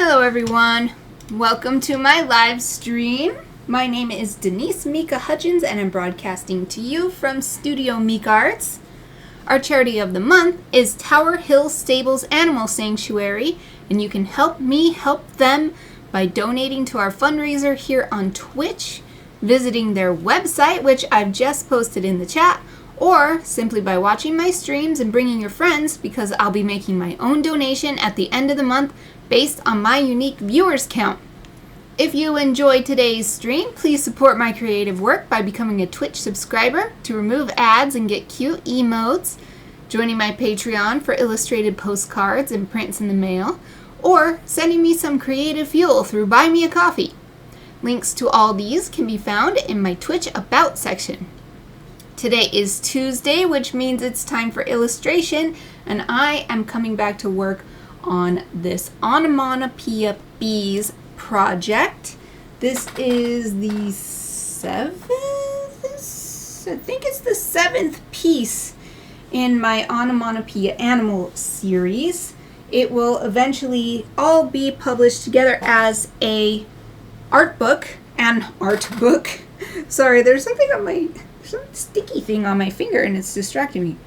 Hello everyone, welcome to my live stream. My name is Denise Hutchins and I'm broadcasting to you from Studio Mikarts. Our charity of the month is Tower Hill Stables Animal Sanctuary, and you can help me help them by donating to our fundraiser here on Twitch, visiting their website, which I've just posted in the chat, or simply by watching my streams and bringing your friends, because I'll be making my own donation at the end of the month based on my unique viewers count. If you enjoyed today's stream, please support my creative work by becoming a Twitch subscriber to remove ads and get cute emotes, joining my Patreon for illustrated postcards and prints in the mail, or sending me some creative fuel through Buy Me a Coffee. Links to all these can be found in my Twitch About section. Today is Tuesday, which means it's time for illustration, and I am coming back to work on this Onomatopoeia Bees project. This is the seventh piece in my Onomatopoeia Animal series. It will eventually all be published together as an art book. Sorry, there's some sticky thing on my finger and it's distracting me.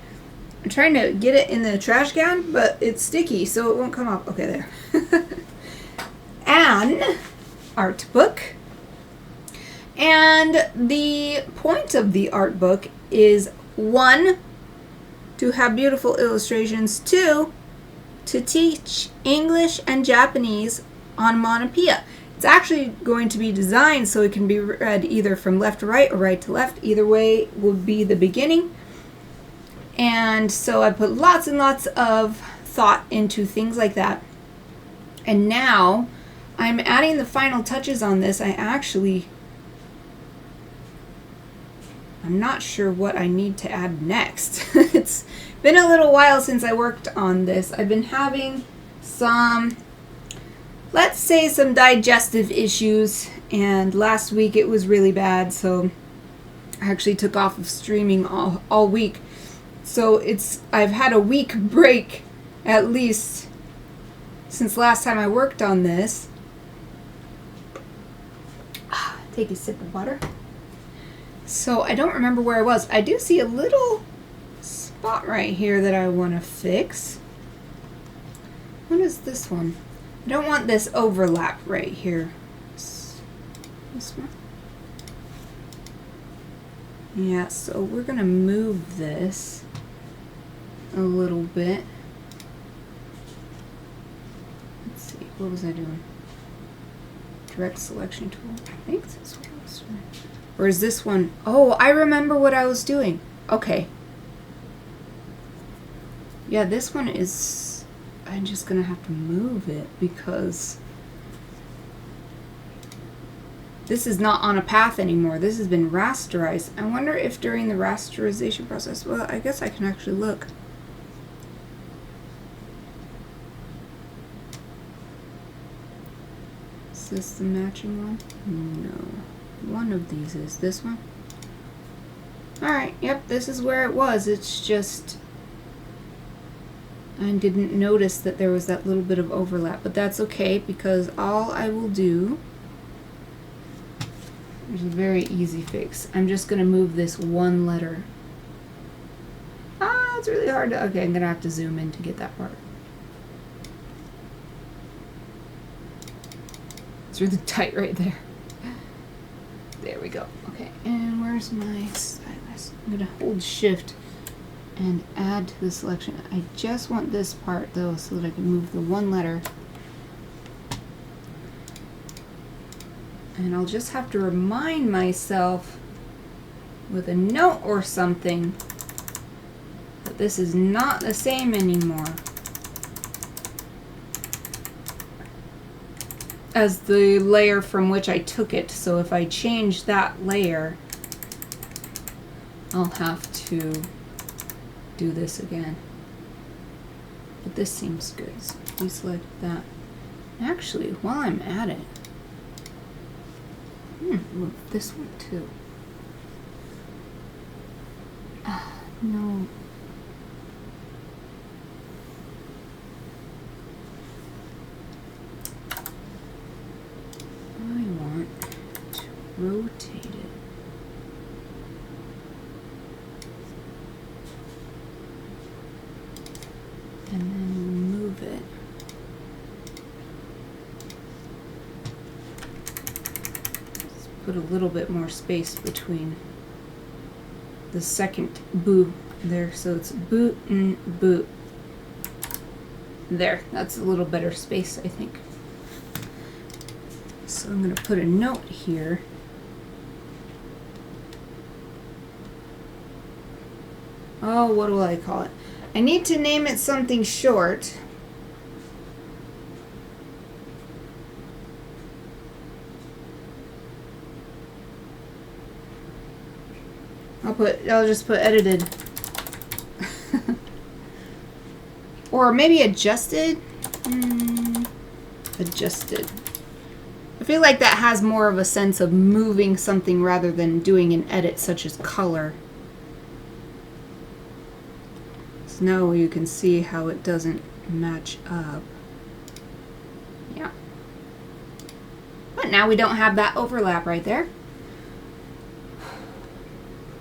I'm trying to get it in the trash can, but it's sticky, so it won't come off. Okay, there. An art book. And the point of the art book is 1, to have beautiful illustrations, 2, to teach English and Japanese onomatopoeia. It's actually going to be designed so it can be read either from left to right or right to left. Either way will be the beginning. And so I put lots and lots of thought into things like that. And now I'm adding the final touches on this. I'm not sure what I need to add next. It's been a little while since I worked on this. I've been having some digestive issues, and last week it was really bad, so I actually took off of streaming all week. So I've had a week break at least since last time I worked on this. Take a sip of water. So I don't remember where I was. I do see a little spot right here that I want to fix. What is this one? I don't want this overlap right here. This one? Yeah, so we're going to move this a little bit. Let's see, what was I doing? Direct selection tool. I think that's what I was doing. Or is this one? Oh, I remember what I was doing. Okay. Yeah, this one is... I'm just going to have to move it because this is not on a path anymore. This has been rasterized. I wonder if during the rasterization process... Well, I guess I can actually look. Is this the matching one? No. One of these is. This one? Alright, yep, this is where it was. It's just... I didn't notice that there was that little bit of overlap, but that's okay because all I will do... There's a very easy fix. I'm just going to move this one letter. It's really hard to... Okay, I'm going to have to zoom in to get that part. It's really tight right there. There we go. Okay, and where's my stylus? I'm going to hold shift and add to the selection. I just want this part though so that I can move the one letter. And I'll just have to remind myself with a note or something that this is not the same anymore as the layer from which I took it. So if I change that layer, I'll have to do this again. But this seems good, so please select that. Actually, while I'm at it, move this one too. No. put a little bit more space between the second boo there, so it's boot and boot. There, that's a little better space, I think. So I'm going to put a note here. Oh, what will I call it? I need to name it something short. I'll just put edited. Or maybe adjusted. Adjusted. I feel like that has more of a sense of moving something rather than doing an edit such as color. So now you can see how it doesn't match up. Yeah. But now we don't have that overlap right there.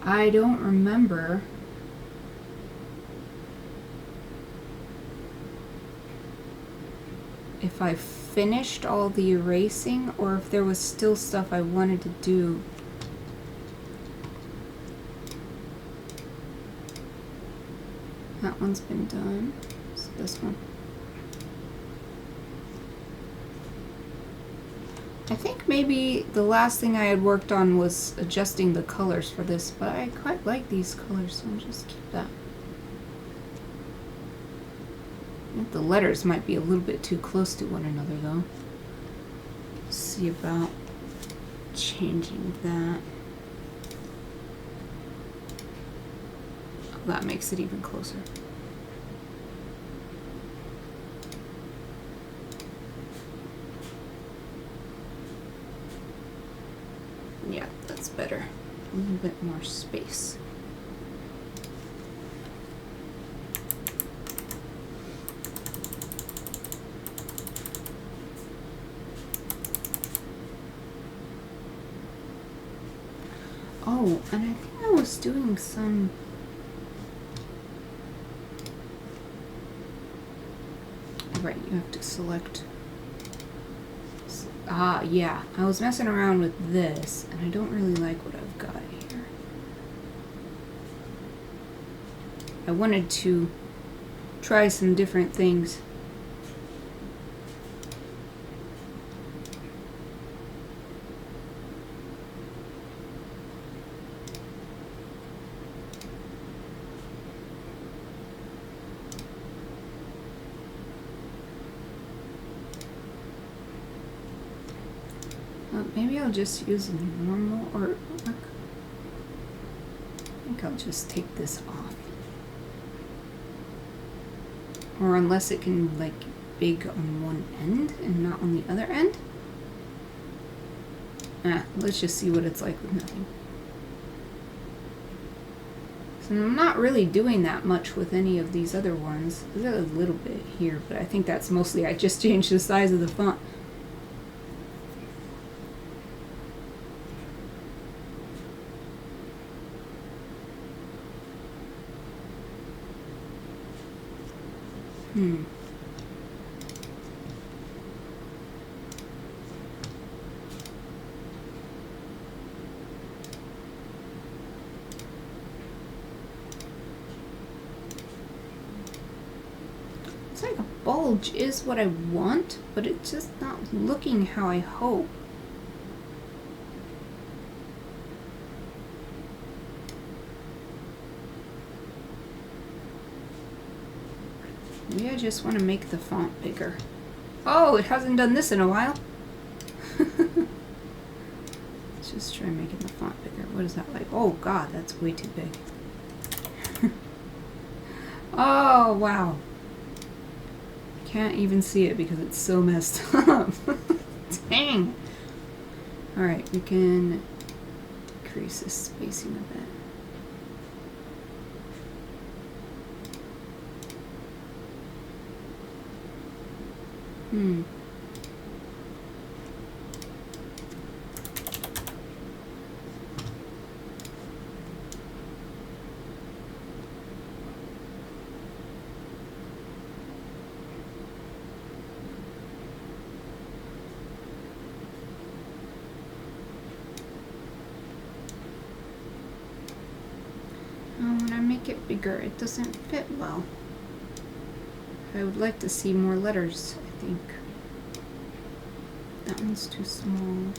I don't remember if I finished all the erasing or if there was still stuff I wanted to do. That one's been done. So this one. I think maybe the last thing I had worked on was adjusting the colors for this, but I quite like these colors, so I'll just keep that. I think the letters might be a little bit too close to one another, though. See about changing that. Oh, that makes it even closer. Yeah, that's better. A little bit more space. Oh, and I think I was doing some... Right, you have to select... Ah, yeah. I was messing around with this, and I don't really like what I've got here. I wanted to try some different things. Maybe I'll just use a normal, or I think I'll just take this off. Or unless it can like big on one end and not on the other end. Let's just see what it's like with nothing. So I'm not really doing that much with any of these other ones. There's a little bit here, but I think that's mostly I just changed the size of the font. It's like a bulge is what I want, but it's just not looking how I hope. Maybe I just want to make the font bigger. Oh, it hasn't done this in a while. Let's just try making the font bigger. What is that like? Oh god, that's way too big. Oh, wow. Can't even see it because it's so messed up. Dang. Alright, we can increase the spacing a bit. make it bigger. It doesn't fit well. I would like to see more letters, I think. That one's too small.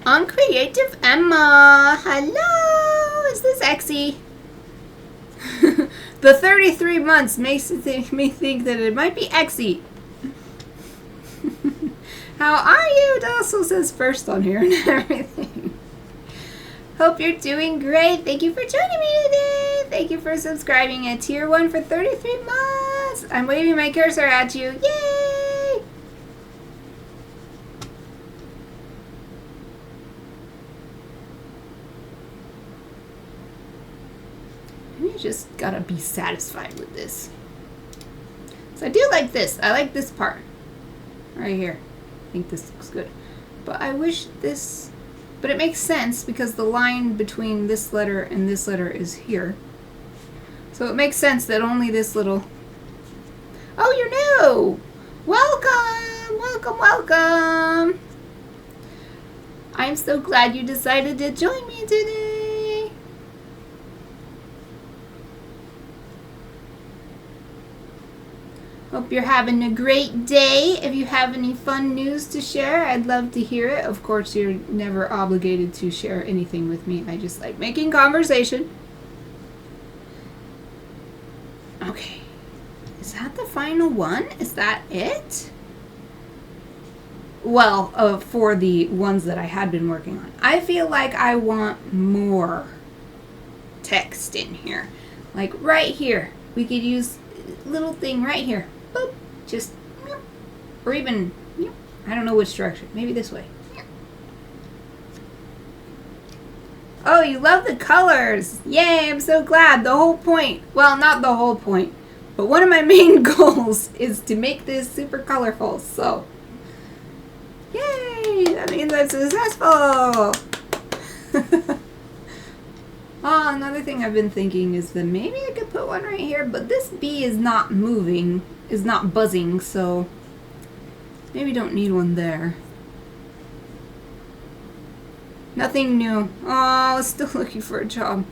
Uncreative Emma, hello. Is this Exy? The 33 months makes me think that it might be Exy. How are you? It also says first on here and everything. Hope you're doing great. Thank you for joining me today. Thank you for subscribing at Tier 1 for 33 months. I'm waving my cursor at you. Yay! You just gotta be satisfied with this. So I do like this. I like this part. Right here. I think this looks good. But I wish this... But it makes sense because the line between this letter and this letter is here. So it makes sense that only this little... Oh, you're new! Welcome! Welcome, welcome! I'm so glad you decided to join me today. Hope you're having a great day. If you have any fun news to share, I'd love to hear it. Of course, you're never obligated to share anything with me. I just like making conversation. Okay. Is that the final one? Is that it? Well, for the ones that I had been working on. I feel like I want more text in here. Like right here. We could use a little thing right here. Boop. Just, or even, I don't know which direction. Maybe this way. Oh, you love the colors. Yay, I'm so glad. The whole point, well, not the whole point, but one of my main goals is to make this super colorful. So, yay, that means I'm successful. Oh, another thing I've been thinking is that maybe I could put one right here, but this bee is not moving, is not buzzing, so maybe don't need one there. Nothing new. Oh, still looking for a job.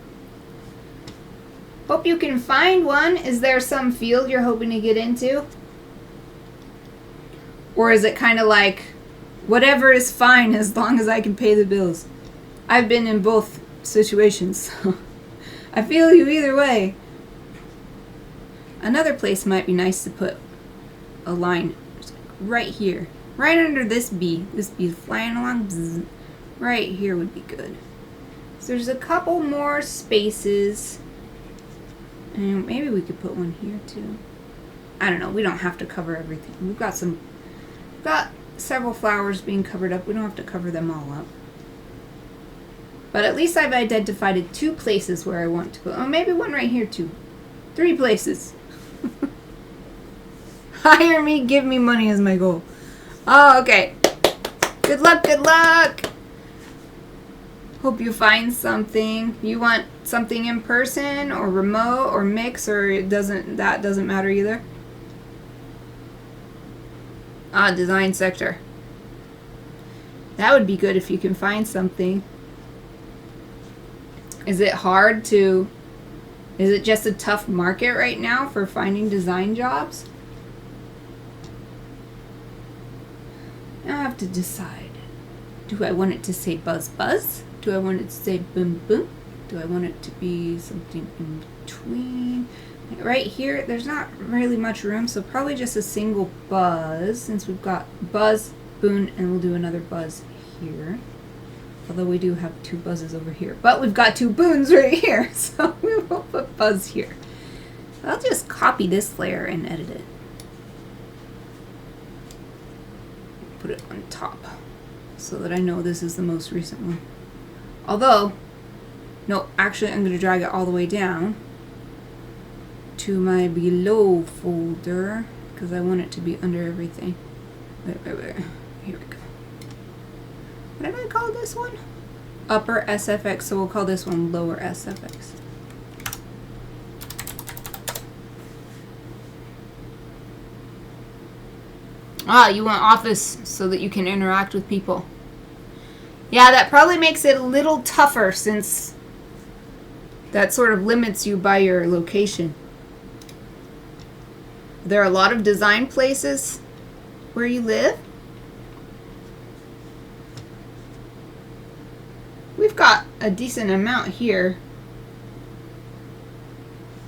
Hope you can find one. Is there some field you're hoping to get into? Or is it kind of like, whatever is fine as long as I can pay the bills? I've been in both situations. I feel you either way. Another place might be nice to put a line right here. Right under this bee. This bee is flying along. Bzz. Right here would be good. So there's a couple more spaces. And maybe we could put one here too. I don't know. We don't have to cover everything. We've got several flowers being covered up. We don't have to cover them all up. But at least I've identified 2 places where I want to put. Oh, maybe one right here too. 3 places. Hire me, give me money is my goal. Oh, okay. Good luck, good luck. Hope you find something. You want something in person or remote or mix, or that doesn't matter either? Ah, design sector. That would be good if you can find something. Is it hard to... Is it just a tough market right now for finding design jobs? Now I have to decide. Do I want it to say buzz buzz? Do I want it to say boom boom? Do I want it to be something in between? Right here, there's not really much room, so probably just a single buzz, since we've got buzz, boon, and we'll do another buzz here. Although we do have 2 buzzes over here. But we've got 2 boons right here, so we will put buzz here. I'll just copy this layer and edit it. Put it on top so that I know this is the most recent one. Although, no, actually I'm going to drag it all the way down to my below folder because I want it to be under everything. Wait. Here we go. What did I call this one? Upper SFX, so we'll call this one lower SFX. Ah, you want office so that you can interact with people. Yeah, that probably makes it a little tougher since that sort of limits you by your location. There are a lot of design places where you live. We've got a decent amount here.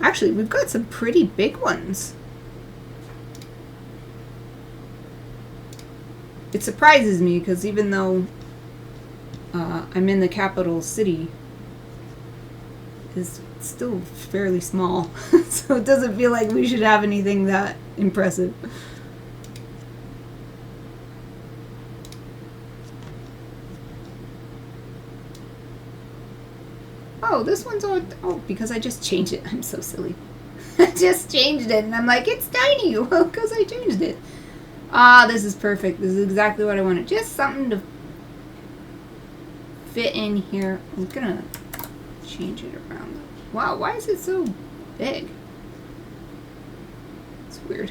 Actually, we've got some pretty big ones. It surprises me because even though I'm in the capital city, it's still fairly small. So it doesn't feel like we should have anything that impressive. Oh, this one's on. Oh, because I just changed it. I'm so silly. I just changed it, and I'm like, it's tiny. Well, because I changed it. Ah, this is perfect. This is exactly what I wanted. Just something to fit in here. I'm gonna change it around. Wow, why is it so big? It's weird.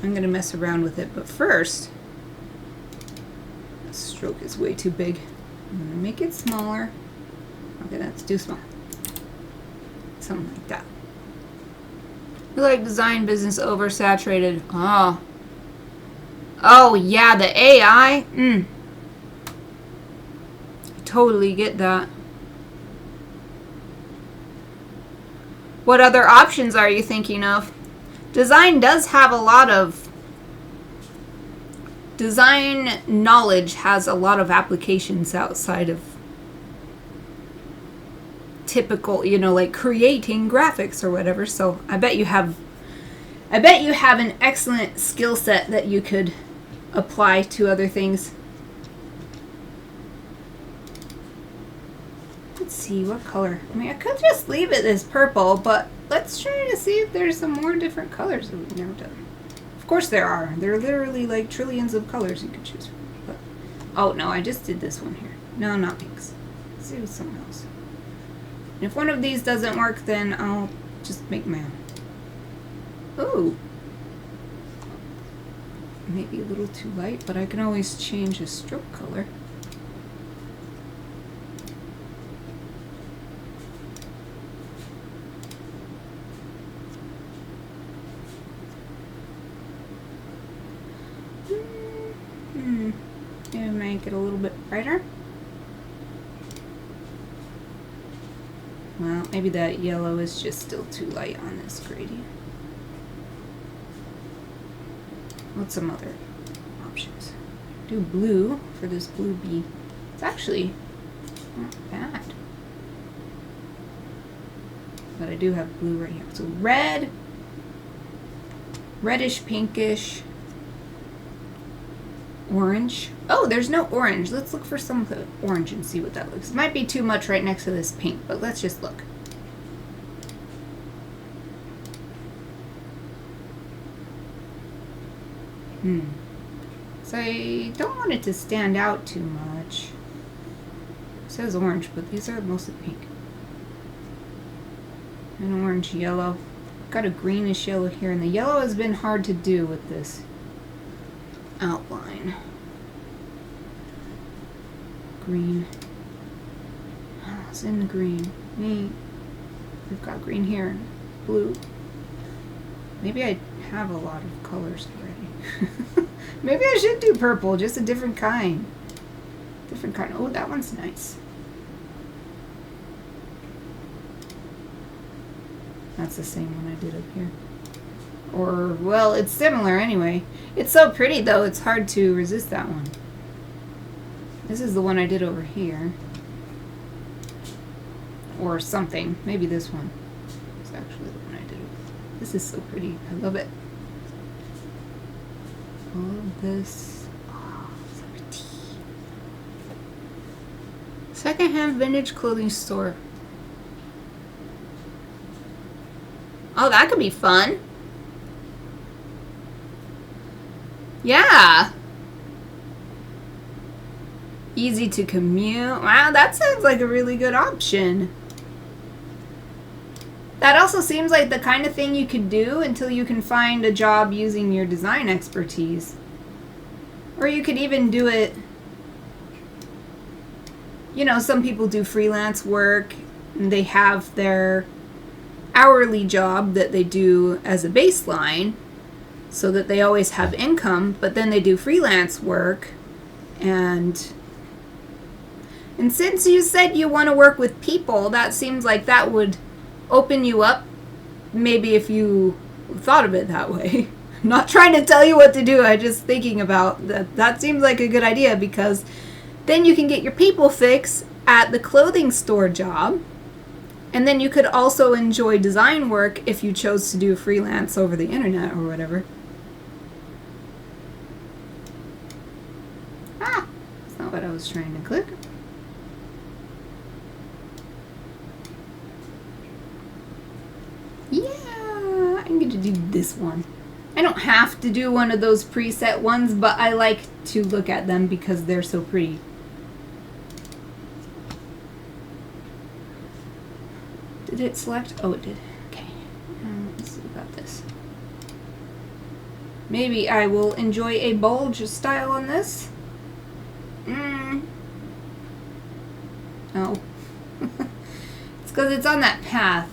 I'm gonna mess around with it, but first, the stroke is way too big. I'm gonna make it smaller. Okay, that's too small. Something like that. I like design business oversaturated. Oh. Oh, yeah, the AI. I totally get that. What other options are you thinking of? Design does have a lot of... Design knowledge has a lot of applications outside of typical, you know, like creating graphics or whatever. So I bet you have an excellent skill set that you could apply to other things. Let's see, what color? I mean, I could just leave it as purple, but let's try to see if there's some more different colors that we've never done. Of course there are. There are literally like trillions of colors you could choose from. But, oh no, I just did this one here. No, not pinks. Let's see with something else. And if one of these doesn't work, then I'll just make my own. Ooh. Maybe a little too light, but I can always change the stroke color. Maybe make it a little bit brighter. Well, maybe that yellow is just still too light on this gradient. What's some other options? Do blue for this blue bee. It's actually not bad. But I do have blue right here. So red, reddish, pinkish, orange. Oh, there's no orange. Let's look for some orange and see what that looks. It might be too much right next to this pink, but let's just look. So I don't want it to stand out too much. It says orange, but these are mostly pink. An orange yellow. Got a greenish yellow here, and the yellow has been hard to do with this outline. Green. Oh, it's in the green. Neat. We've got green here. Blue. Maybe I have a lot of colors already. Maybe I should do purple, just a different kind. Different kind. Oh, that one's nice. That's the same one I did up here. Or, well, it's similar anyway. It's so pretty, though, it's hard to resist that one. This is the one I did over here. Or something. Maybe this one. It's actually the one I did. This is so pretty. I love it. All of this. Oh, so pretty. Secondhand vintage clothing store. Oh, that could be fun. Yeah. Easy to commute. Wow, that sounds like a really good option. That also seems like the kind of thing you could do until you can find a job using your design expertise. Or you could even do it, you know, some people do freelance work and they have their hourly job that they do as a baseline so that they always have income, but then they do freelance work. And since you said you want to work with people, that seems like that would open you up, maybe if you thought of it that way. I'm not trying to tell you what to do, I'm just thinking about that. That seems like a good idea, because then you can get your people fix at the clothing store job, and then you could also enjoy design work if you chose to do freelance over the internet or whatever. Ah, that's not what I was trying to click. Yeah, I'm going to do this one. I don't have to do one of those preset ones, but I like to look at them because they're so pretty. Did it select? Oh, it did. Okay. Let's see about this. Maybe I will enjoy a bulge style on this. Oh. It's because it's on that path.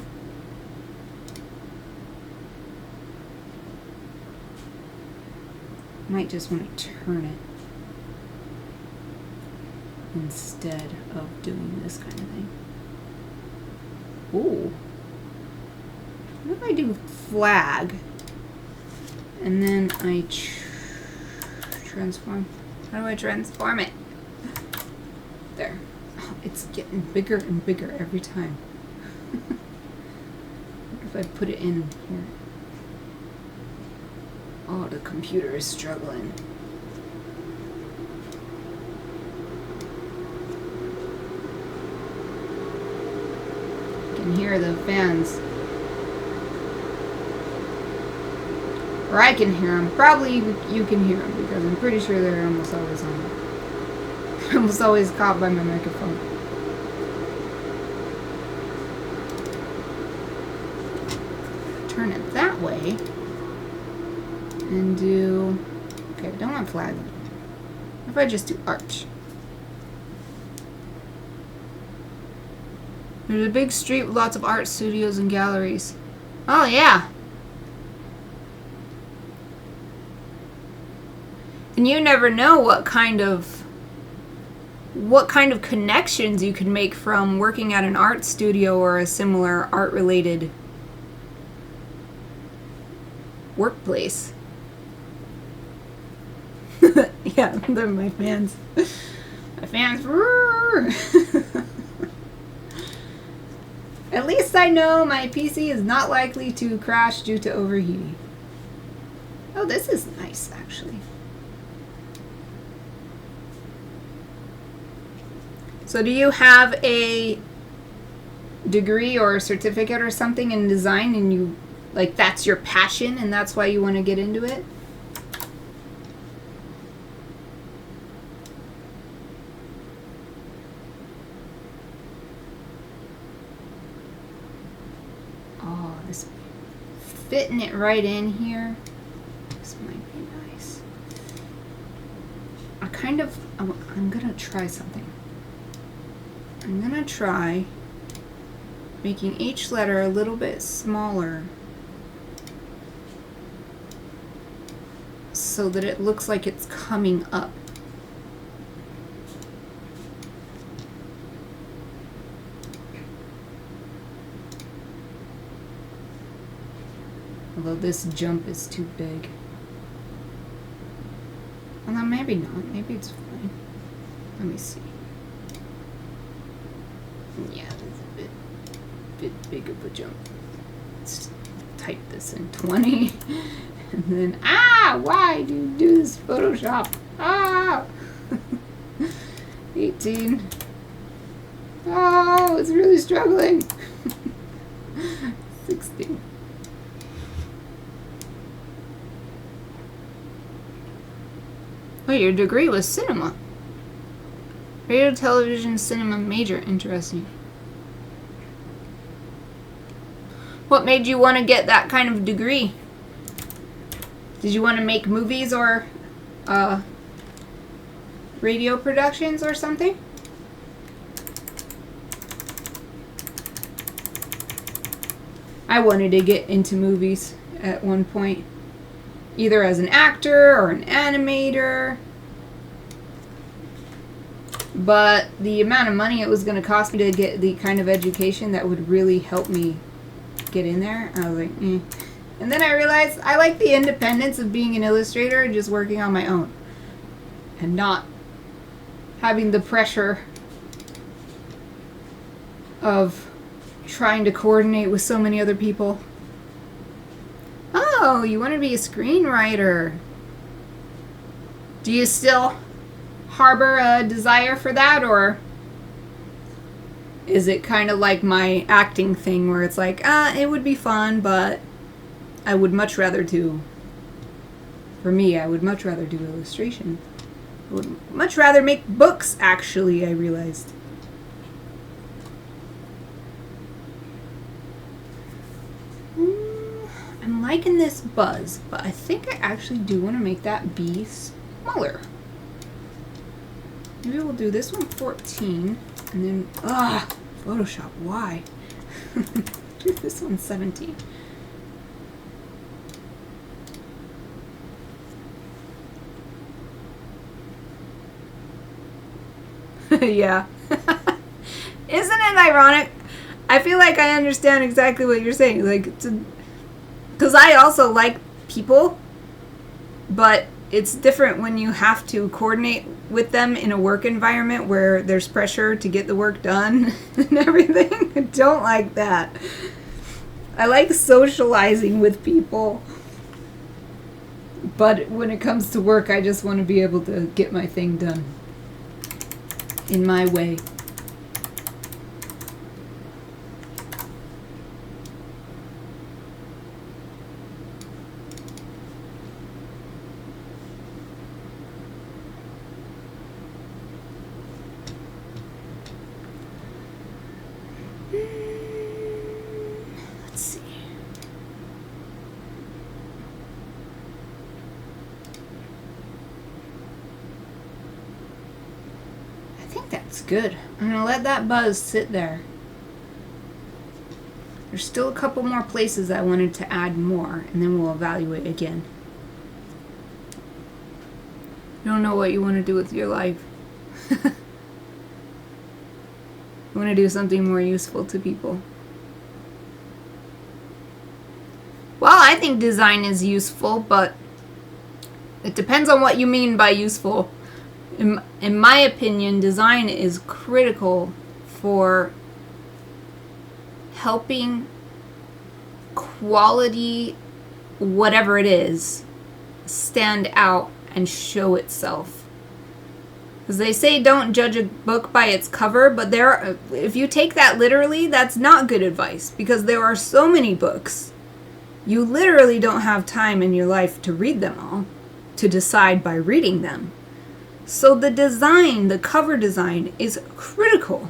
Might just want to turn it instead of doing this kind of thing. Ooh. What if I do flag and then I transform? How do I transform it? There. Oh, it's getting bigger and bigger every time. What if I put it in here? Oh, the computer is struggling. I can hear the fans. Or I can hear them. Probably you can hear them because I'm pretty sure they're almost always on. Almost always caught by my microphone. Turn it that way. And do, okay, I don't want flag. What if I just do arch? There's a big street with lots of art studios and galleries. Oh yeah. And you never know what kind of connections you can make from working at an art studio or a similar art related workplace. Yeah, they're my fans. My fans. At least I know my PC is not likely to crash due to overheating. Oh, this is nice, actually. So do you have a degree or a certificate or something in design, and you, like, that's your passion and that's why you want to get into it? Fitting it right in here. This might be nice. I'm gonna try something. I'm gonna try making each letter a little bit smaller so that it looks like it's coming up. Although this jump is too big. Well, maybe not. Maybe it's fine. Let me see. Yeah, it's a bit big of a jump. Let's type this in 20. And then, why do you do this Photoshop? 18. Oh, it's really struggling. 16. Wait, your degree was cinema. Radio, television, cinema major. Interesting. What made you want to get that kind of degree? Did you want to make movies or radio productions or something? I wanted to get into movies at one point, either as an actor or an animator. But the amount of money it was going to cost me to get the kind of education that would really help me get in there, I was like, eh. And then I realized I like the independence of being an illustrator and just working on my own. And not having the pressure of trying to coordinate with so many other people. Oh, you want to be a screenwriter. Do you still harbor a desire for that, or is it kind of like my acting thing where it's like, it would be fun, but I would much rather do, for me, I would much rather do illustration. I would much rather make books, actually, I realized. I'm liking this buzz, but I think I actually do want to make that B smaller. Maybe we'll do this one 14, and then, Photoshop, why? Do this one 17. Yeah. Isn't it ironic? I feel like I understand exactly what you're saying. Like, because I also like people, but it's different when you have to coordinate with them in a work environment where there's pressure to get the work done and everything. I don't like that. I like socializing with people, but when it comes to work, I just want to be able to get my thing done in my way. Let's see. I think that's good. I'm gonna let that buzz sit there. There's still a couple more places I wanted to add more, and then we'll evaluate again. You don't know what you want to do with your life. You want to do something more useful to people. Well, I think design is useful, but it depends on what you mean by useful. In my opinion, design is critical for helping quality, whatever it is, stand out and show itself. Because they say don't judge a book by its cover, but if you take that literally, that's not good advice, because there are so many books. You literally don't have time in your life to read them all, to decide by reading them. So the design, the cover design, is critical.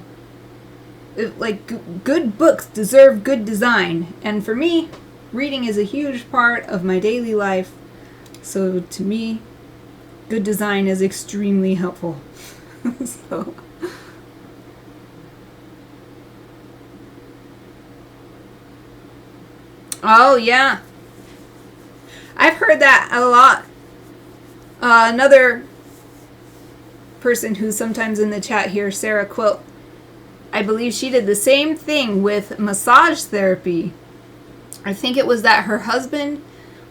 Good books deserve good design. And for me, reading is a huge part of my daily life. So to me, good design is extremely helpful. So. Oh, yeah. I've heard that a lot. Another person who's sometimes in the chat here, Sarah Quilt, I believe she did the same thing with massage therapy. I think it was that her husband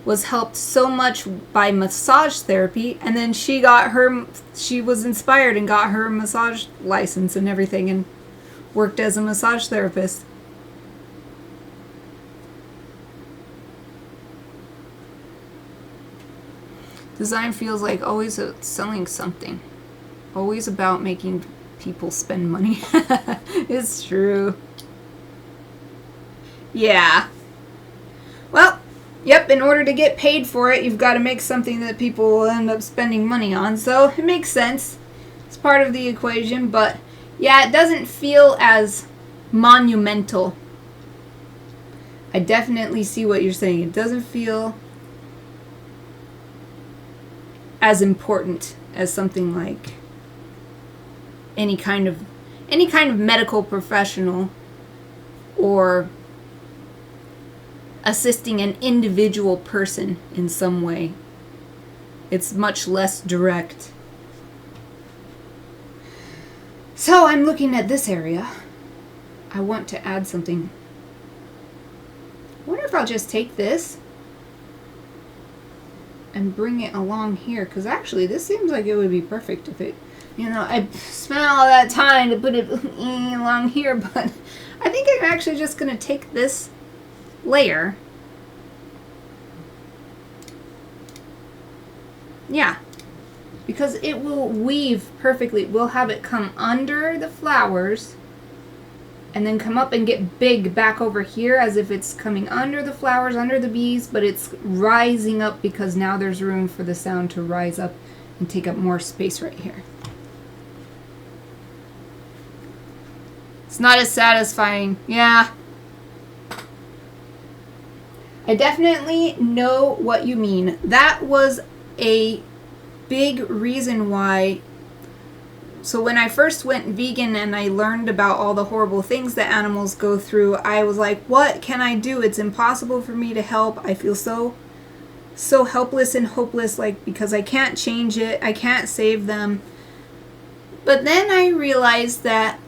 was helped so much by massage therapy, and then she was inspired and got her massage license and everything and worked as a massage therapist. Design feels like always selling something. Always about making people spend money. It's true. Yeah. Well, Yep, in order to get paid for it, you've got to make something that people will end up spending money on. So it makes sense. It's part of the equation, but yeah, it doesn't feel as monumental. I definitely see what you're saying. It doesn't feel as important as something like any kind of medical professional or assisting an individual person in some way. It's much less direct. So I'm looking at this area. I want to add something. I wonder if I'll just take this and bring it along here, because actually this seems like it would be perfect if it, I spent all that time to put it along here, but I think I'm actually just going to take this layer. Yeah, because it will weave perfectly. We'll have it come under the flowers and then come up and get big back over here as if it's coming under the flowers, under the bees, but it's rising up because now there's room for the sound to rise up and take up more space right here. It's not as satisfying. Yeah. I definitely know what you mean. That was a big reason why. So when I first went vegan and I learned about all the horrible things that animals go through, I was like, what can I do? It's impossible for me to help. I feel so helpless and hopeless, because I can't change it. I can't save them. But then I realized that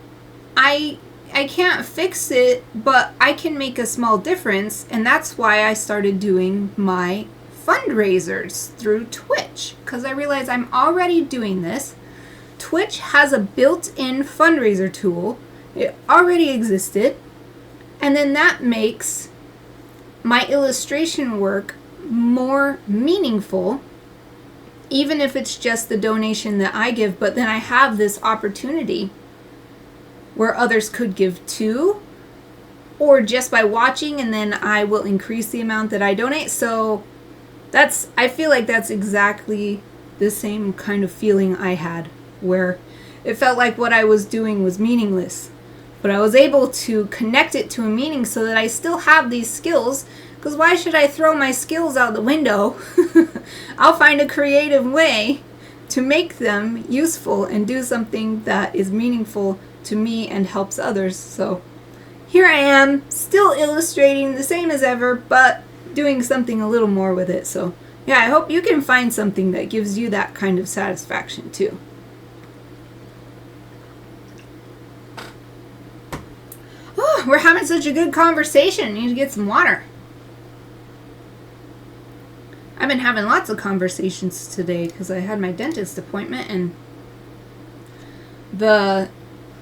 I can't fix it, but I can make a small difference, and that's why I started doing my fundraisers through Twitch, because I realized I'm already doing this. Twitch has a built-in fundraiser tool. It already existed, and then that makes my illustration work more meaningful, even if it's just the donation that I give, but then I have this opportunity where others could give too, or just by watching, and then I will increase the amount that I donate. So I feel like that's exactly the same kind of feeling I had, where it felt like what I was doing was meaningless, but I was able to connect it to a meaning so that I still have these skills, because why should I throw my skills out the window? I'll find a creative way to make them useful and do something that is meaningful to me and helps others. So here I am, still illustrating the same as ever, but doing something a little more with it. So yeah, I hope you can find something that gives you that kind of satisfaction too. Oh, we're having such a good conversation. I need to get some water. I've been having lots of conversations today because I had my dentist appointment, and the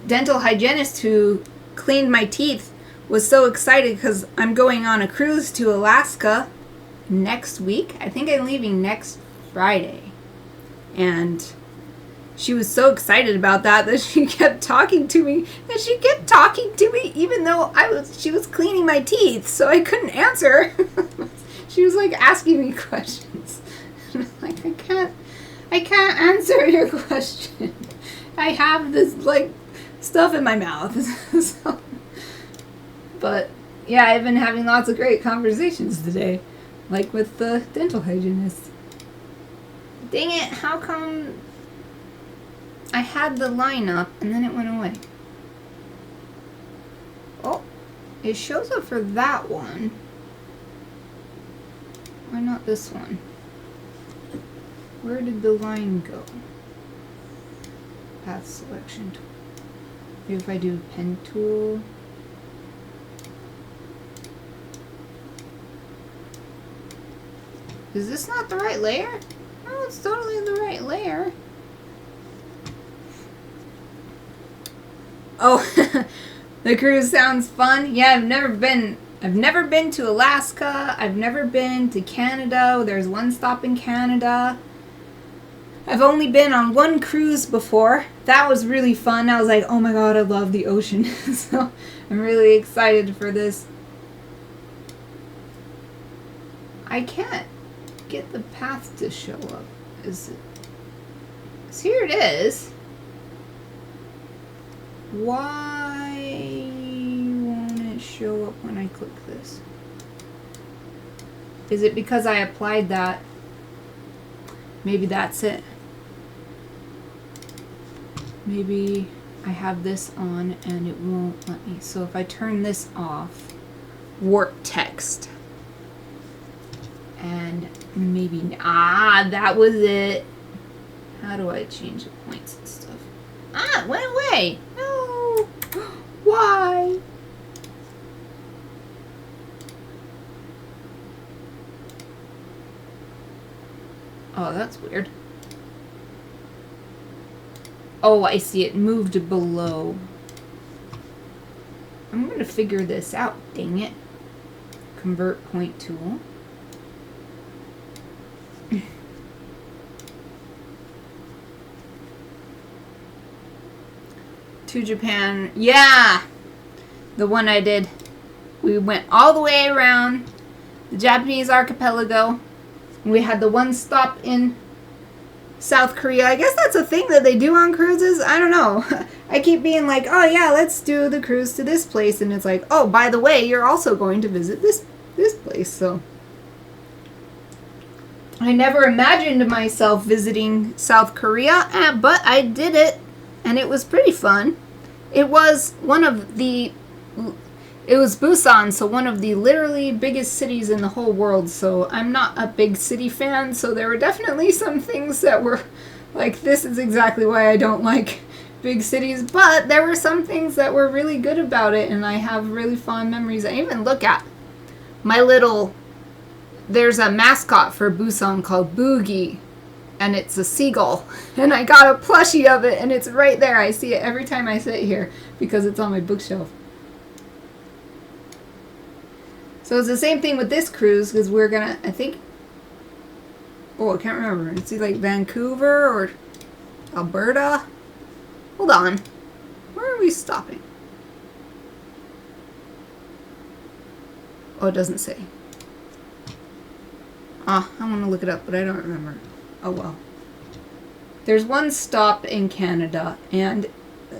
dental hygienist who cleaned my teeth was so excited because I'm going on a cruise to Alaska next week. I think I'm leaving next Friday. And she was so excited about that she kept talking to me. And she kept talking to me even though she was cleaning my teeth, so I couldn't answer. She was asking me questions. And I'm I can't answer your question. I have this stuff in my mouth. So, but yeah, I've been having lots of great conversations today, with the dental hygienist. Dang it, how come I had the line up and then it went away? Oh, it shows up for that one. Why not this one? Where did the line go? Path selection tool. Maybe if I do pen tool. Is this not the right layer? No, it's totally the right layer. Oh, the cruise sounds fun. Yeah, I've never been to Alaska. I've never been to Canada. There's one stop in Canada. I've only been on one cruise before. That was really fun. I was like, oh my god, I love the ocean. So I'm really excited for this. I can't get the path to show up. So here it is. Why won't it show up when I click this? Is it because I applied that? Maybe that's it. Maybe I have this on and it won't let me. So if I turn this off, warp text. And maybe, that was it. How do I change the points and stuff? It went away. No. Why? Oh, that's weird. Oh, I see. It moved below. I'm going to figure this out. Dang it. Convert point tool. To Japan. Yeah! The one I did. We went all the way around the Japanese archipelago. We had the one stop in South Korea. I guess that's a thing that they do on cruises. I don't know. I keep being like, oh yeah, let's do the cruise to this place. And it's like, oh, by the way, you're also going to visit this place. So I never imagined myself visiting South Korea, but I did it. And it was pretty fun. It was it was Busan, so one of the literally biggest cities in the whole world. So I'm not a big city fan, so there were definitely some things that were like, this is exactly why I don't like big cities. But there were some things that were really good about it, and I have really fond memories. I even look at my there's a mascot for Busan called Boogie. And it's a seagull. And I got a plushie of it, and it's right there. I see it every time I sit here because it's on my bookshelf. So it's the same thing with this cruise, because we're going to, I think, I can't remember. It's either like Vancouver or Alberta. Hold on. Where are we stopping? Oh, it doesn't say. I want to look it up, but I don't remember. Oh well. There's one stop in Canada, and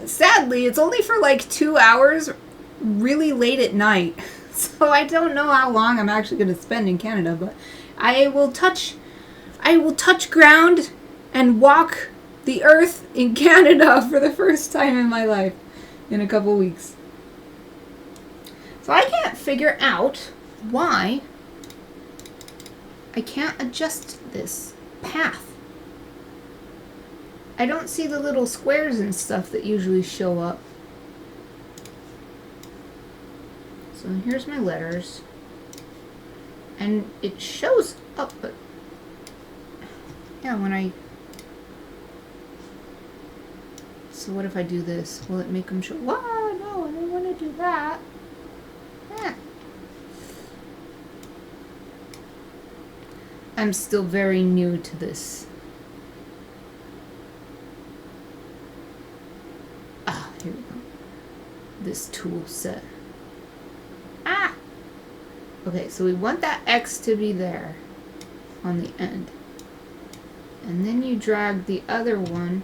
sadly, it's only for like 2 hours, really late at night. So I don't know how long I'm actually going to spend in Canada, but I will touch ground and walk the earth in Canada for the first time in my life in a couple weeks. So I can't figure out why I can't adjust this path. I don't see the little squares and stuff that usually show up. So here's my letters. And it shows up, but yeah, so what if I do this? Will it make them show? Wow, no, I don't want to do that. I'm still very new to this. Here we go. This tool set. Okay, so we want that X to be there on the end. And then you drag the other one.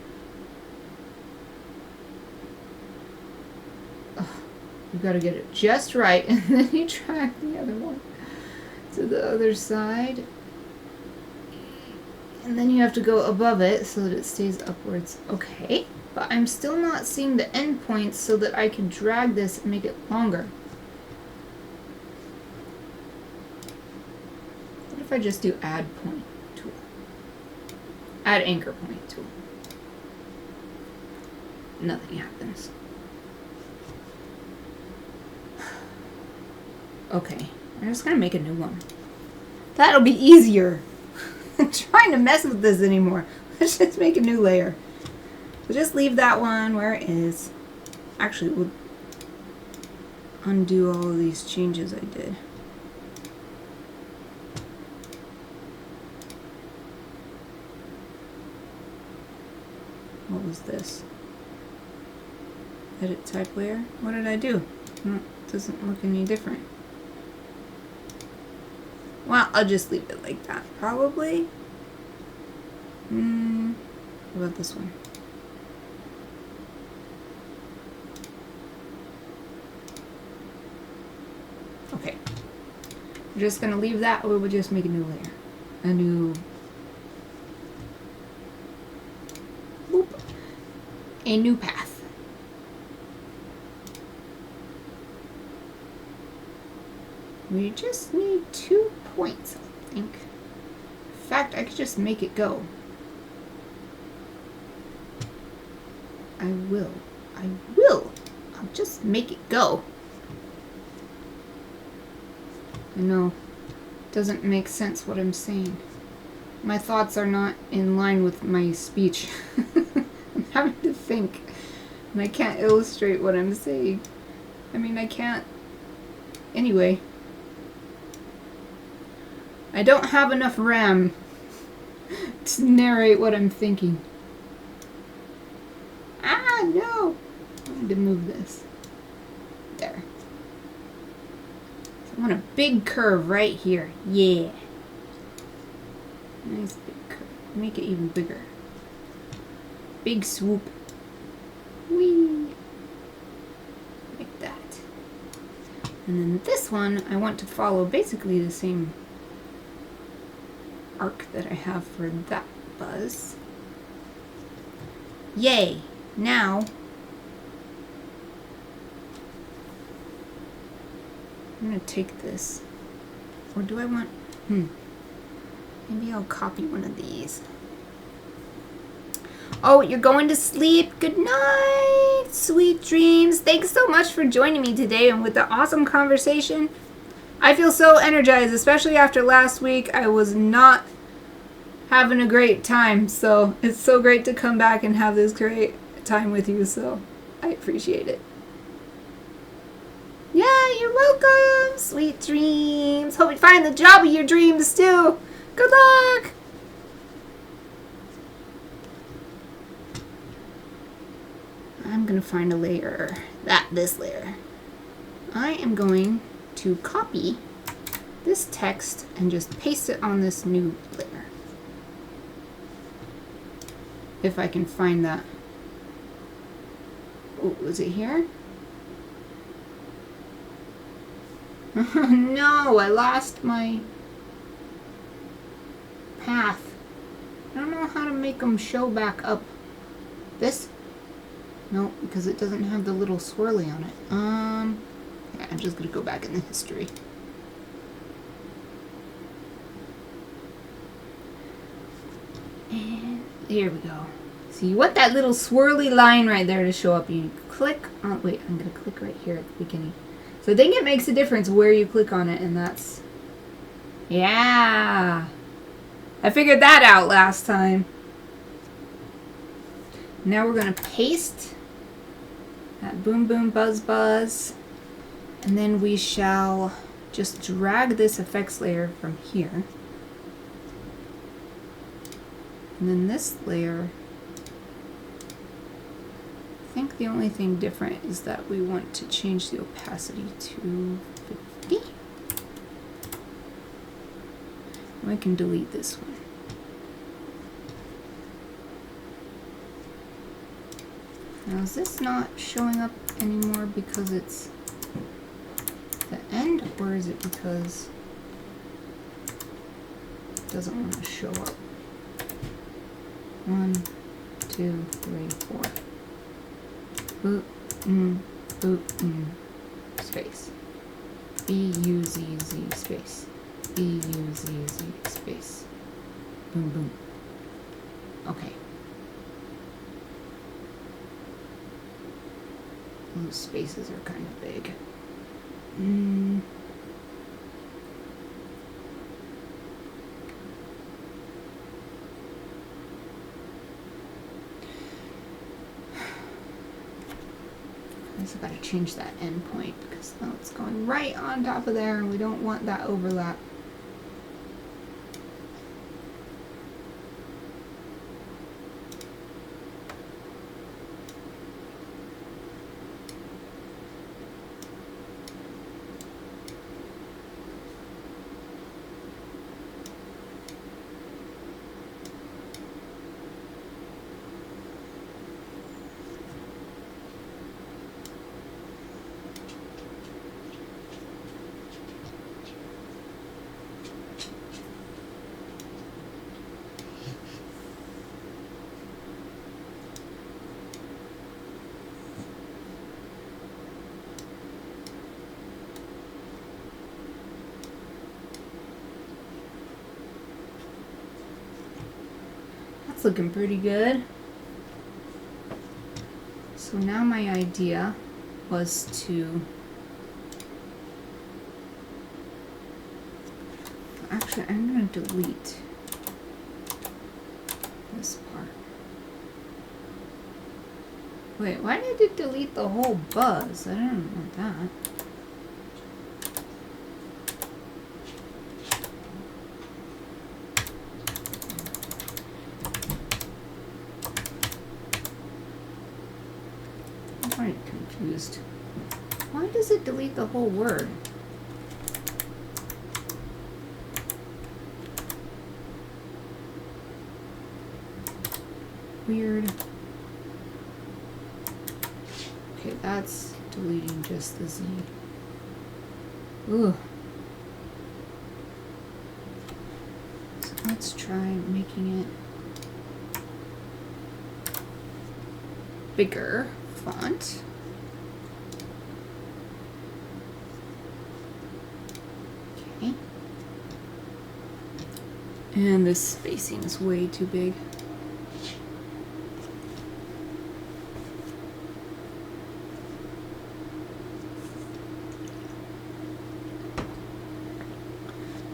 You've got to get it just right, and then you drag the other one to the other side. And then you have to go above it so that it stays upwards. Okay, but I'm still not seeing the end points so that I can drag this and make it longer. What if I just do add point tool? Add anchor point tool. Nothing happens. Okay, I'm just gonna make a new one. That'll be easier. I'm trying to mess with this anymore. Let's just make a new layer. We'll just leave that one where it is. Actually, we'll undo all of these changes I did. What was this? Edit type layer? What did I do? It doesn't look any different. Well, I'll just leave it like that, probably. What about this one? Okay. We're just going to leave that, or we'll just make a new layer. A new... Boop. A new path. We just need 2 points, I think. In fact, I could just make it go. I will. I'll just make it go. I know. It doesn't make sense what I'm saying. My thoughts are not in line with my speech. I'm having to think. And I can't illustrate what I'm saying. I mean, I can't. Anyway. I don't have enough RAM to narrate what I'm thinking. Ah, no! I need to move this. There. So I want a big curve right here. Yeah. Nice big curve. Make it even bigger. Big swoop. Whee! Like that. And then this one, I want to follow basically the same arc that I have for that buzz. Yay! Now, I'm going to take this. Or do I want... Maybe I'll copy one of these. Oh, you're going to sleep. Good night. Sweet dreams. Thanks so much for joining me today and with the awesome conversation. I feel so energized, especially after last week. I was not having a great time, so it's so great to come back and have this great time with you, so I appreciate it. Yeah, you're welcome. Sweet dreams. Hope you find the job of your dreams too. Good luck. I'm gonna find a layer. This layer. I am going to copy this text and just paste it on this new layer. If I can find that. Oh, was it here? No, I lost my path. I don't know how to make them show back up. This? No, because it doesn't have the little swirly on it. Yeah, I'm just gonna go back in the history. And there we go. So you want that little swirly line right there to show up. You click on, wait, I'm gonna click right here at the beginning. So I think it makes a difference where you click on it, and that's, yeah. I figured that out last time. Now we're gonna paste that boom boom buzz buzz, and then we shall just drag this effects layer from here. And then this layer, I think the only thing different is that we want to change the opacity to 50. We can delete this one. Now is this not showing up anymore because it's the end, or is it because it doesn't want to show up? 1, 2, 3, 4. Boop, boop, space. B-U-Z-Z space. B-U-Z-Z space. Boom, boom. Okay. Those spaces are kind of big. I just gotta change that endpoint because now it's going right on top of there and we don't want that overlap. That's looking pretty good. So now my idea was to... Actually, I'm going to delete this part. Wait, why did it delete the whole buzz? I don't want that. I'm quite confused. Why does it delete the whole word? Weird. Okay, that's deleting just the Z. Ooh. So let's try making it bigger font. Okay. And this spacing is way too big.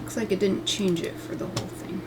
Looks like it didn't change it for the whole thing.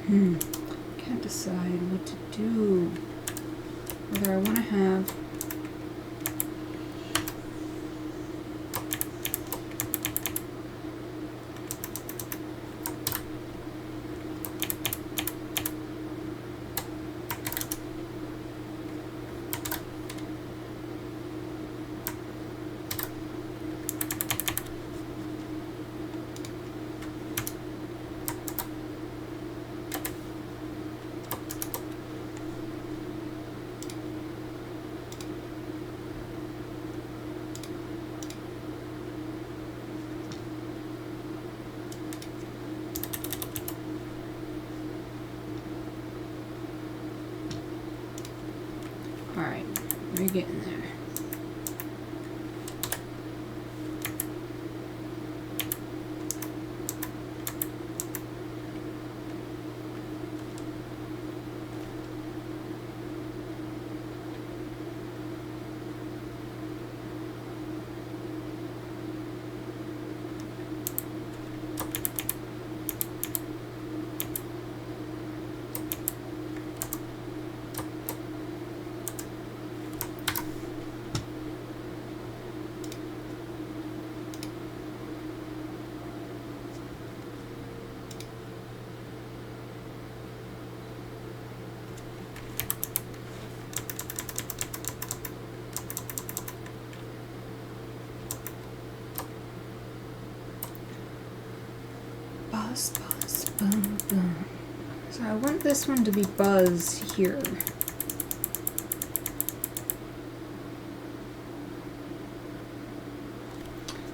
Can't decide what to do. Whether I want to have Alright, we're getting there. Buzz, buzz. Boom, boom. So I want this one to be buzz here.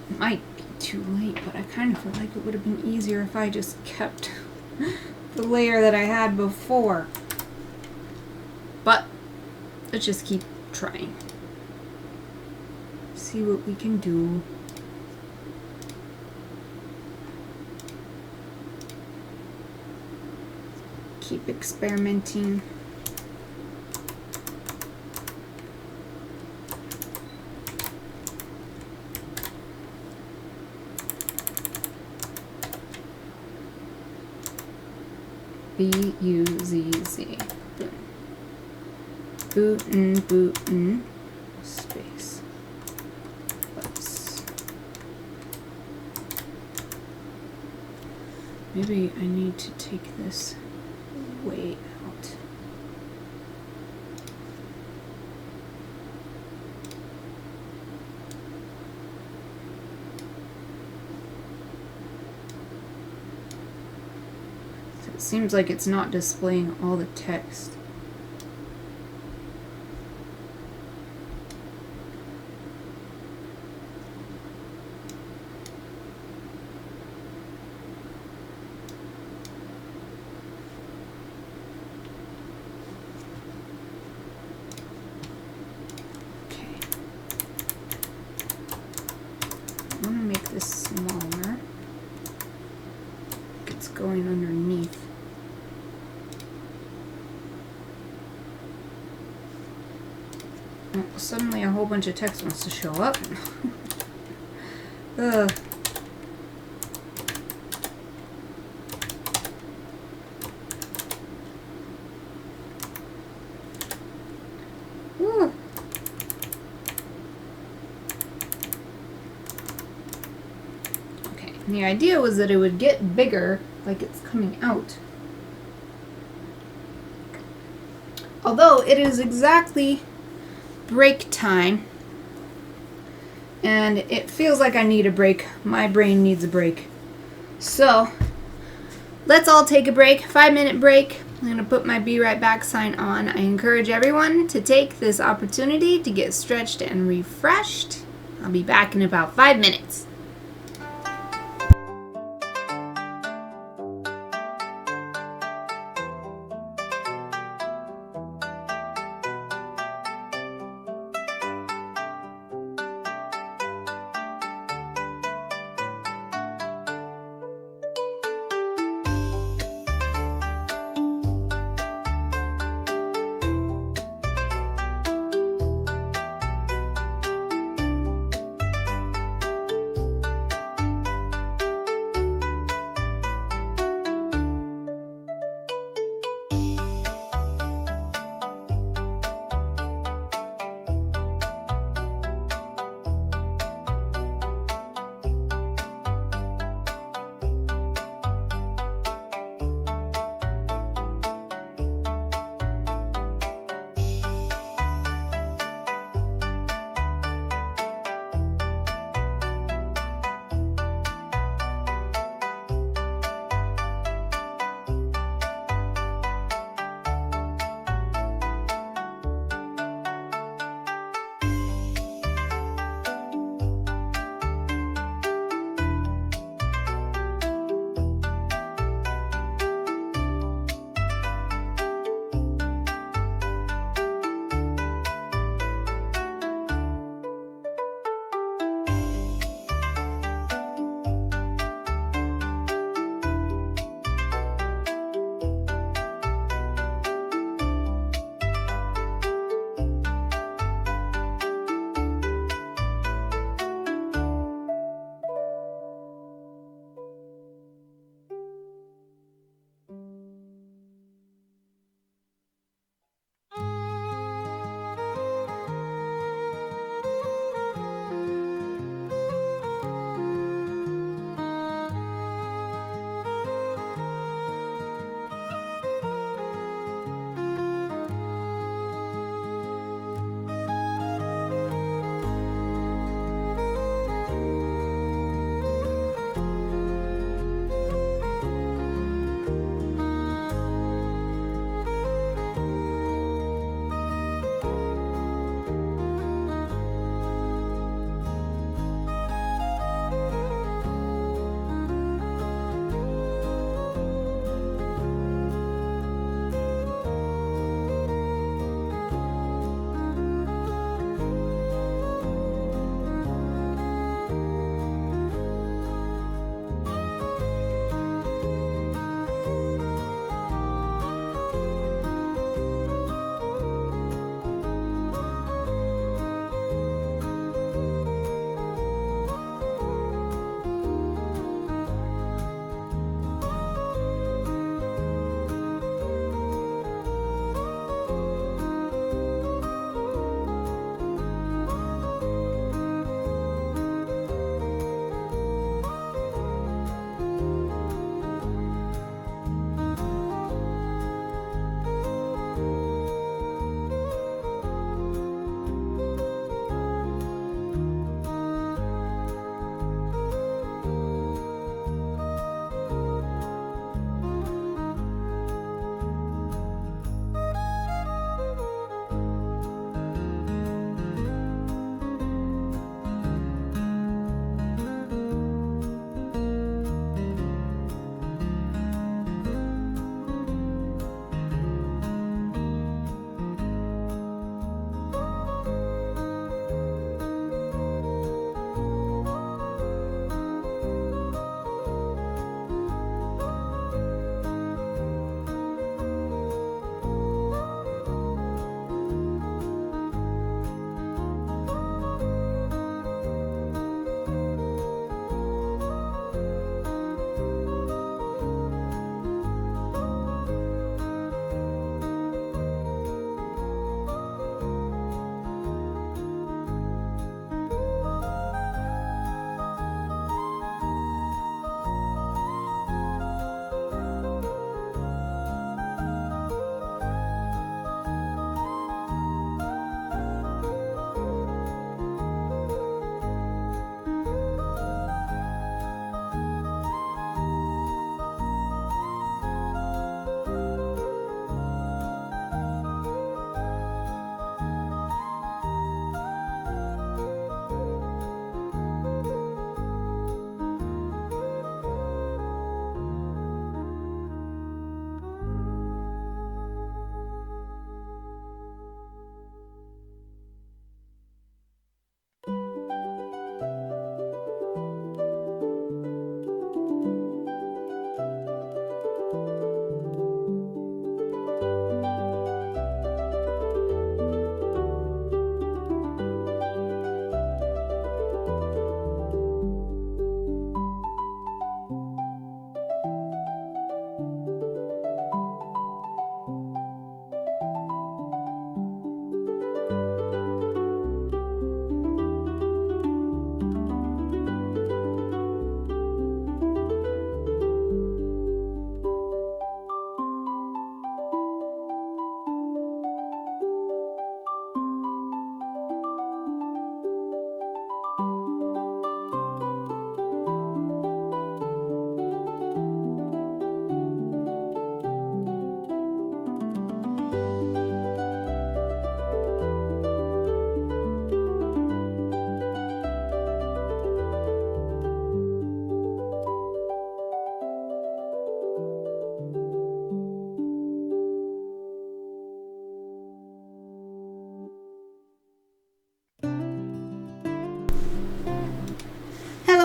It might be too late, but I kind of feel like it would have been easier if I just kept the layer that I had before. But let's just keep trying. See what we can do. Keep experimenting. B-U-Z-Z. Bootin', bootin', space. Let's. Maybe I need to take this way out. So it seems like it's not displaying all the text. I want to make this smaller. It's going underneath. Oh, suddenly a whole bunch of text wants to show up. Ugh. Ooh. And the idea was that it would get bigger, like it's coming out. Although it is exactly break time, and it feels like I need a break. My brain needs a break. So, let's all take a break, 5-minute break. I'm going to put my Be Right Back sign on. I encourage everyone to take this opportunity to get stretched and refreshed. I'll be back in about 5 minutes.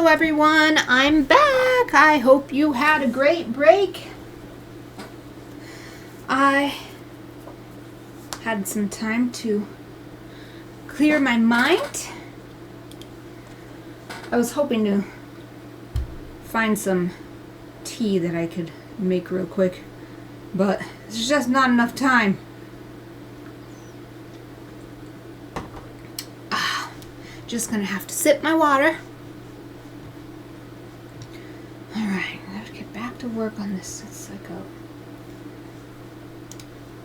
Hello everyone, I'm back. I hope you had a great break. I had some time to clear my mind. I was hoping to find some tea that I could make real quick, but there's just not enough time. Just gonna have to sip my water. Alright, I gotta get back to work on this.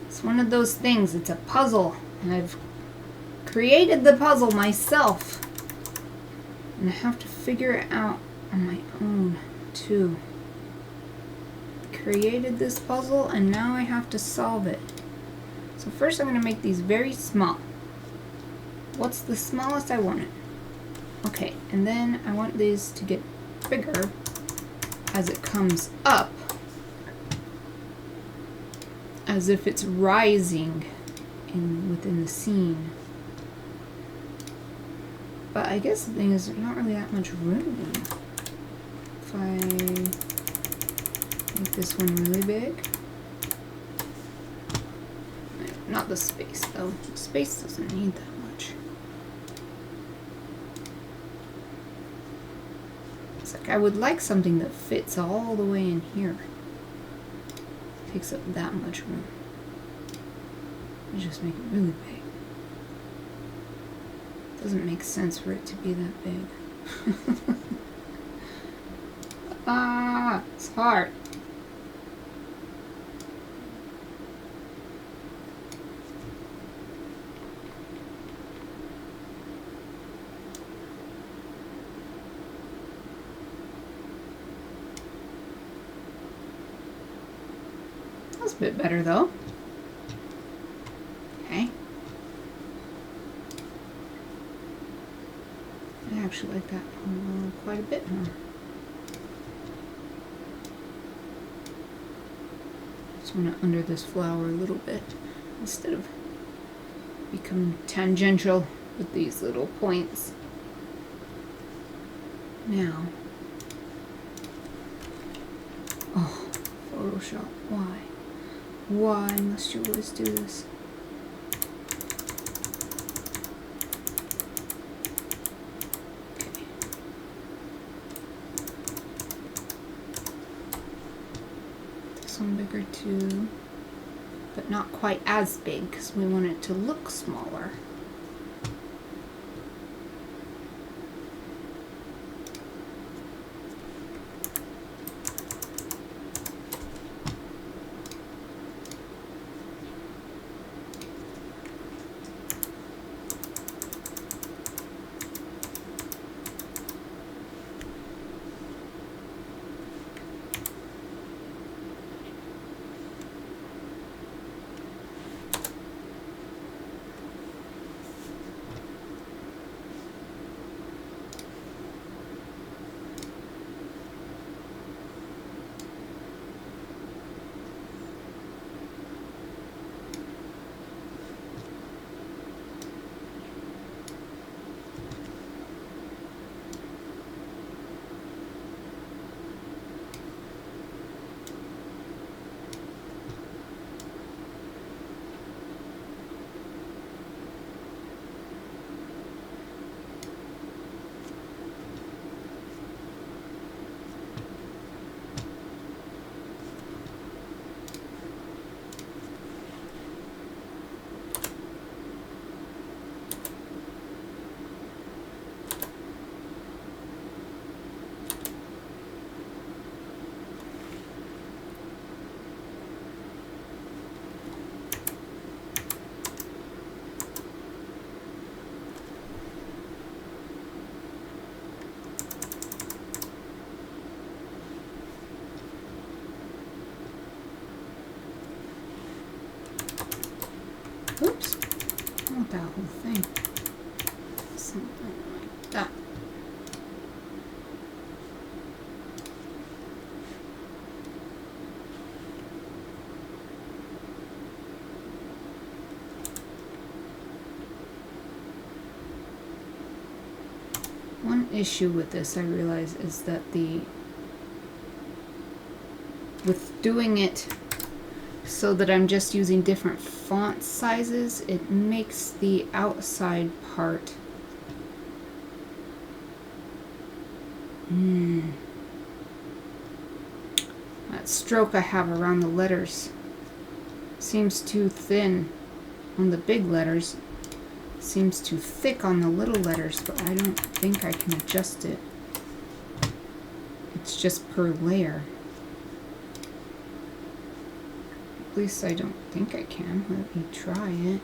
It's one of those things, it's a puzzle. And I've created the puzzle myself. And I have to figure it out on my own, too. I created this puzzle, and now I have to solve it. So first I'm gonna make these very small. What's the smallest I want it? Okay, and then I want these to get bigger as it comes up, as if it's rising within the scene. But I guess the thing is, there's not really that much room. If I make this one really big, not the space though. The space doesn't need that much. It's like I would like something that fits all the way in here. Takes up that much room. I just make it really big. Doesn't make sense for it to be that big. It's hard. That's a bit better though. Okay. I actually like that quite a bit more. Just want to under this flower a little bit instead of becoming tangential with these little points. Now, oh, Photoshop, why? Why must you always do this? Okay. This one bigger too, but not quite as big because we want it to look smaller. Oops, I want that whole thing. Something like that. One issue with this, I realize, is that with doing it so that I'm just using different font sizes, it makes the outside part that stroke I have around the letters seems too thin on the big letters, seems too thick on the little letters, but I don't think I can adjust it. It's just per layer. At least I don't think I can. Let me try it.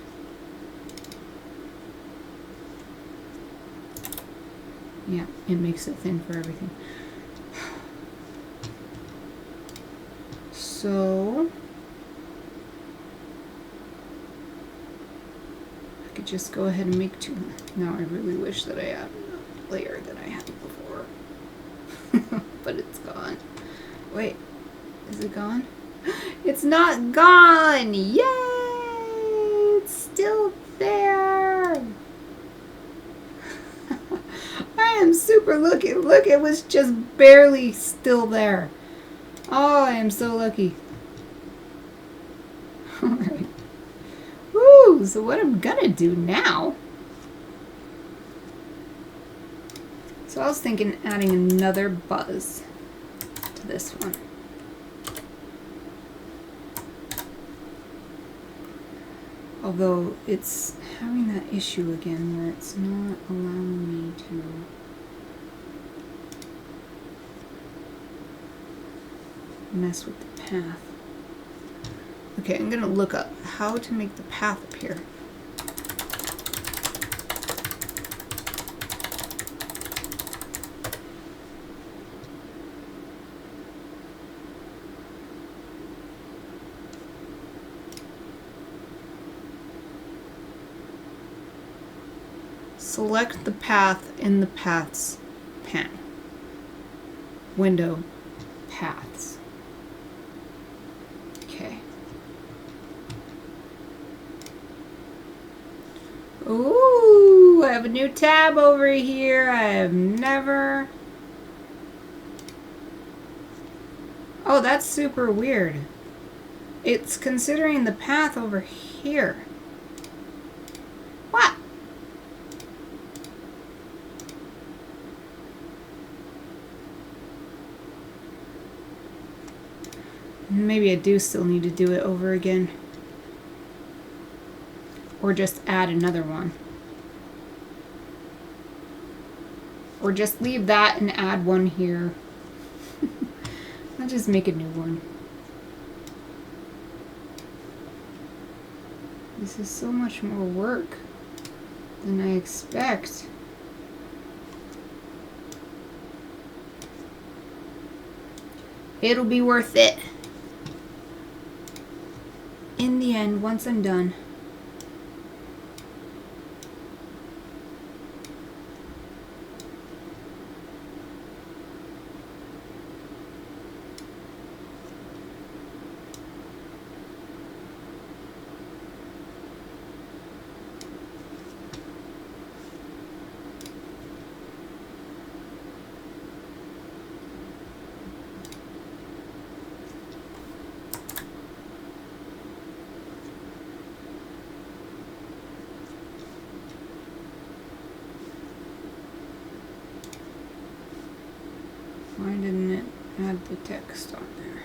Yeah, it makes it thin for everything. So I could just go ahead and make two. Now I really wish that I had a layer that I had before. But it's gone. Wait, is it gone? It's not gone! Yay! It's still there! I am super lucky. Look, it was just barely still there. Oh, I am so lucky. Alright. Woo! So what I'm gonna do now... So I was thinking adding another buzz to this one. Although it's having that issue again where it's not allowing me to mess with the path. Okay, I'm gonna look up how to make the path appear. Select the path in the Paths pane. Window, Paths. Okay. Ooh, I have a new tab over here. I have never... Oh, that's super weird. It's considering the path over here. What? Maybe I do still need to do it over again. Or just add another one. Or just leave that and add one here. I'll just make a new one. This is so much more work than I expect. It'll be worth it. In the end, once I'm done. Why didn't it add the text on there?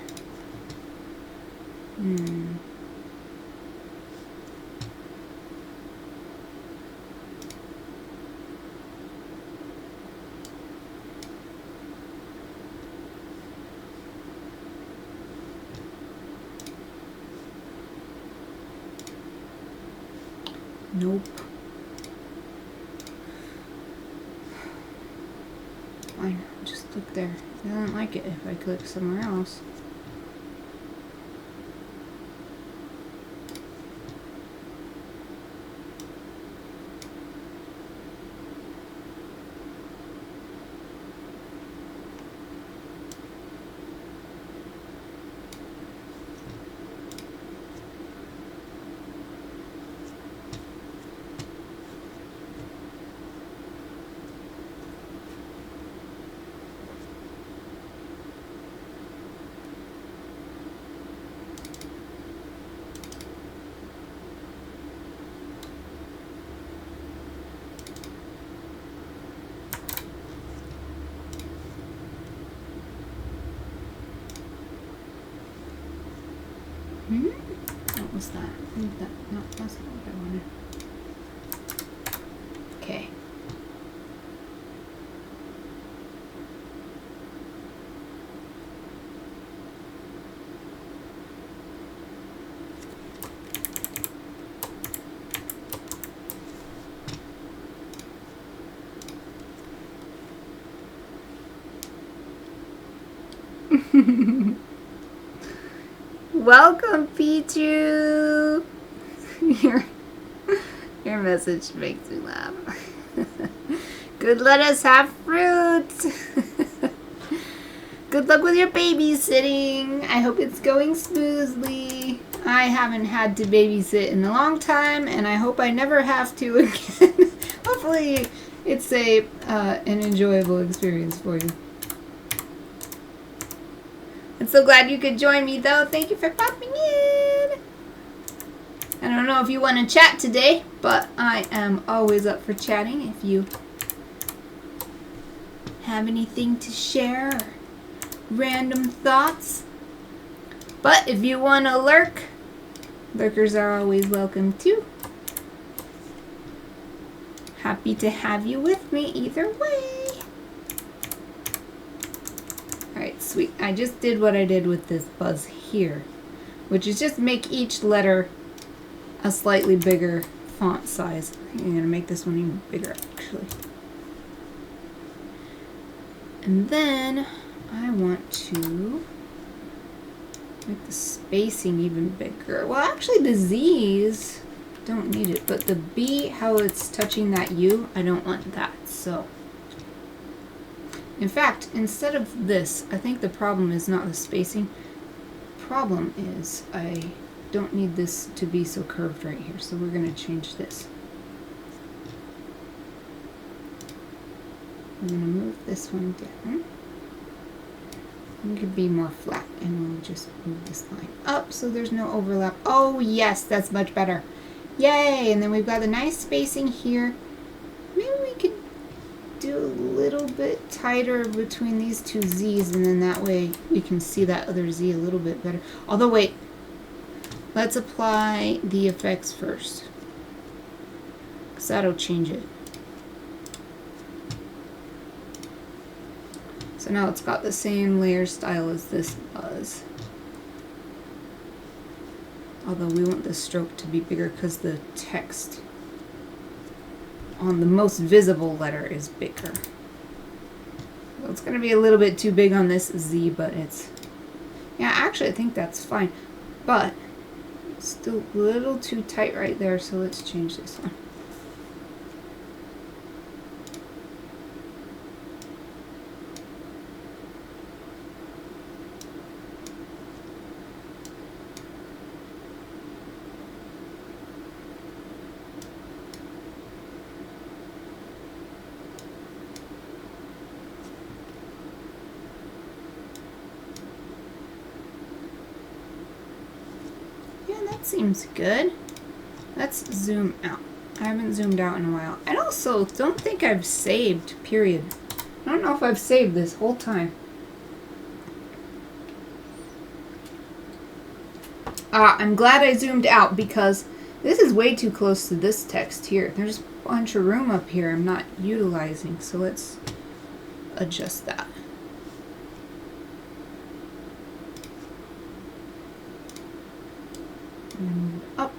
Nope. Fine, just look there. I don't like it if I click somewhere else. was that? No, that's not what I wanted. Okay. Welcome, Pichu! Your message makes me laugh. Good, let us have fruit! Good luck with your babysitting. I hope it's going smoothly. I haven't had to babysit in a long time, and I hope I never have to again. Hopefully it's an enjoyable experience for you. I'm so glad you could join me, though. Thank you for popping in. I don't know if you want to chat today, but I am always up for chatting if you have anything to share or random thoughts. But if you want to lurk, lurkers are always welcome too. Happy to have you with me either way. Alright, sweet. I just did what I did with this buzz here, which is just make each letter a slightly bigger font size. I think I'm going to make this one even bigger, actually. And then I want to make the spacing even bigger. Well, actually the Z's don't need it, but the B, how it's touching that U, I don't want that, so. In fact, instead of this, I think the problem is not the spacing. The problem is I don't need this to be so curved right here, so we're going to change this. I'm going to move this one down. It could be more flat, and we'll just move this line up so there's no overlap. Oh yes, that's much better. Yay! And then we've got the nice spacing here. Maybe we could do a little bit tighter between these two Z's, and then that way we can see that other Z a little bit better. Although wait, let's apply the effects first, because that'll change it. So now it's got the same layer style as this was. Although we want the stroke to be bigger because the text on the most visible letter is bigger. So it's going to be a little bit too big on this Z, but it's... Yeah, actually I think that's fine. But it's still a little too tight right there, so let's change this one. Seems good. Let's zoom out. I haven't zoomed out in a while. I also don't think I've saved, period. I don't know if I've saved this whole time. I'm glad I zoomed out because this is way too close to this text here. There's a bunch of room up here I'm not utilizing, so let's adjust that. And up.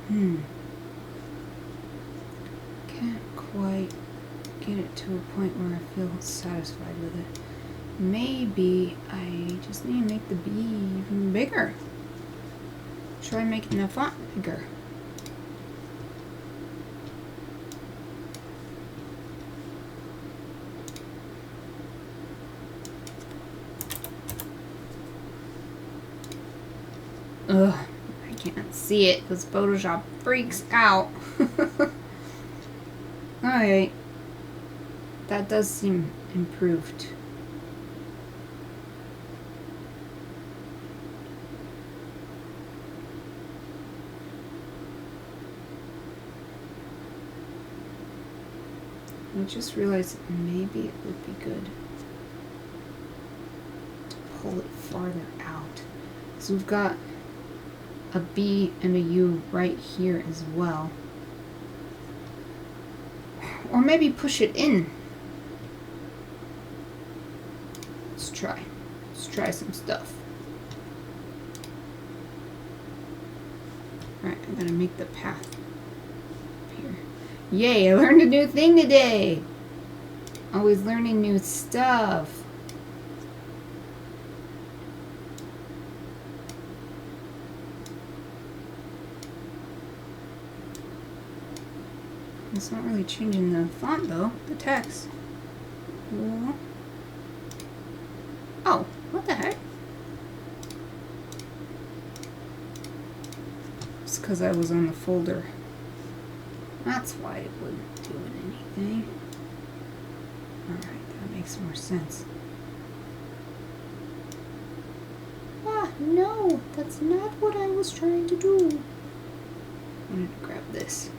Can't quite get it to a point where I feel satisfied with it. Maybe I just need to make the B even bigger. Try making the font bigger. Ugh, I can't see it because Photoshop freaks out. Alright. That does seem improved. I just realized that maybe it would be good to pull it farther out. So we've got a B and a U right here as well. Or maybe push it in. Let's try. Let's try some stuff. Alright, I gotta make the path up here. Yay, I learned a new thing today! Always learning new stuff. It's not really changing the font though, the text. Oh, what the heck? It's because I was on the folder. That's why it wasn't doing anything. Alright, that makes more sense. Ah, no! That's not what I was trying to do. I wanted to grab this.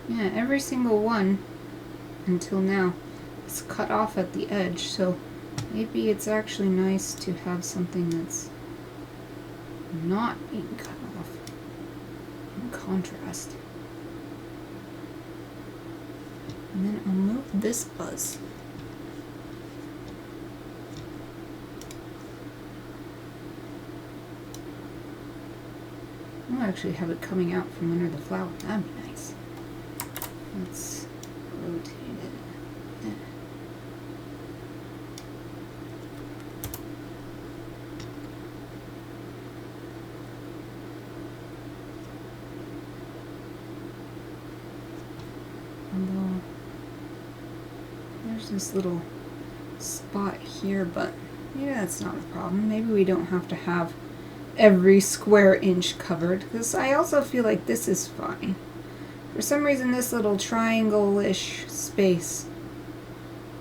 Yeah, every single one until now is cut off at the edge, so maybe it's actually nice to have something that's not being cut off in contrast. And then I'll move this buzz. I'll actually have it coming out from under the flower. That'd be nice. Let's rotate it. Although there's this little spot here, but maybe that's not a problem. Maybe we don't have to have every square inch covered, because I also feel like this is fine. For some reason, this little triangle-ish space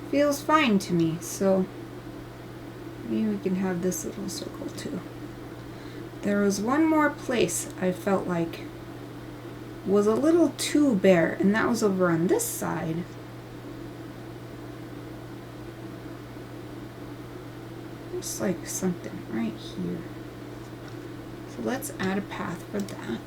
feels fine to me, so maybe we can have this little circle too. There was one more place I felt like was a little too bare, and that was over on this side. Looks like something right here. So let's add a path for that.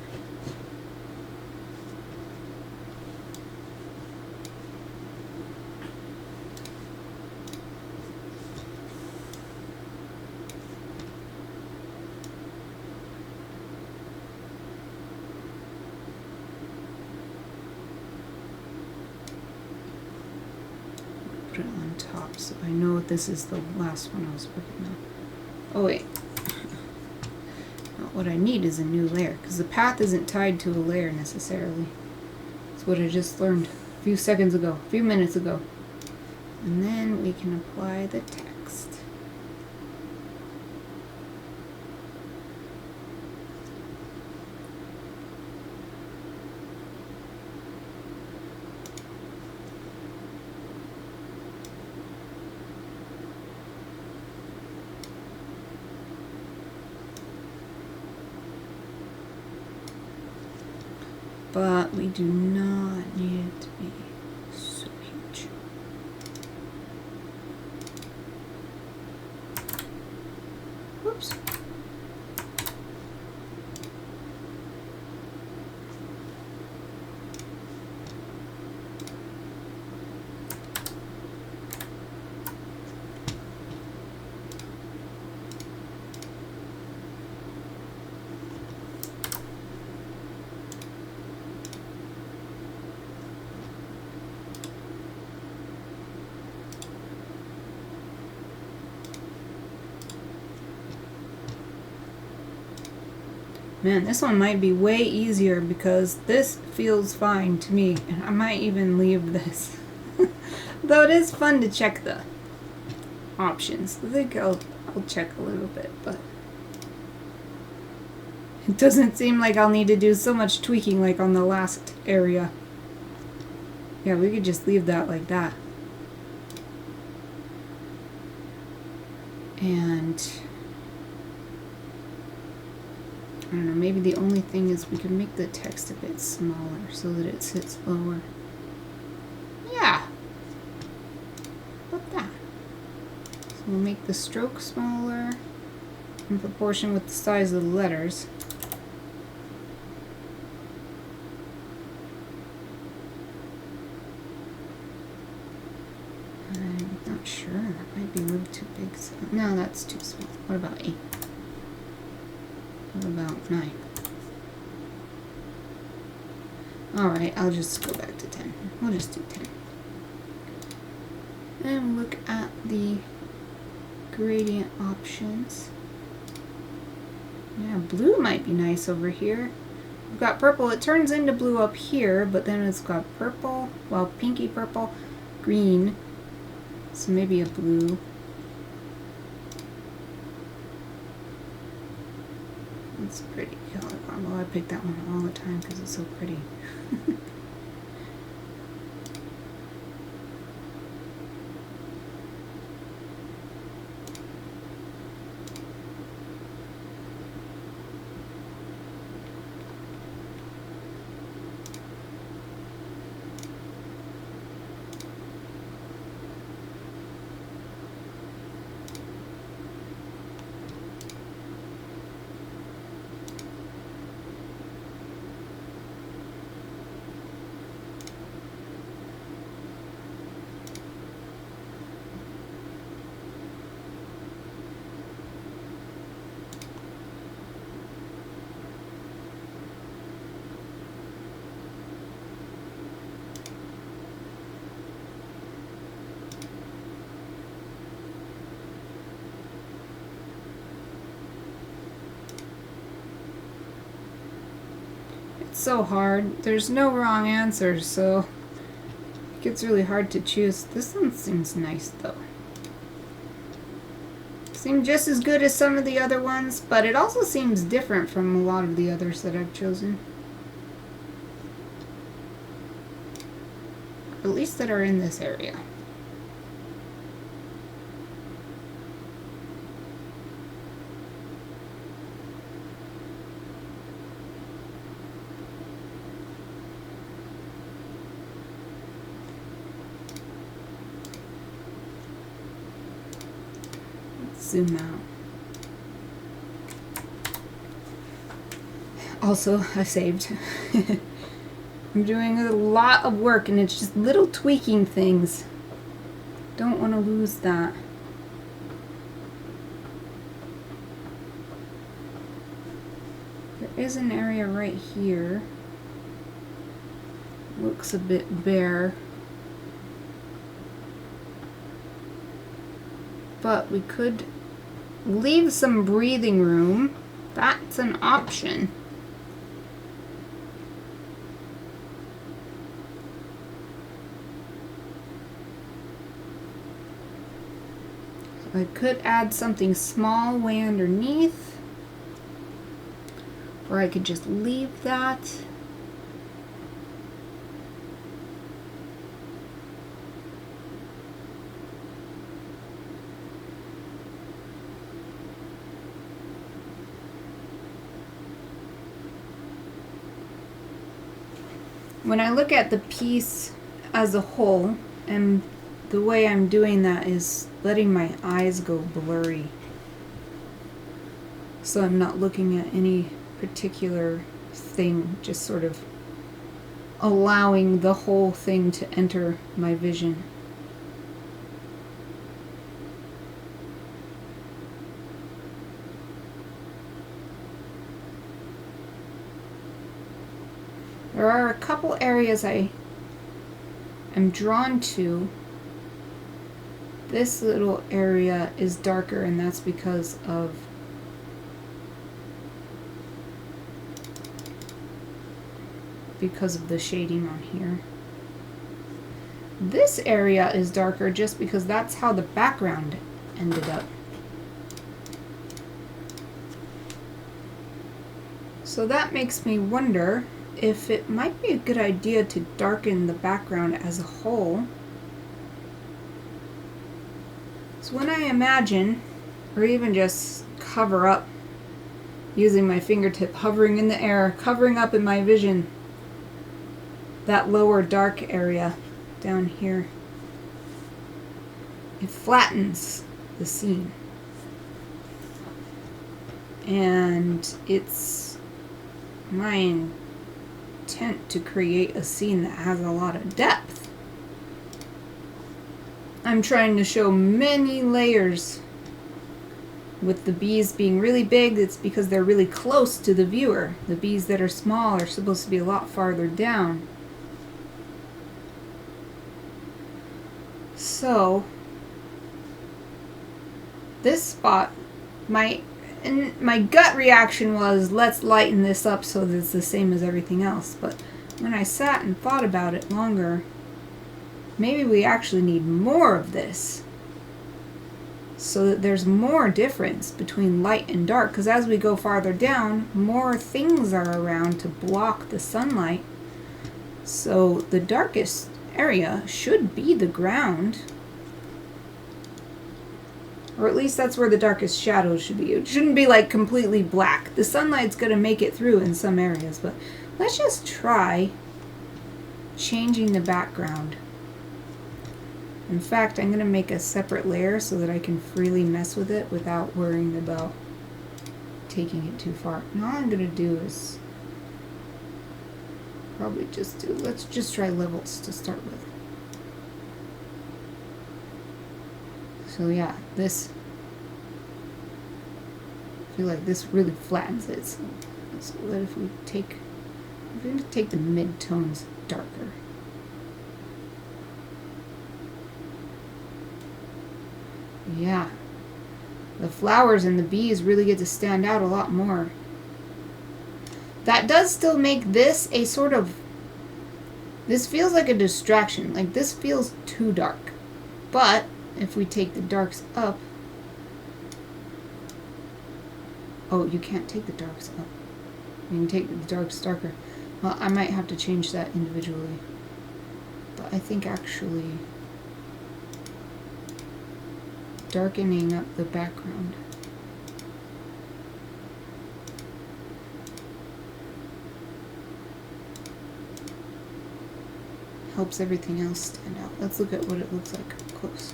Put it on top so I know this is the last one I was working on. Oh wait. What I need is a new layer, because the path isn't tied to a layer necessarily. It's what I just learned a few seconds ago, a few minutes ago. And then we can apply the text. But we do not need it to be so huge. Whoops. Man, this one might be way easier because this feels fine to me. And I might even leave this. Though it is fun to check the options. I think I'll check a little bit, but it doesn't seem like I'll need to do so much tweaking like on the last area. Yeah, we could just leave that like that. And I don't know, maybe the only thing is we can make the text a bit smaller so that it sits lower. Yeah. Like that. So we'll make the stroke smaller in proportion with the size of the letters. I'm not sure. That might be a little too big. So no, that's too small. What about 8? What about 9? Alright, I'll just go back to 10. We'll just do 10. And look at the gradient options. Yeah, blue might be nice over here. We've got purple. It turns into blue up here, but then it's got purple, well, pinky purple, green. So maybe a blue. It's pretty. Well, I pick that one all the time because it's so pretty. So hard. There's no wrong answer, so it gets really hard to choose. This one seems nice though. Seems just as good as some of the other ones, but it also seems different from a lot of the others that I've chosen. At least that are in this area. Zoom out. Also, I saved. I'm doing a lot of work and it's just little tweaking things. Don't want to lose that. There is an area right here. Looks a bit bare. But we could leave some breathing room. That's an option. So I could add something small way underneath. Or I could just leave that. When I look at the piece as a whole, and the way I'm doing that is letting my eyes go blurry. So I'm not looking at any particular thing, just sort of allowing the whole thing to enter my vision. There are a couple areas I am drawn to. This little area is darker, and that's because of because of the shading on here. This area is darker just because that's how the background ended up. So that makes me wonder if it might be a good idea to darken the background as a whole. So when I imagine, or even just cover up using my fingertip, hovering in the air, covering up in my vision that lower dark area down here, it flattens the scene. And it's my intent to create a scene that has a lot of depth. I'm trying to show many layers. With the bees being really big, it's because they're really close to the viewer. The bees that are small are supposed to be a lot farther down. So, this spot, my gut reaction was, let's lighten this up so that it's the same as everything else. But when I sat and thought about it longer, maybe we actually need more of this, so that there's more difference between light and dark, because as we go farther down, more things are around to block the sunlight. So the darkest area should be the ground, or at least that's where the darkest shadows should be. It shouldn't be like completely black. The sunlight's going to make it through in some areas, but let's just try changing the background. In fact, I'm going to make a separate layer so that I can freely mess with it without worrying about taking it too far. And all I'm going to do is probably let's just try levels to start with. So yeah, I feel like this really flattens it. So what if we take the mid-tones darker? Yeah, the flowers and the bees really get to stand out a lot more. That does still make this a sort of, this feels like a distraction. Like this feels too dark. But if we take the darks up, oh, you can't take the darks up. You can take the darks darker. Well, I might have to change that individually. But I think actually darkening up the background helps everything else stand out. Let's look at what it looks like up close.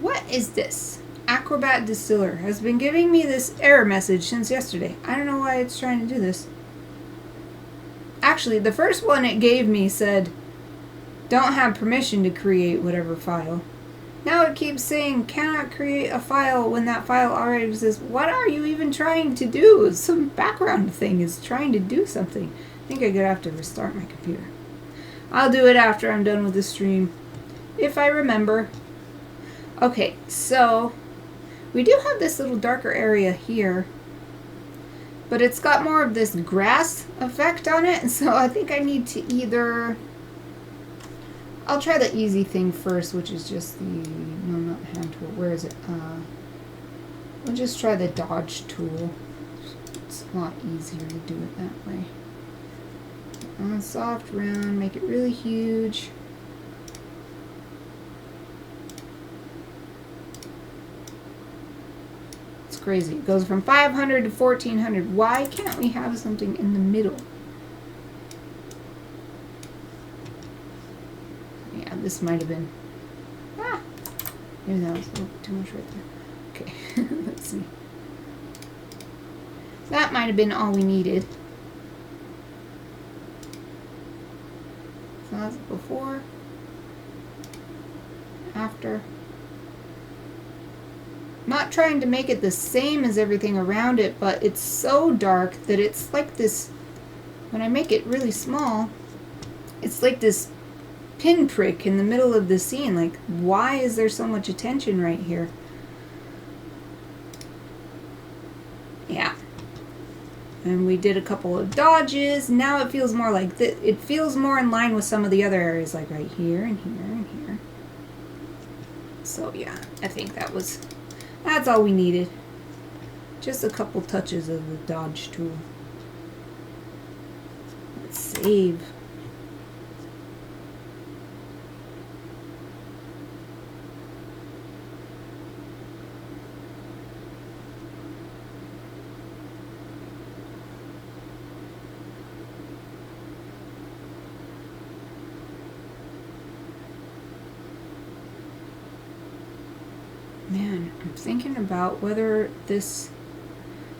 What is this? Acrobat Distiller has been giving me this error message since yesterday. I don't know why it's trying to do this. Actually, the first one it gave me said, don't have permission to create whatever file. Now it keeps saying, cannot create a file when that file already exists. What are you even trying to do? Some background thing is trying to do something. I think I'm going to have to restart my computer. I'll do it after I'm done with the stream, if I remember. Okay, so we do have this little darker area here, but it's got more of this grass effect on it, and so I think I need to either, I'll try the easy thing first, which is just the, no, not the hand tool, where is it? We'll just try the dodge tool. It's a lot easier to do it that way. Soft, round, make it really huge. It's crazy. It goes from 500 to 1400. Why can't we have something in the middle? Yeah, this might have been... Ah! Maybe that was a little bit too much right there. Okay, let's see. That might have been all we needed. So that's before, after. I'm not trying to make it the same as everything around it, but it's so dark that it's like this, when I make it really small, it's like this pinprick in the middle of the scene. Like, why is there so much attention right here? Yeah. And we did a couple of dodges. Now it feels more like it feels more in line with some of the other areas, like right here and here and here. So yeah, I think that's all we needed. Just a couple touches of the dodge tool. Let's save. Man, I'm thinking about whether this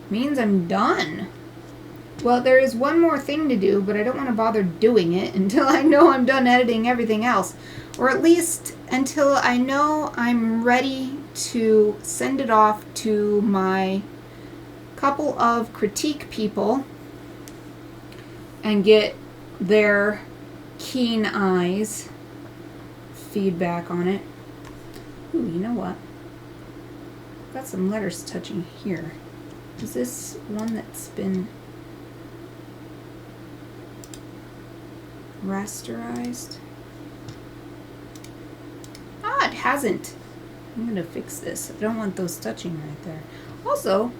means I'm done. Well, there is one more thing to do, but I don't want to bother doing it until I know I'm done editing everything else. Or at least until I know I'm ready to send it off to my couple of critique people and get their keen eyes feedback on it. Ooh, you know what? Got some letters touching here. Is this one that's been rasterized? Ah, it hasn't. I'm gonna fix this. I don't want those touching right there. Also,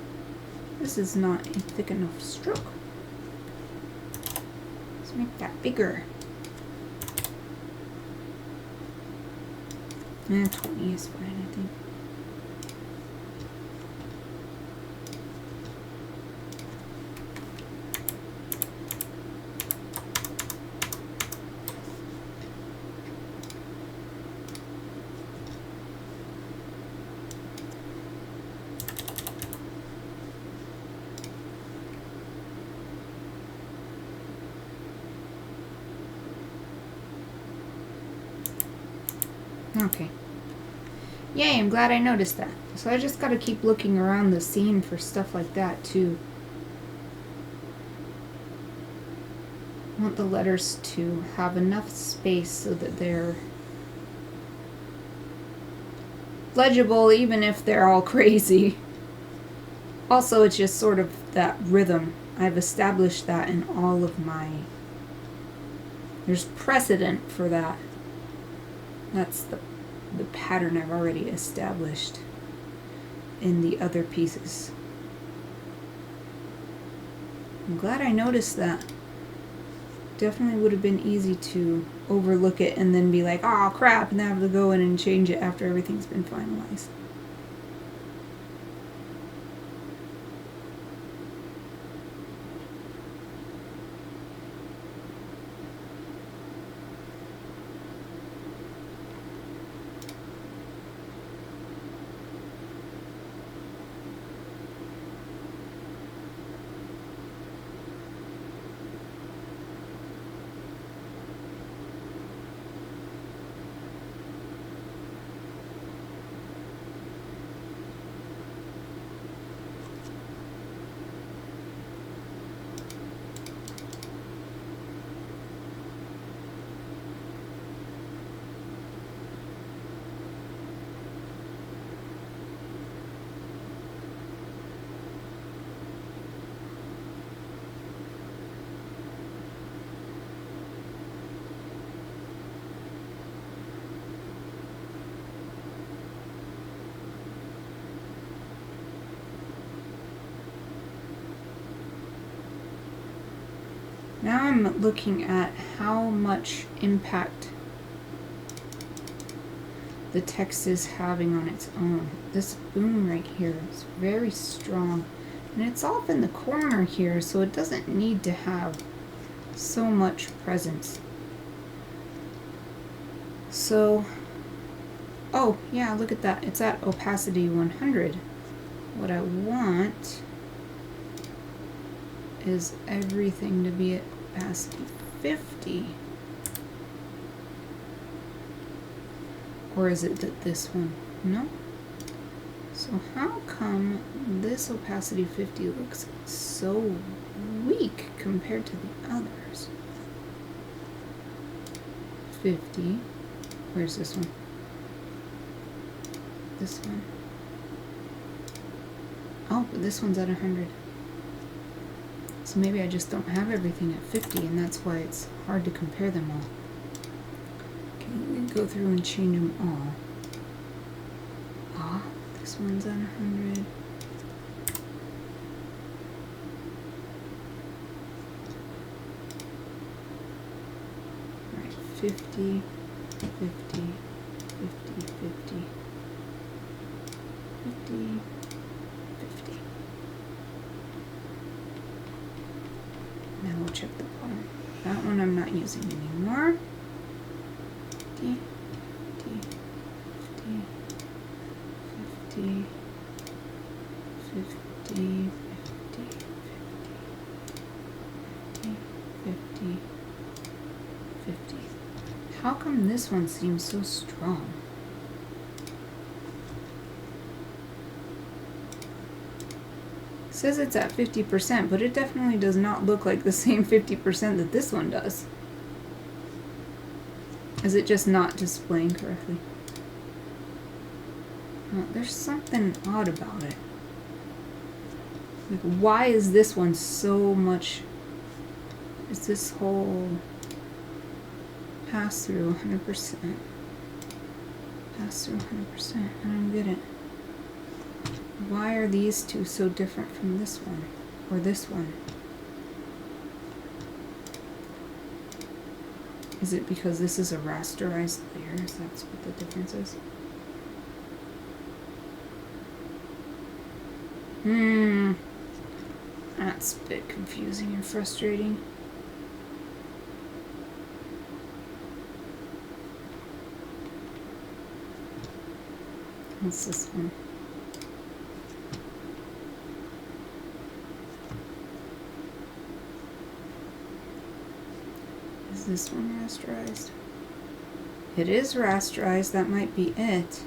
this is not a thick enough stroke. Let's make that bigger. And 20 is fine, I think. Okay. Yay, I'm glad I noticed that. So I just gotta keep looking around the scene for stuff like that too. I want the letters to have enough space so that they're legible even if they're all crazy. Also, it's just sort of that rhythm. I've established that in all of my... There's precedent for that. That's the pattern I've already established in the other pieces. I'm glad I noticed that. Definitely would have been easy to overlook it and then be like, oh crap, and then have to go in and change it after everything's been finalized. Now I'm looking at how much impact the text is having on its own. This boom right here is very strong, and it's off in the corner here, so it doesn't need to have so much presence. So, oh yeah, look at that. It's at opacity 100. What I want is everything to be at opacity 50. Or is it that this one? No. So how come this opacity 50 looks so weak compared to the others? 50. Where's this one? This one. Oh, but this one's at 100. So maybe I just don't have everything at 50, and that's why it's hard to compare them all. Okay, let me go through and change them all. Ah, this one's at 100. Right, 50, 50, 50, 50, 50, 50. Now we'll check the bottom. That one I'm not using anymore. 50, 50, 50, 50, 50, 50, 50, 50. How come this one seems so strong? It says it's at 50%, but it definitely does not look like the same 50% that this one does. Is it just not displaying correctly? Oh, there's something odd about it. Like, why is this one so much? Is this whole pass through 100%? Pass through 100%. I don't get it. Why are these two so different from this one or this one? Is it because this is a rasterized layer? That's what the difference is? That's a bit confusing and frustrating. What's this one? Is this one rasterized? It is rasterized. That might be it.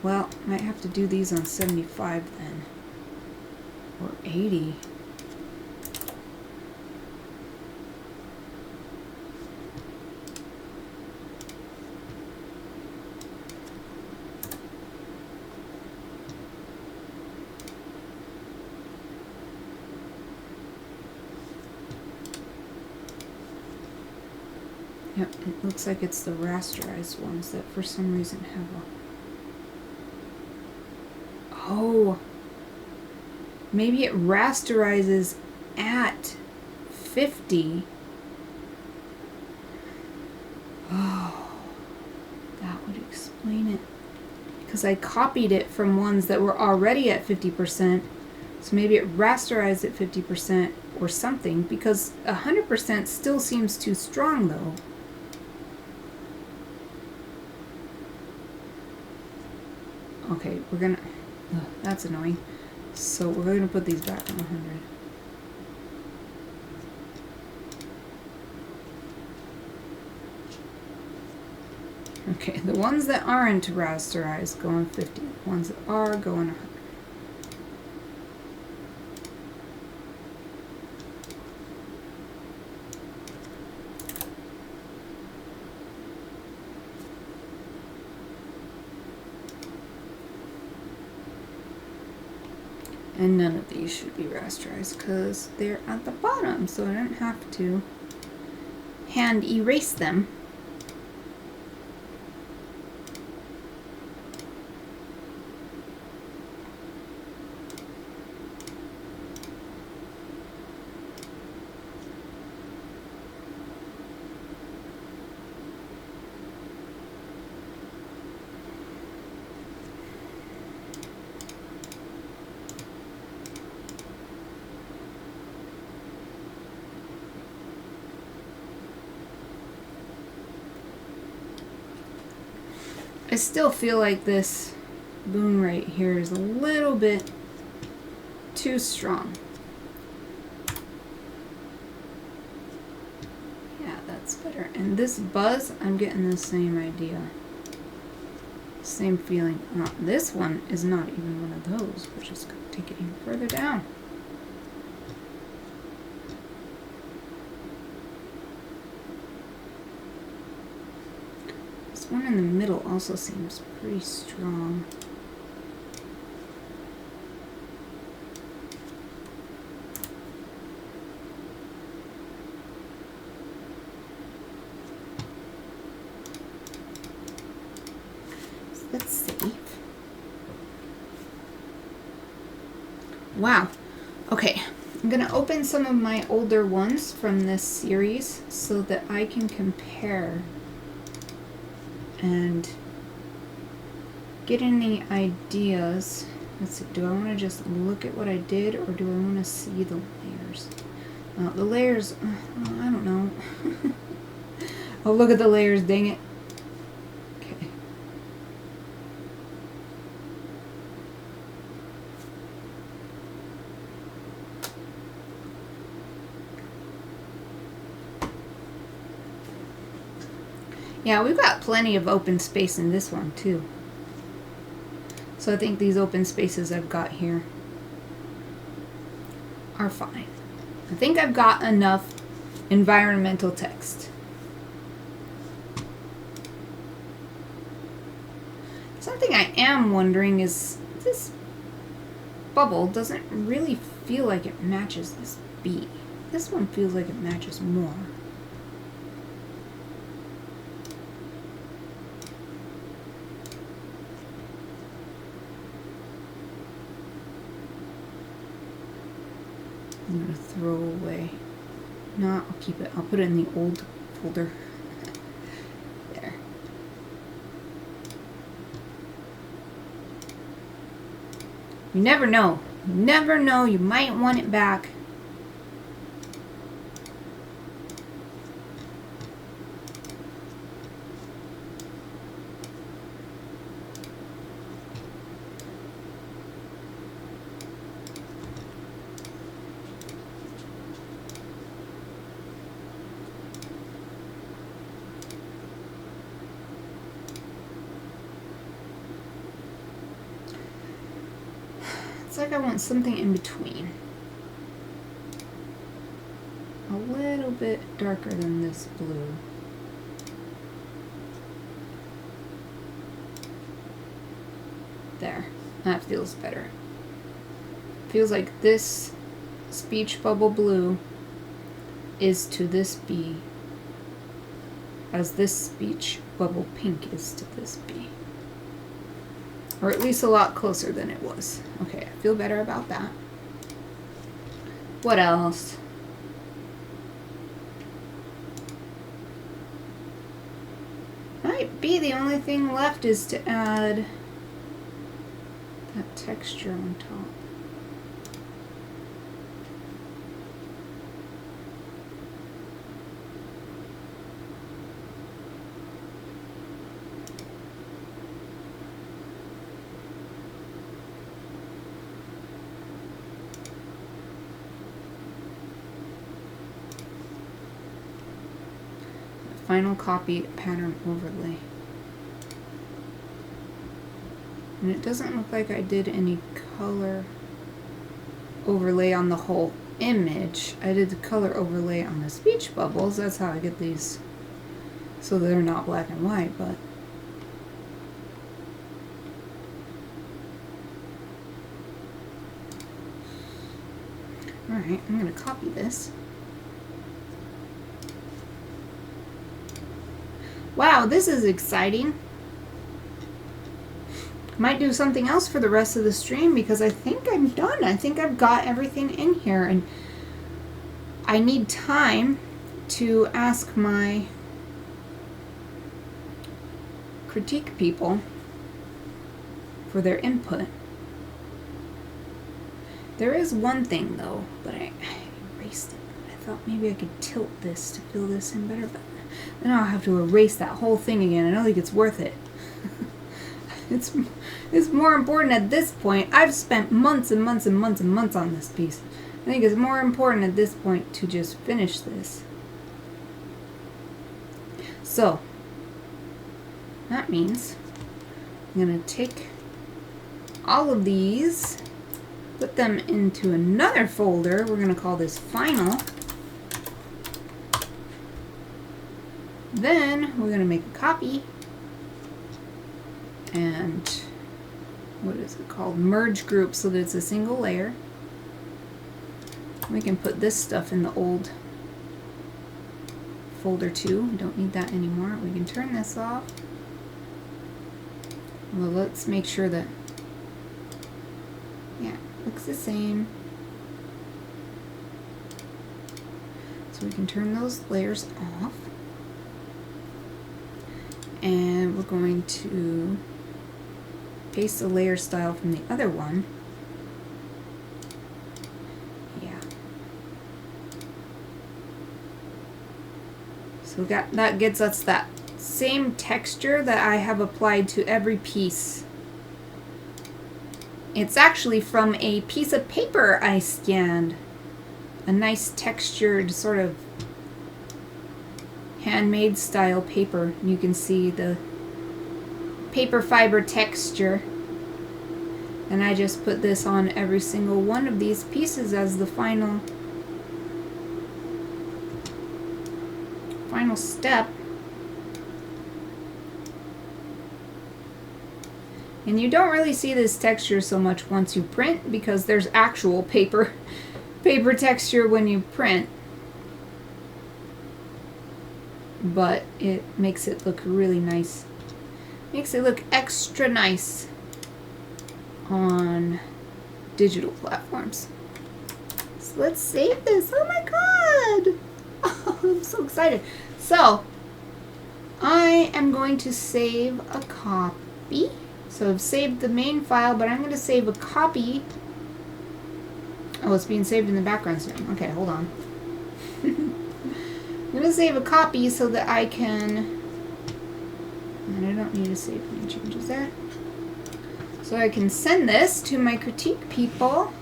Well, might have to do these on 75 then. Or 80. Yep, it looks like it's the rasterized ones that for some reason have a... Oh! Maybe it rasterizes at 50. Oh, that would explain it. Because I copied it from ones that were already at 50%. So maybe it rasterized at 50% or something. Because 100% still seems too strong though. Okay, we're gonna... that's annoying. So we're going to put these back on 100. Okay, the ones that aren't rasterized go on 50. The ones that are go on 100. And none of these should be rasterized because they're at the bottom, so I don't have to hand erase them. I still feel like this boom right here is a little bit too strong. Yeah, that's better. And this buzz, I'm getting the same idea. Same feeling. This one is not even one of those. We're just going to take it even further down. One in the middle also seems pretty strong. Wow. Okay, I'm gonna open some of my older ones from this series so that I can compare and get any ideas. Let's see, do I want to just look at what I did, or do I want to see the layers? The layers, I don't know. Oh, look at the layers, dang it. Okay. Yeah, we've got plenty of open space in this one, too. So I think these open spaces I've got here are fine. I think I've got enough environmental text. Something I am wondering is this bubble doesn't really feel like it matches this bee. This one feels like it matches more. I'm gonna throw away. No, I'll keep it. I'll put it in the old folder. There. You never know. You never know. You might want it back. It's like I want something in between. A little bit darker than this blue. There. That feels better. Feels like this speech bubble blue is to this bee as this speech bubble pink is to this bee. Or at least a lot closer than it was. Okay, I feel better about that. What else? Might be the only thing left is to add that texture on top. Final copy pattern overlay. And it doesn't look like I did any color overlay on the whole image. I did the color overlay on the speech bubbles. That's how I get these so they're not black and white, but alright, I'm gonna copy this. Wow, this is exciting. Might do something else for the rest of the stream because I think I'm done. I think I've got everything in here, and I need time to ask my critique people for their input. There is one thing though, but I erased it. I thought maybe I could tilt this to fill this in better, but then I'll have to erase that whole thing again. I don't think it's worth it. It's more important at this point. I've spent months and months and months and months on this piece. I think it's more important at this point to just finish this. So, that means I'm going to take all of these, put them into another folder. We're going to call this Final. Then we're going to make a copy, and what is it called? Merge group, so that it's a single layer. We can put this stuff in the old folder too. We don't need that anymore. We can turn this off. Well, let's make sure that, yeah, Looks the same. So we can turn those layers off. And we're going to paste the layer style from the other one. Yeah. So that gets us that same texture that I have applied to every piece. It's actually from a piece of paper I scanned. A nice textured sort of handmade style paper. You can see the paper fiber texture. And I just put this on every single one of these pieces as the final step. And you don't really see this texture so much once you print because there's actual paper texture when you print. But it makes it look really nice. Makes it look extra nice on digital platforms. So let's save this. Oh my god! Oh, I'm so excited. So I am going to save a copy. So I've saved the main file, but I'm going to save a copy. Oh, it's being saved in the background soon. Okay, hold on. I'm going to save a copy so that I can... And I don't need to save any changes there. So I can send this to my critique people.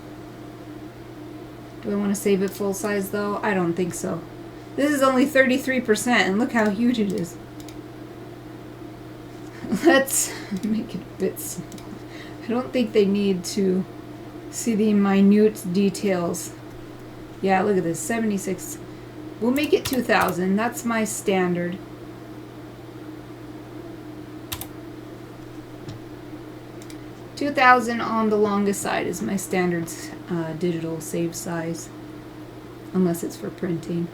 Do I want to save it full size though? I don't think so. This is only 33% and look how huge it is. Let's make it a bit small. I don't think they need to see the minute details. Yeah, look at this, 76. We'll make it 2,000. That's my standard. $2,000 on the longest side is my standard digital save size, unless it's for printing.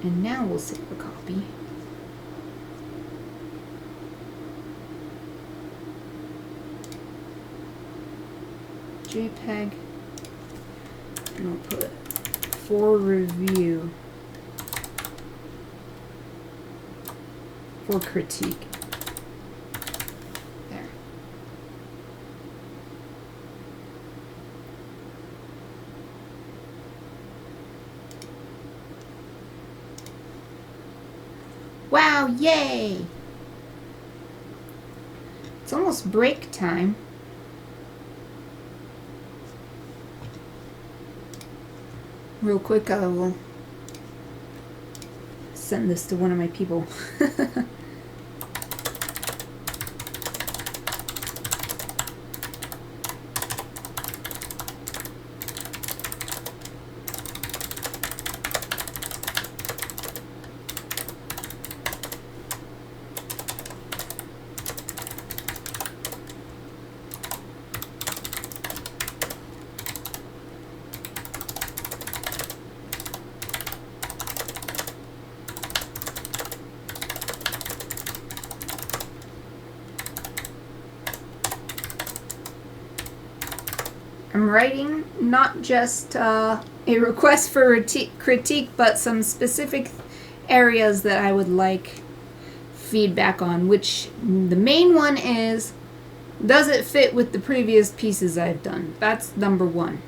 And now we'll save a copy. JPEG. And we'll put for review. For critique. There. Wow, yay! It's almost break time. Real quick, I will send this to one of my people. I'm writing not just a request for critique, but some specific areas that I would like feedback on, which the main one is, does it fit with the previous pieces I've done? That's number one.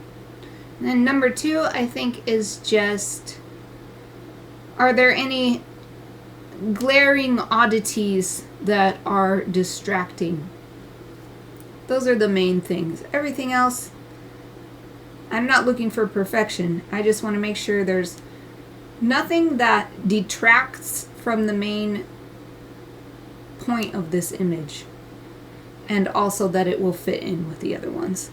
And then number two, I think, is just, are there any glaring oddities that are distracting? Those are the main things. Everything else, I'm not looking for perfection. I just want to make sure there's nothing that detracts from the main point of this image, and also that it will fit in with the other ones.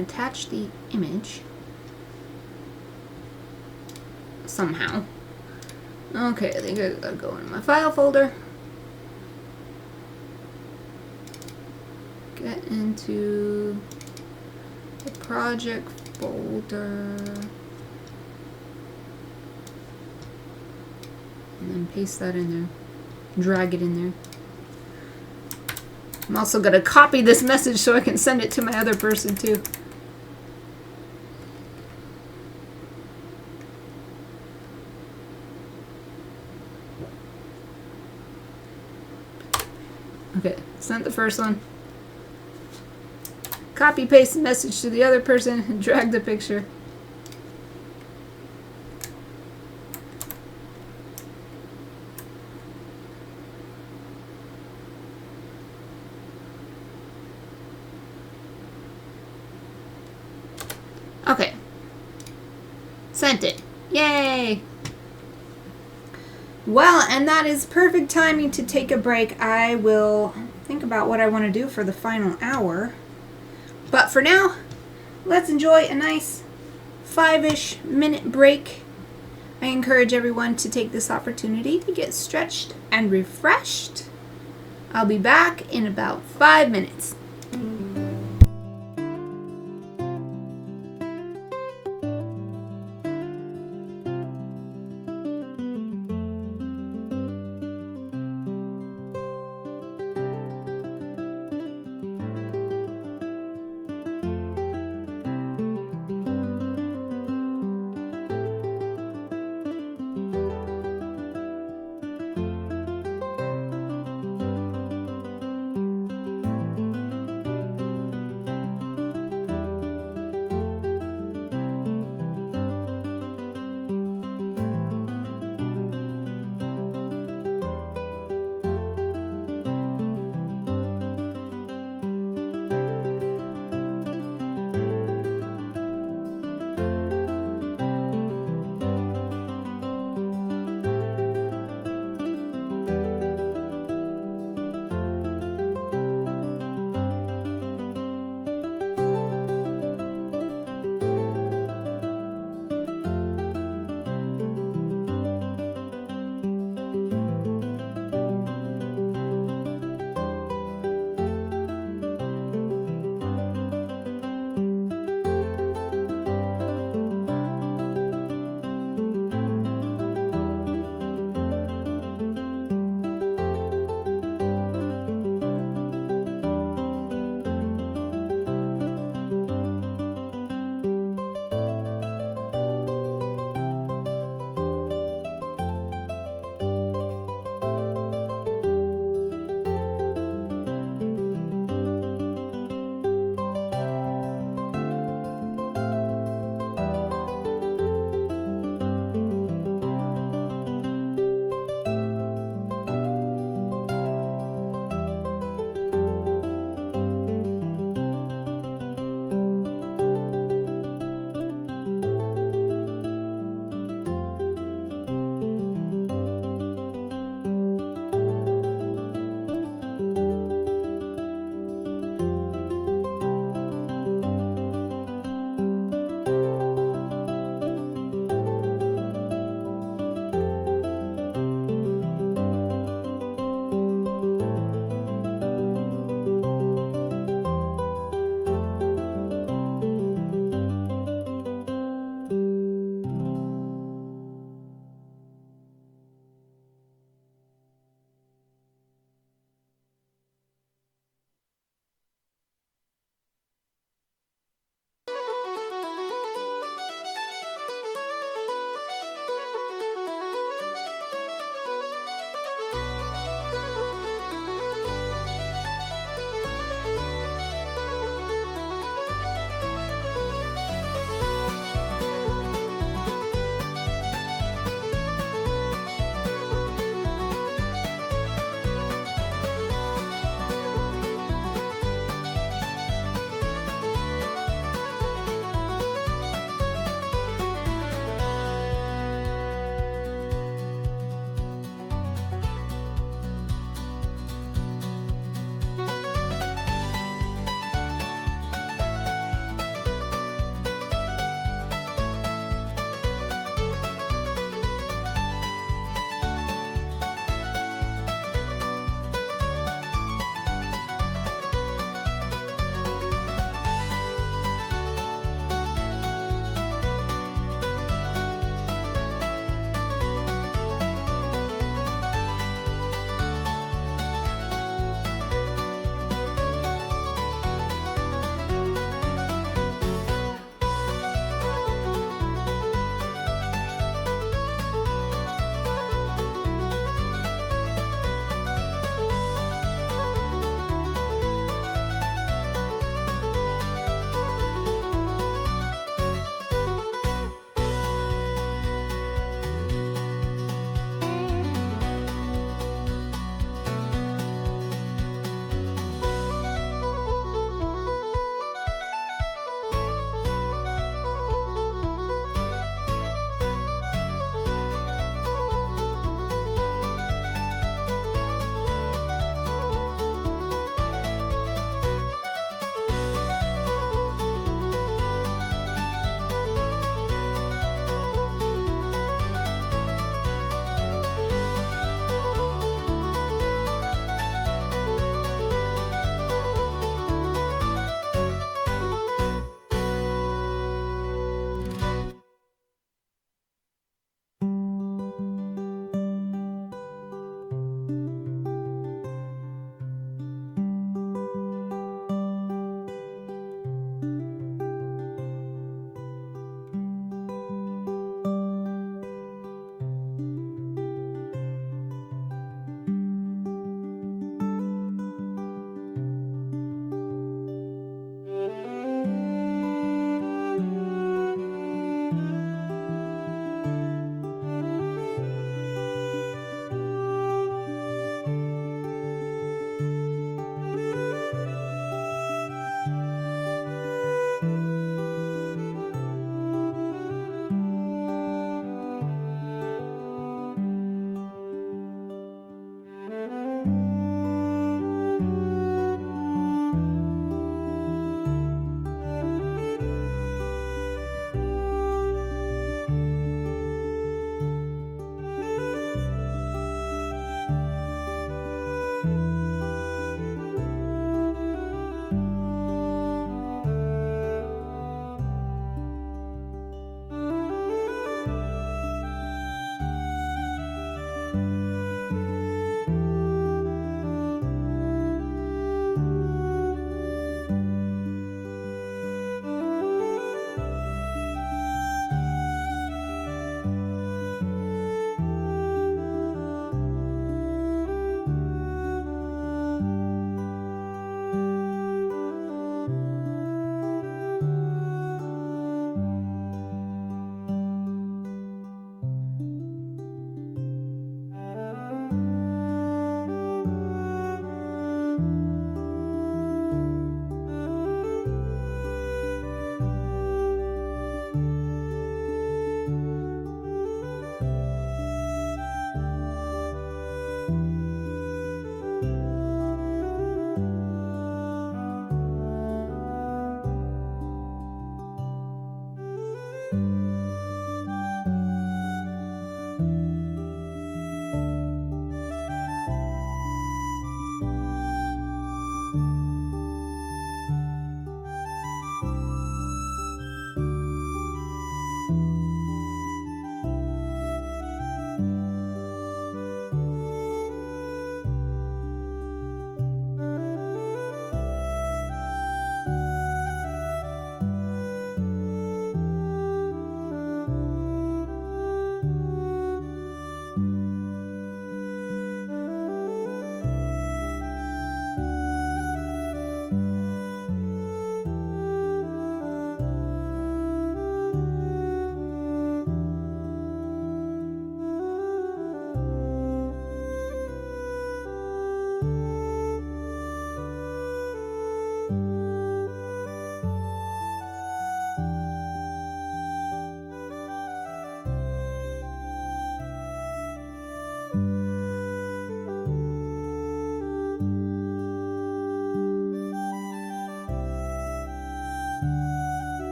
attach the image somehow. Okay, I think I gotta go in my file folder. Get into the project folder. And then paste that in there. Drag it in there. I'm also going to copy this message so I can send it to my other person too. Okay, sent the first one. Copy paste the message to the other person and drag the picture. Okay. Sent it. Yay! Well, and that is perfect timing to take a break. I will think about what I want to do for the final hour. But for now, let's enjoy a nice 5-ish minute break. I encourage everyone to take this opportunity to get stretched and refreshed. I'll be back in about 5 minutes.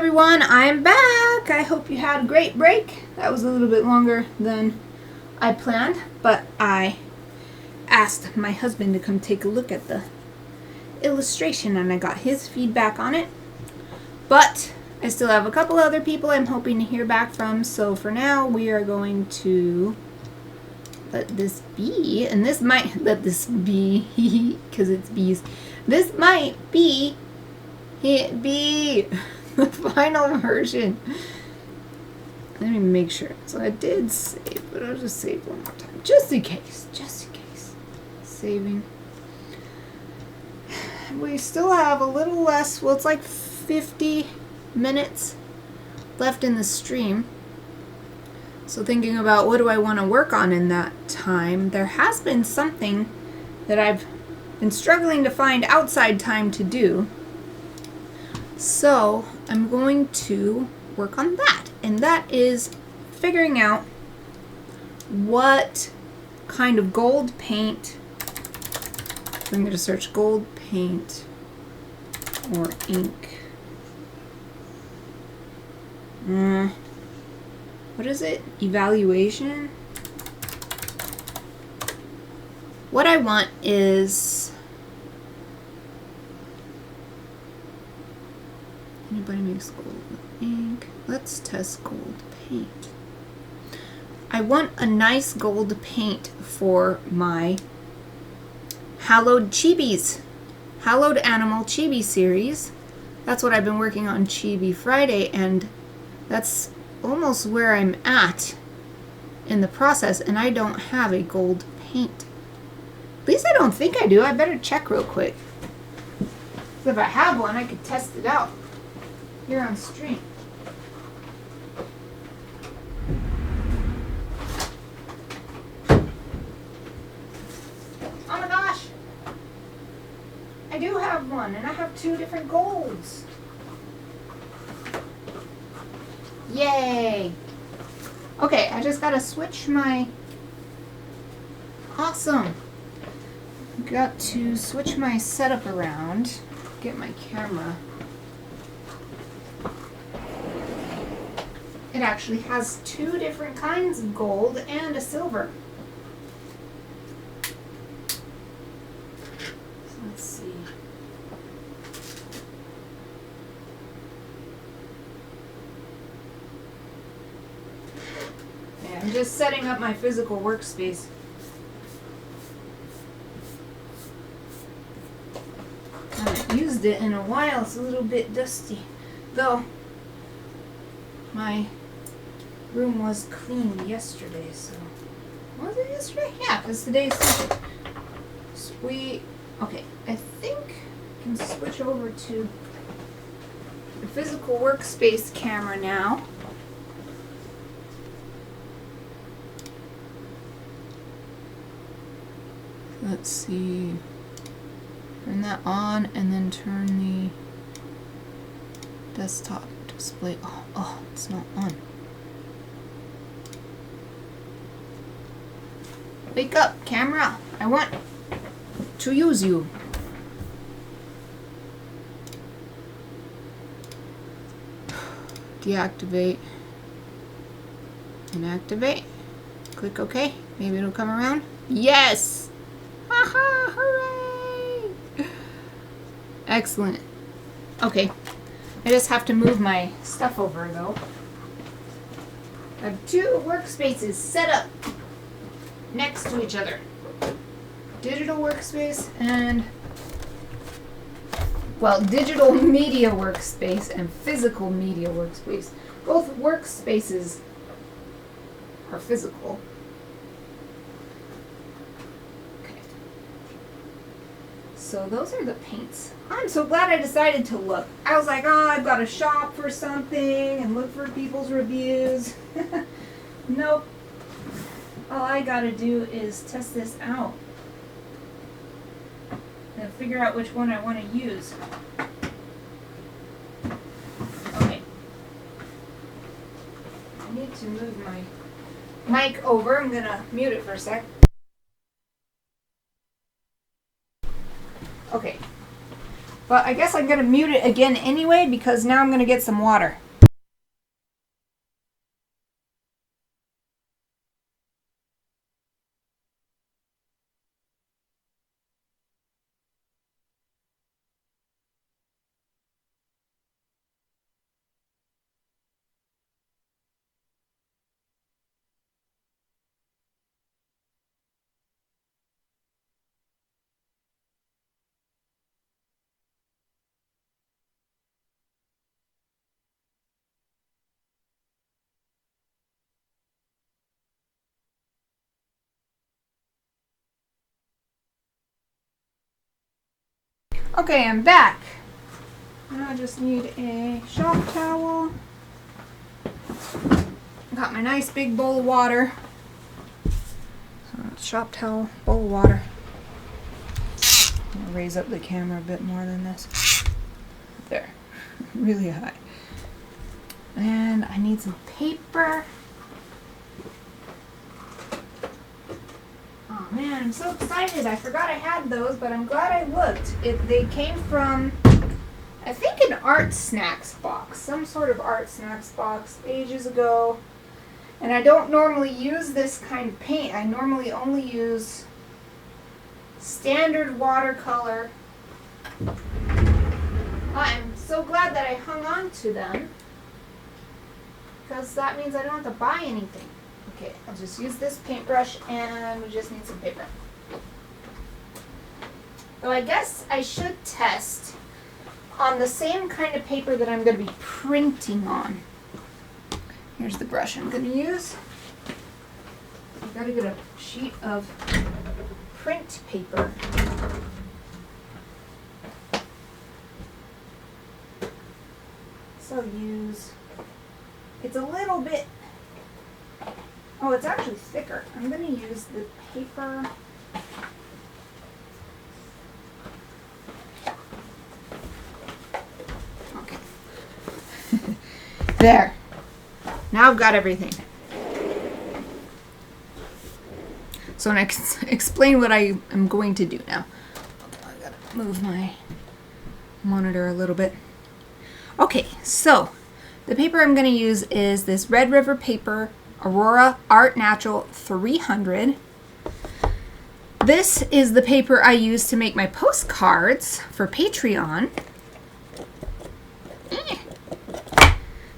everyone, I'm back. I hope you had a great break. That was a little bit longer than I planned, but I asked my husband to come take a look at the illustration and I got his feedback on it. But I still have a couple other people I'm hoping to hear back from, so for now we are going to let this be, and this might let this be because it's bees. This might be the final version. Let me make sure. So I did save, but I'll just save one more time, just in case. Saving. We still have a little less. Well, it's like 50 minutes left in the stream. So thinking about what do I want to work on in that time, there has been something that I've been struggling to find outside time to do. So I'm going to work on that, and that is figuring out what kind of gold paint. I'm going to search gold paint or ink. What is it? Evaluation? What I want is... Anybody makes gold with ink? Let's test gold paint. I want a nice gold paint for my Hallowed Chibis. Hallowed Animal Chibi series. That's what I've been working on Chibi Friday, and that's almost where I'm at in the process, and I don't have a gold paint. At least I don't think I do. I better check real quick. If I have one, I could test it out here on stream. Oh my gosh! I do have one, and I have 2 different golds. Yay! Okay, I just gotta switch my... Awesome! Got to switch my setup around. Get my camera. It actually has 2 different kinds of gold and a silver. So let's see. Yeah, I'm just setting up my physical workspace. I haven't used it in a while. It's a little bit dusty. Though, my room was clean yesterday, so... Was it yesterday? Yeah, because today's Sunday. Sweet. Okay, I think I can switch over to the physical workspace camera now. Let's see. Turn that on and then turn the desktop display. Oh, it's not on. Wake up, camera. I want to use you. Deactivate. Inactivate. Click OK. Maybe it'll come around. Yes! Haha! Hooray! Excellent. Okay. I just have to move my stuff over, though. I have 2 workspaces set up next to each other. Digital workspace and... Well, digital media workspace and physical media workspace. Both workspaces are physical. Okay. So those are the paints. I'm so glad I decided to look. I was like, oh, I've got to shop for something and look for people's reviews. Nope. All I gotta do is test this out and figure out which one I want to use. Okay. I need to move my mic over. I'm gonna mute it for a sec. Okay. But I guess I'm going to mute it again anyway because now I'm going to get some water. Okay, I'm back. Now I just need a shop towel. Got my nice big bowl of water. Shop towel, bowl of water. I'm gonna raise up the camera a bit more than this. There. Really high. And I need some paper. Oh man, I'm so excited. I forgot I had those, but I'm glad I looked. They came from, I think, an art snacks box. Some sort of art snacks box ages ago. And I don't normally use this kind of paint. I normally only use standard watercolor. I'm so glad that I hung on to them, because that means I don't have to buy anything. Okay, I'll just use this paintbrush and we just need some paper. So I guess I should test on the same kind of paper that I'm going to be printing on. Here's the brush I'm going to use. I've got to get a sheet of print paper. So it's a little bit, oh, it's actually thicker. I'm going to use the paper. Okay. There. Now I've got everything. So I can explain what I am going to do now. I gotta move my monitor a little bit. Okay, so the paper I'm going to use is this Red River paper, Aurora Art Natural 300. This is the paper I use to make my postcards for Patreon.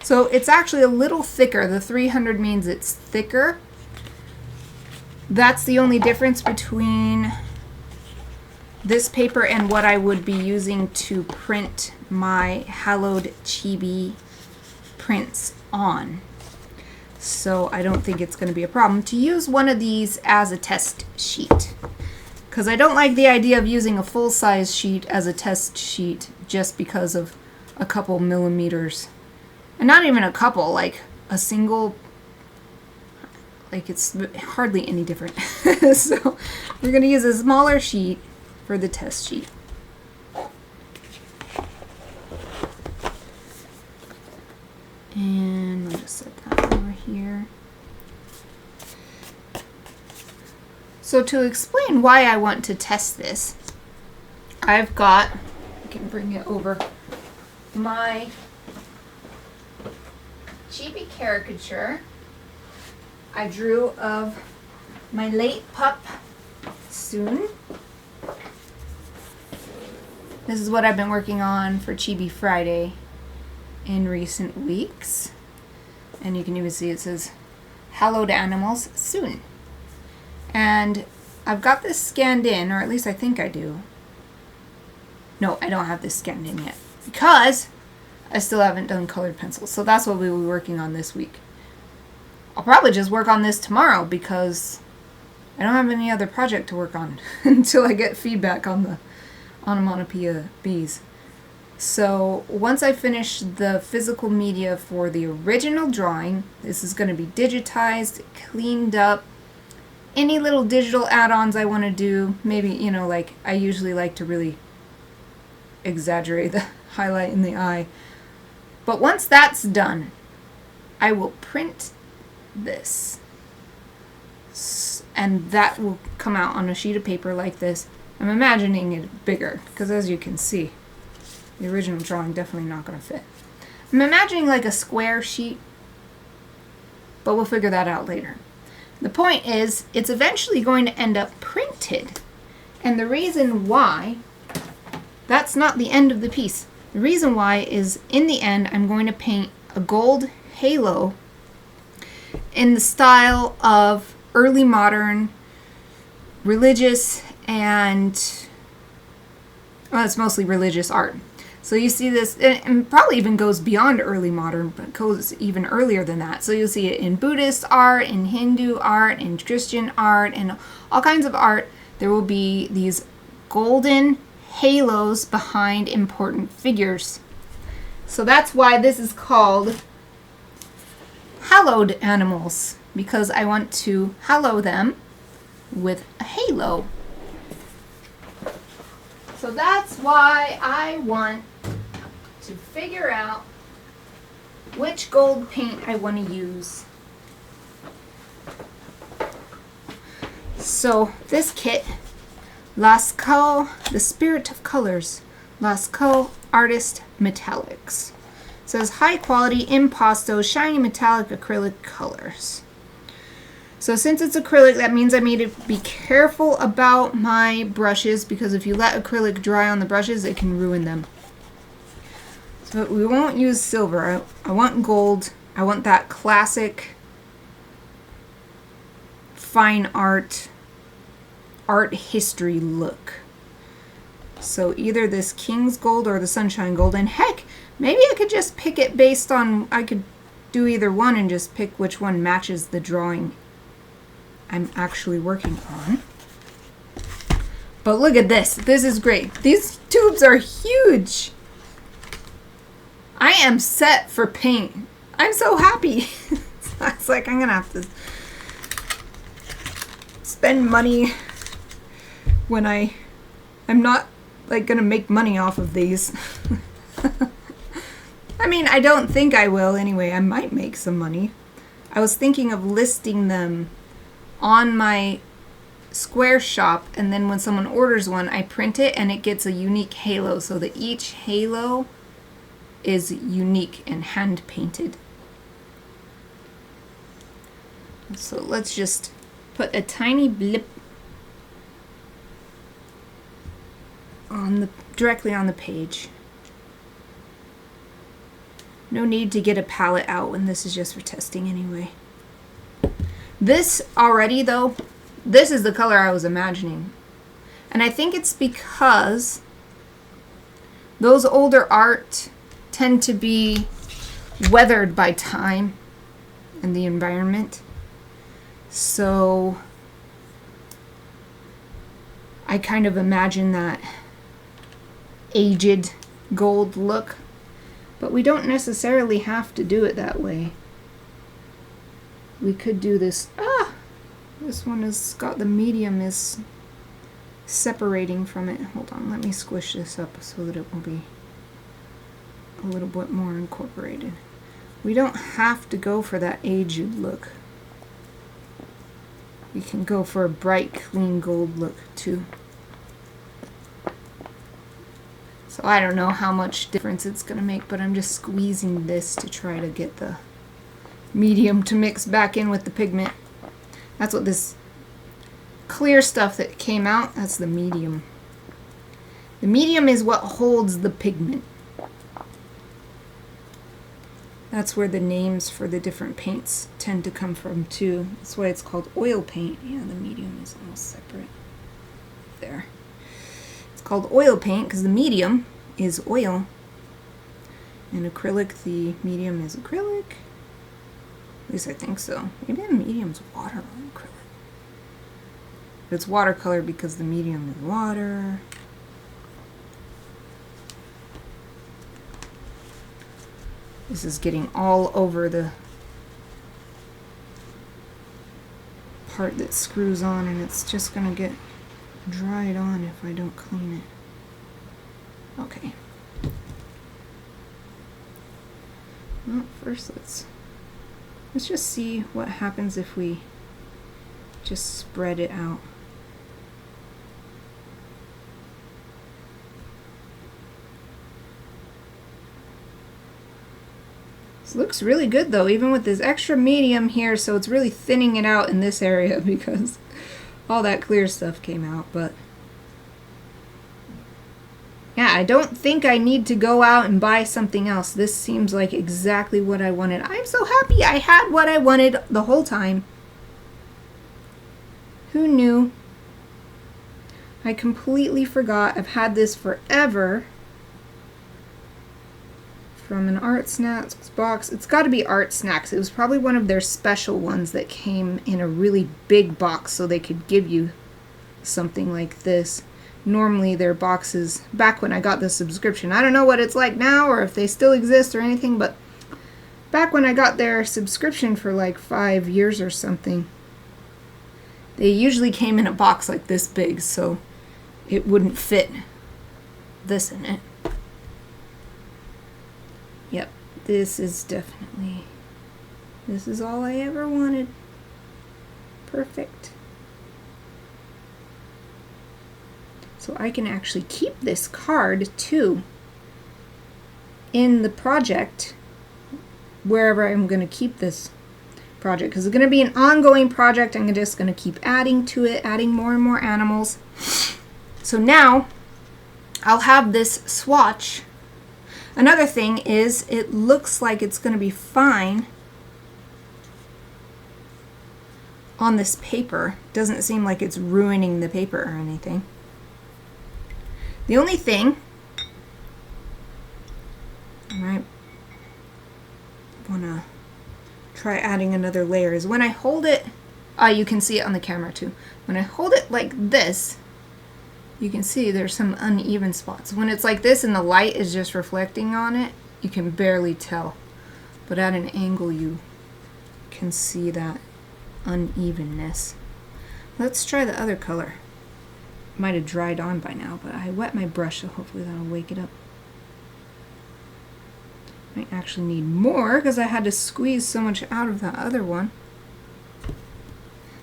So it's actually a little thicker. The 300 means it's thicker. That's the only difference between this paper and what I would be using to print my hallowed chibi prints on. So I don't think it's going to be a problem to use one of these as a test sheet, because I don't like the idea of using a full-size sheet as a test sheet just because of a couple millimeters. And not even a couple, like a single, like it's hardly any different. So we're going to use a smaller sheet for the test sheet. And I'll just set that over here. So to explain why I want to test this, I've got, I can bring it over, my chibi caricature I drew of my late pup, Soon. This is what I've been working on for Chibi Friday in recent weeks. And you can even see it says, Hallowed Animals Soon. And I've got this scanned in, or at least I think I do. No, I don't have this scanned in yet, because I still haven't done colored pencils. So that's what we'll be working on this week. I'll probably just work on this tomorrow because I don't have any other project to work on until I get feedback on the Onomatopoeia bees. So once I finish the physical media for the original drawing, this is going to be digitized, cleaned up. Any little digital add-ons I want to do, maybe, you know, like I usually like to really exaggerate the highlight in the eye. But once that's done, I will print this. And that will come out on a sheet of paper like this. I'm imagining it bigger, because as you can see, The original drawing definitely not going to fit. I'm imagining like a square sheet, but we'll figure that out later. The point is, it's eventually going to end up printed. And the reason why, that's not the end of the piece. The reason why is, in the end, I'm going to paint a gold halo in the style of early modern, religious, and, well, it's mostly religious art. So you see this, and probably even goes beyond early modern, but goes even earlier than that. So you'll see it in Buddhist art, in Hindu art, in Christian art, and all kinds of art. There will be these golden halos behind important figures. So that's why this is called hallowed animals, because I want to hallow them with a halo. So that's why I want to figure out which gold paint I want to use. So this kit, Lascaux, the Spirit of Colors, Lascaux Artist Metallics. It says high quality impasto shiny metallic acrylic colors. So since it's acrylic, that means I need to be careful about my brushes, because if you let acrylic dry on the brushes, it can ruin them. So we won't use silver. I want gold. I want that classic fine art history look. So either this King's Gold or the Sunshine Gold. And heck, maybe I could just pick it based on, I could do either one and just pick which one matches the drawing I'm actually working on. But look at this. This is great. These tubes are huge. I am set for paint. I'm so happy. It's like I'm gonna have to spend money when I'm not like gonna make money off of these. I mean, I don't think I will anyway. I might make some money. I was thinking of listing them on my Square shop, and then when someone orders one, I print it and it gets a unique halo, so that each halo is unique and hand painted. So let's just put a tiny blip on directly on the page. No need to get a palette out when this is just for testing anyway. This already though, this is the color I was imagining. And I think it's because those older art tend to be weathered by time and the environment. So I kind of imagine that aged gold look, but we don't necessarily have to do it that way. We could do this. This one has got the medium is separating from it. Hold on, let me squish this up so that it will be a little bit more incorporated. We don't have to go for that aged look. We can go for a bright, clean gold look too. So I don't know how much difference it's going to make, but I'm just squeezing this to try to get the medium to mix back in with the pigment. That's what this clear stuff that came out, that's the medium. The medium is what holds the pigment. That's where the names for the different paints tend to come from too. That's why it's called oil paint. Yeah, the medium is almost separate. There. It's called oil paint because the medium is oil. And acrylic, the medium is acrylic. At least I think so. Maybe the medium's water on acrylic. But it's watercolor because the medium is water. This is getting all over the part that screws on, and it's just gonna get dried on if I don't clean it. Okay. Well, first let's just see what happens if we just spread it out. This looks really good though, even with this extra medium here, so it's really thinning it out in this area because all that clear stuff came out. But yeah, I don't think I need to go out and buy something else. This seems like exactly what I wanted. I'm so happy I had what I wanted the whole time. Who knew? I completely forgot. I've had this forever. From an Art Snacks box. It's got to be Art Snacks. It was probably one of their special ones that came in a really big box so they could give you something like this. Normally their boxes, back when I got the subscription, I don't know what it's like now or if they still exist or anything, but back when I got their subscription for like 5 years or something, they usually came in a box like this big, so it wouldn't fit this in it. Yep, this is definitely, this is all I ever wanted. Perfect. So I can actually keep this card too in the project, wherever I'm going to keep this project, because it's going to be an ongoing project. I'm just going to keep adding to it, adding more and more animals. So now I'll have this swatch. Another thing is it looks like it's going to be fine on this paper. Doesn't seem like it's ruining the paper or anything. The only thing I might want to try adding another layer is when I hold it, you can see it on the camera too. When I hold it like this, you can see there's some uneven spots. When it's like this and the light is just reflecting on it, you can barely tell. But at an angle, you can see that unevenness. Let's try the other color. Might have dried on by now, but I wet my brush, so hopefully that'll wake it up. Might actually need more because I had to squeeze so much out of that other one.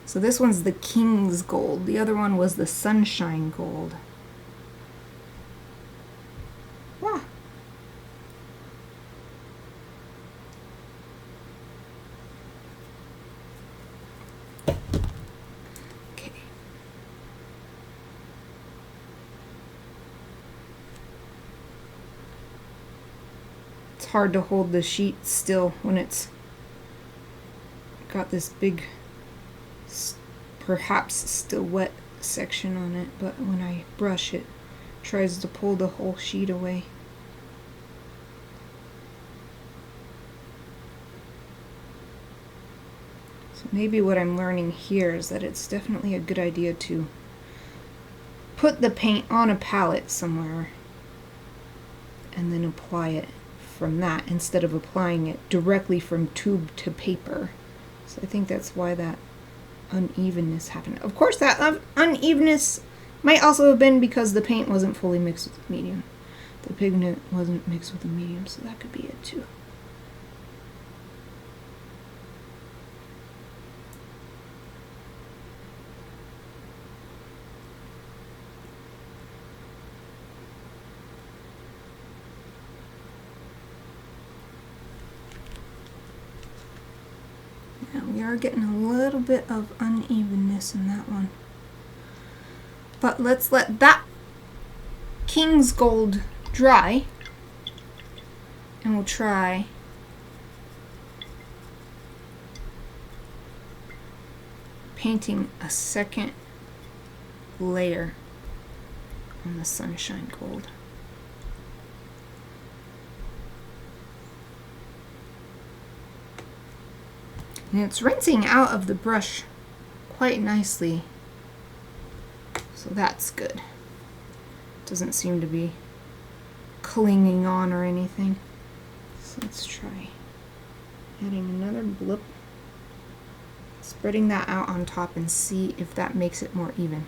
So this one's the King's Gold. The other one was the Sunshine Gold. Wow. Okay. It's hard to hold the sheet still when it's got this big, perhaps still wet section on it, but when I brush it, tries to pull the whole sheet away. So maybe what I'm learning here is that it's definitely a good idea to put the paint on a palette somewhere and then apply it from that instead of applying it directly from tube to paper. So I think that's why that unevenness happened. Of course, that unevenness might also have been because the paint wasn't fully mixed with the medium. The pigment wasn't mixed with the medium, so that could be it too. We are getting a little bit of unevenness in that one. But let's let that King's Gold dry. And we'll try painting a second layer on the Sunshine Gold. And it's rinsing out of the brush quite nicely, so that's good. Doesn't seem to be clinging on or anything. So let's try adding another blip, spreading that out on top and see if that makes it more even.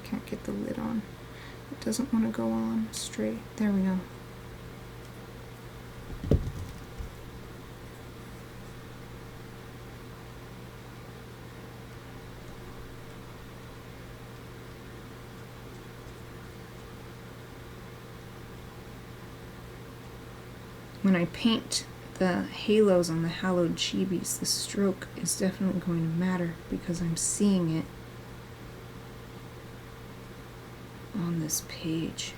Can't get the lid on. It doesn't want to go on straight. There we go. when I paint the halos on the hallowed chibis, the stroke is definitely going to matter because I'm seeing it on this page.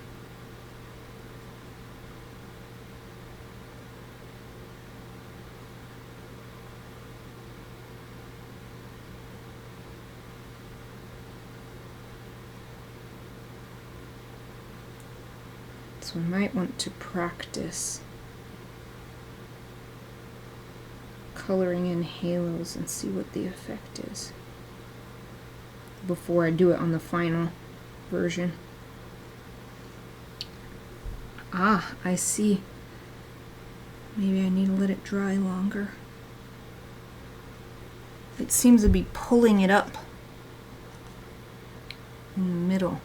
So I might want to practice coloring in halos and see what the effect is before I do it on the final version. Ah, I see. Maybe I need to let it dry longer. It seems to be pulling it up in the middle.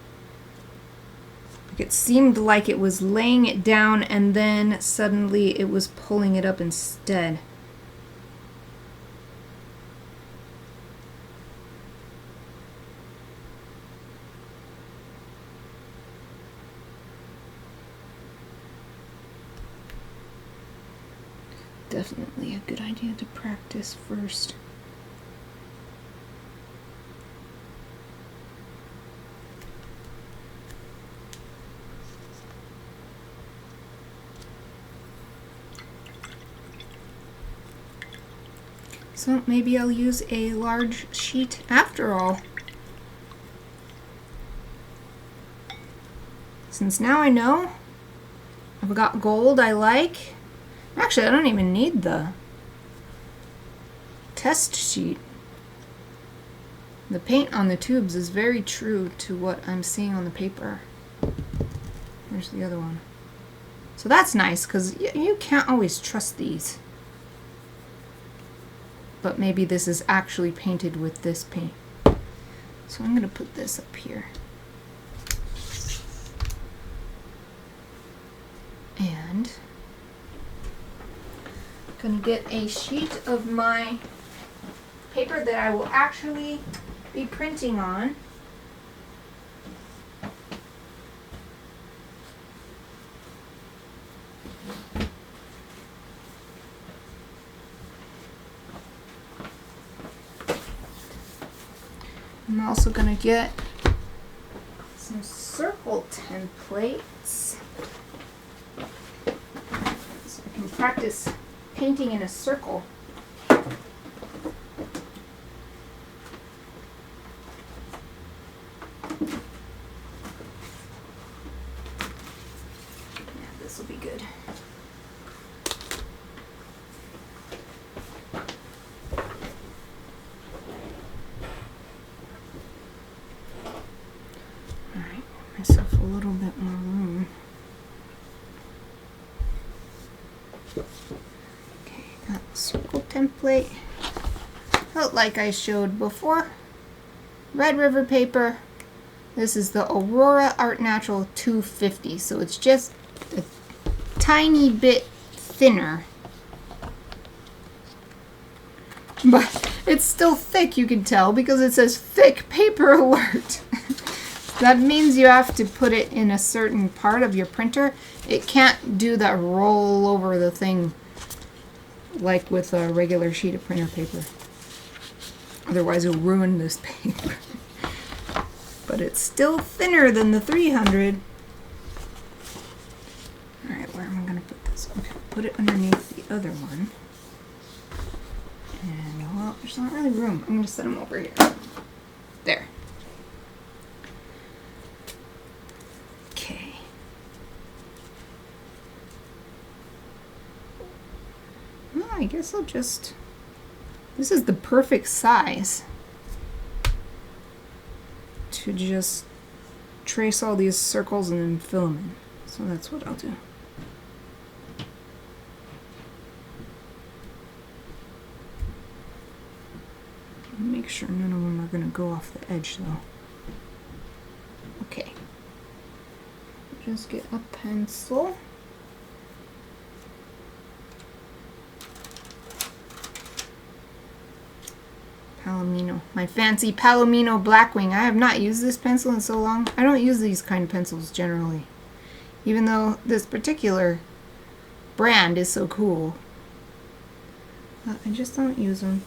It seemed like it was laying it down and then suddenly it was pulling it up instead. Definitely a good idea to practice first. So maybe I'll use a large sheet after all. Since now I know I've got gold I like. Actually, I don't even need the test sheet. The paint on the tubes is very true to what I'm seeing on the paper. Where's the other one? So that's nice because you can't always trust these. But maybe this is actually painted with this paint. So I'm going to put this up here. And I'm going to get a sheet of my paper that I will actually be printing on. I'm also going to get some circle templates so I can practice painting in a circle. Yeah, this will be good. Myself a little bit more room. Okay, got the circle template. Like I showed before, Red River paper. This is the Aurora Art Natural 250, so it's just a tiny bit thinner. But it's still thick, you can tell, because it says thick paper alert. That means you have to put it in a certain part of your printer. It can't do that roll over the thing like with a regular sheet of printer paper. Otherwise it'll ruin this paper. But it's still thinner than the 300. Alright, where am I going to put this? Okay, put it underneath the other one. And, well, there's not really room. I'm going to set them over here. There. I guess I'll just, this is the perfect size to just trace all these circles and then fill them in. So that's what I'll do. Make sure none of them are going to go off the edge though. Okay. Just get a pencil. Palomino. My fancy Palomino Blackwing. I have not used this pencil in so long. I don't use these kind of pencils generally. Even though this particular brand is so cool. But I just don't use them.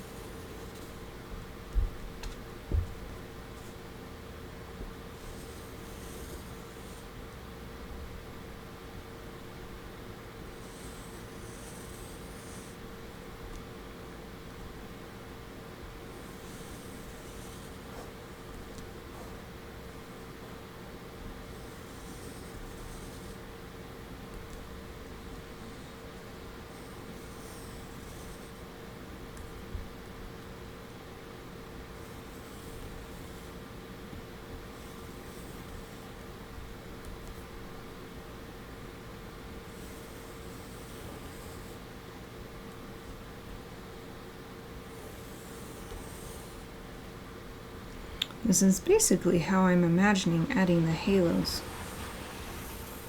This is basically how I'm imagining adding the halos.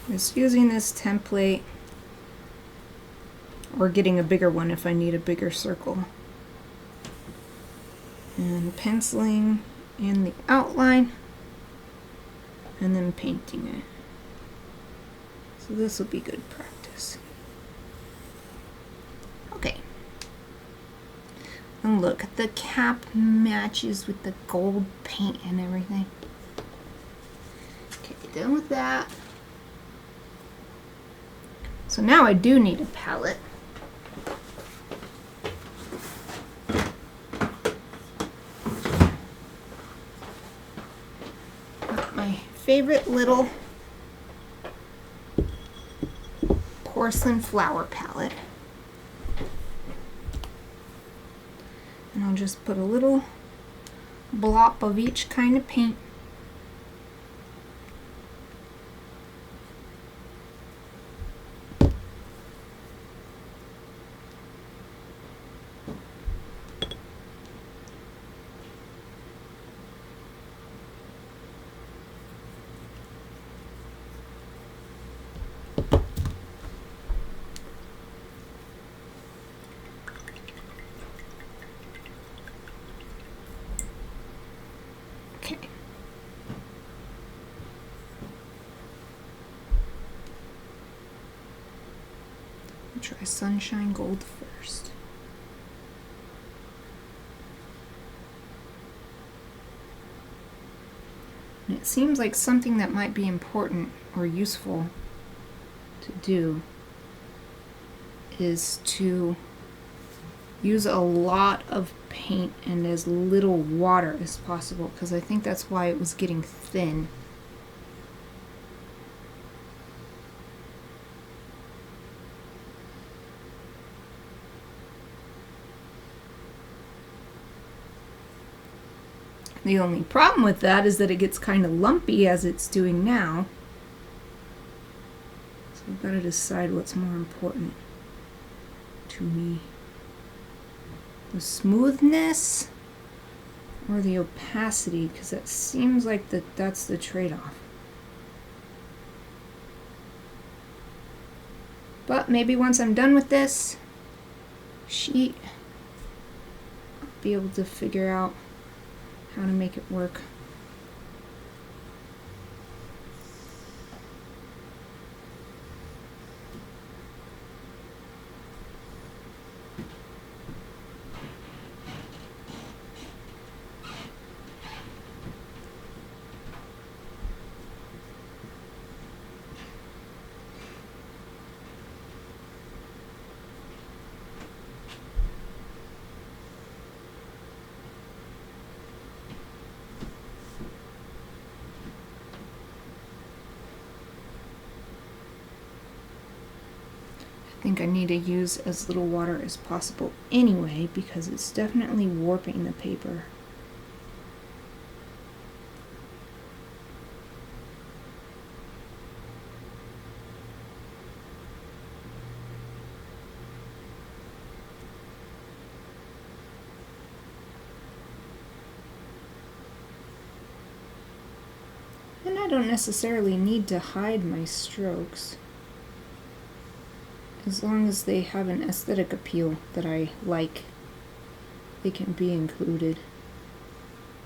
Just using this template, or getting a bigger one if I need a bigger circle. And penciling in the outline, and then painting it. So this will be good practice. Okay. And look, the cap matches with the gold paint and everything. Okay, done with that. So now I do need a palette. Got my favorite little porcelain flower palette. And I'll just put a little blop of each kind of paint. Try Sunshine Gold first. And it seems like something that might be important or useful to do is to use a lot of paint and as little water as possible, because I think that's why it was getting thin. The only problem with that is that it gets kind of lumpy as it's doing now. So I've got to decide what's more important to me. The smoothness or the opacity, because it seems like that's the trade-off. But maybe once I'm done with this sheet, I'll be able to figure out how to make it work. I think I need to use as little water as possible anyway, because it's definitely warping the paper. And I don't necessarily need to hide my strokes, as long as they have an aesthetic appeal that I like, they can be included.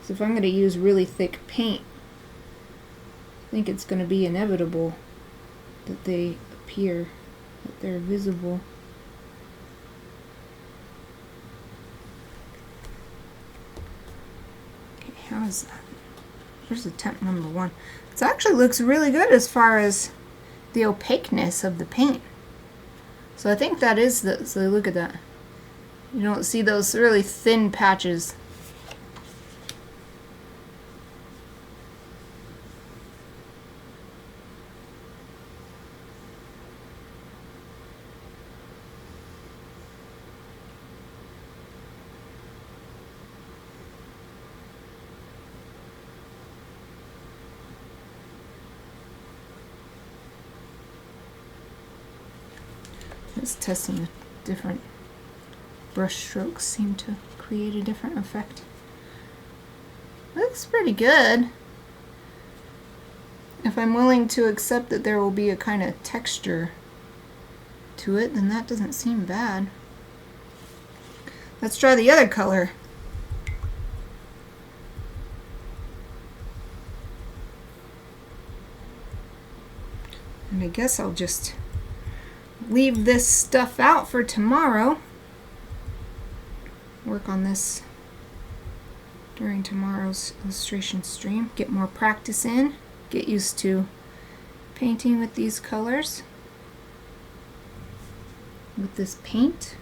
So if I'm going to use really thick paint, I think it's going to be inevitable that they appear that they're visible. Okay, how is that? Here's attempt number 1. It actually looks really good as far as the opaqueness of the paint. So I think that is the, so look at that. You don't see those really thin patches. Just testing the different brush strokes seem to create a different effect. Looks pretty good. If I'm willing to accept that there will be a kind of texture to it, then that doesn't seem bad. Let's try the other color. And I guess I'll just leave this stuff out for tomorrow. Work on this during tomorrow's illustration stream. Get more practice in. Get used to painting with these colors, with this paint.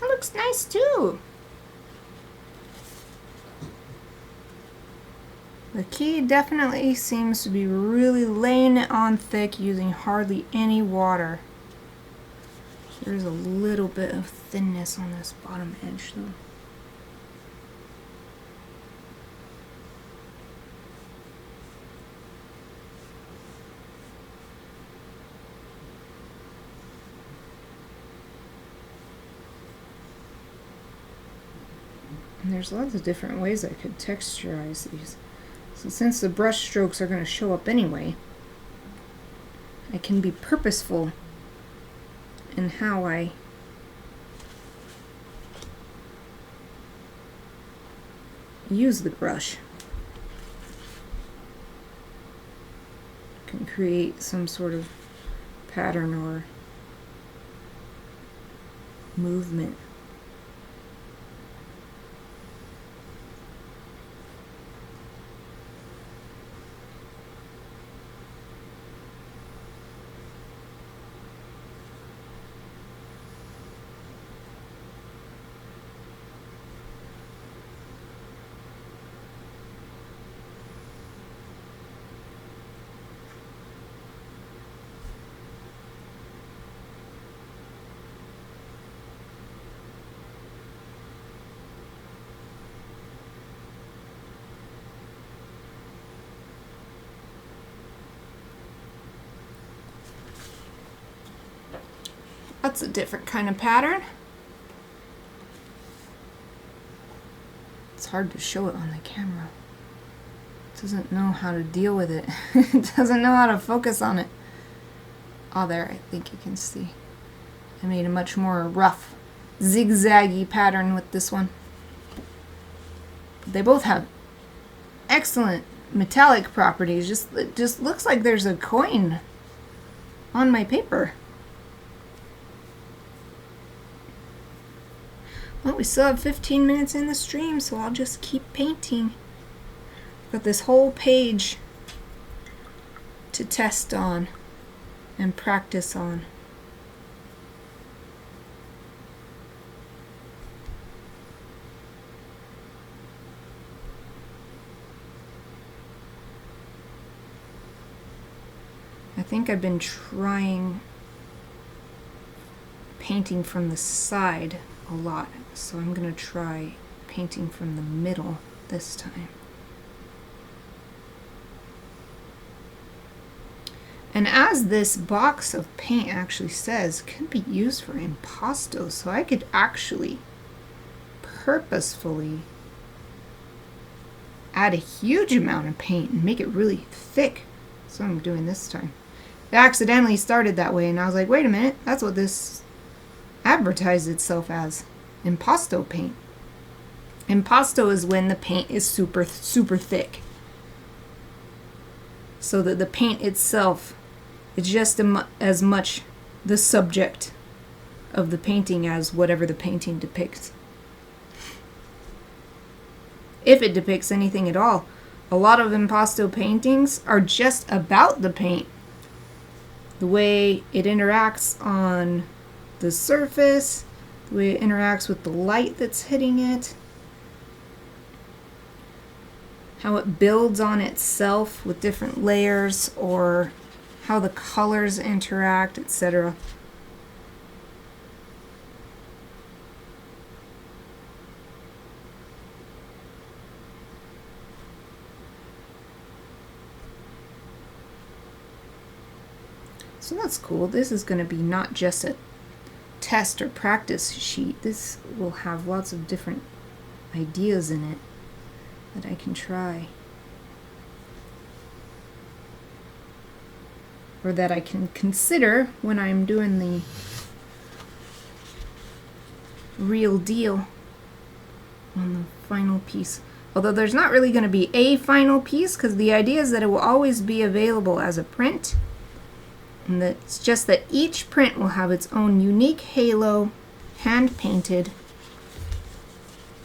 Looks nice too. The key definitely seems to be really laying it on thick using hardly any water. There's a little bit of thinness on this bottom edge though. And there's lots of different ways I could texturize these. So since the brush strokes are going to show up anyway, I can be purposeful in how I use the brush. Can create some sort of pattern or movement. That's a different kind of pattern. It's hard to show it on the camera. It doesn't know how to deal with it. It doesn't know how to focus on it. Oh, there, I think you can see. I made a much more rough, zigzaggy pattern with this one. But they both have excellent metallic properties. It just looks like there's a coin on my paper. Well, we still have 15 minutes in the stream, so I'll just keep painting. Got this whole page to test on and practice on. I think I've been trying painting from the side a lot, so I'm going to try painting from the middle this time. And as this box of paint actually says, it can be used for impasto, so I could actually purposefully add a huge amount of paint and make it really thick. That's what I'm doing this time. It accidentally started that way, and I was like, wait a minute, that's what this advertised itself as. Impasto paint. Impasto is when the paint is super thick, so that the paint itself is just as much the subject of the painting as whatever the painting depicts. If it depicts anything at all. A lot of impasto paintings are just about the paint. The way it interacts on the surface, the way it interacts with the light that's hitting it, how it builds on itself with different layers, or how the colors interact, etc. So that's cool. This is going to be not just a test or practice sheet. This will have lots of different ideas in it that I can try. Or that I can consider when I'm doing the real deal on the final piece. Although there's not really going to be a final piece, because the idea is that it will always be available as a print. And it's just that each print will have its own unique halo, hand painted.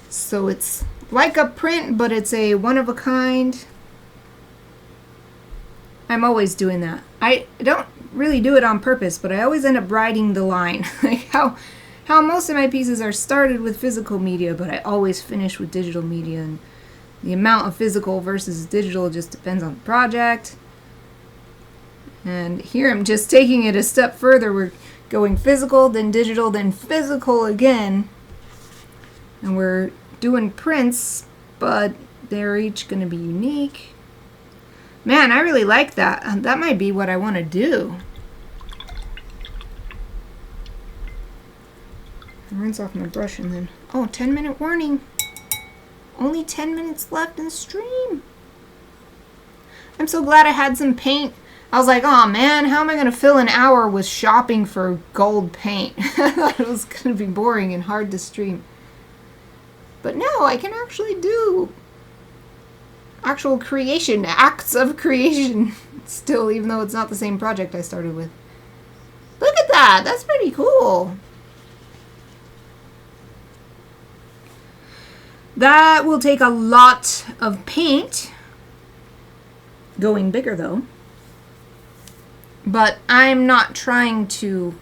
So it's like a print, but it's a one of a kind. I'm always doing that. I don't really do it on purpose, but I always end up riding the line. Like how most of my pieces are started with physical media, but I always finish with digital media. And the amount of physical versus digital just depends on the project. And here I'm just taking it a step further. We're going physical, then digital, then physical again. And we're doing prints, but they're each going to be unique. Man, I really like that. That might be what I want to do. I'll rinse off my brush and then... Oh, 10-minute warning. Only 10 minutes left in the stream. I'm so glad I had some paint. I was like, oh man, how am I going to fill an hour with shopping for gold paint? I thought it was going to be boring and hard to stream. But no, I can actually do actual creation, acts of creation still, even though it's not the same project I started with. Look at that! That's pretty cool. That will take a lot of paint. Going bigger though. But I'm not trying to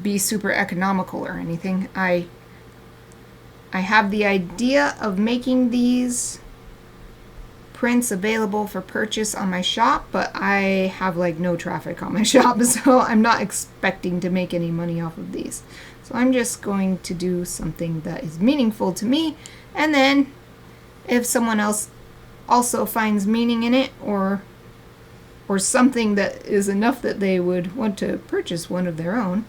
be super economical or anything. I have the idea of making these prints available for purchase on my shop, but I have like no traffic on my shop, so I'm not expecting to make any money off of these. So I'm just going to do something that is meaningful to me, and then if someone else also finds meaning in it or or something that is enough that they would want to purchase one of their own,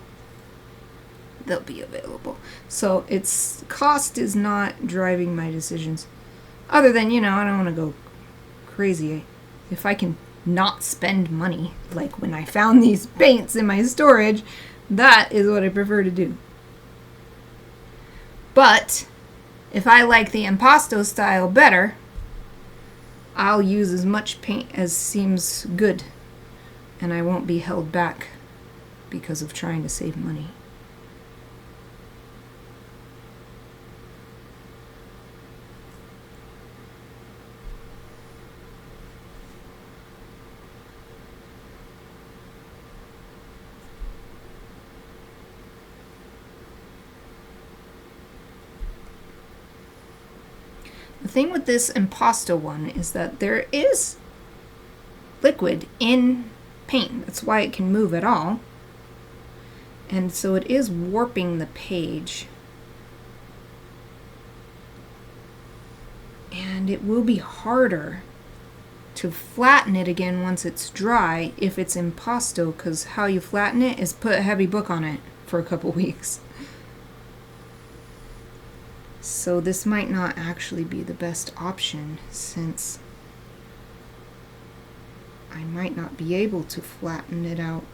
they'll be available. So its cost is not driving my decisions. Other than, I don't want to go crazy. If I can not spend money, like when I found these paints in my storage, that is what I prefer to do. But if I like the impasto style better, I'll use as much paint as seems good, and I won't be held back because of trying to save money. The thing with this impasto one is that there is liquid in paint. That's why it can move at all. And so it is warping the page. And it will be harder to flatten it again once it's dry if it's impasto, because how you flatten it is put a heavy book on it for a couple weeks. So this might not actually be the best option, since I might not be able to flatten it out.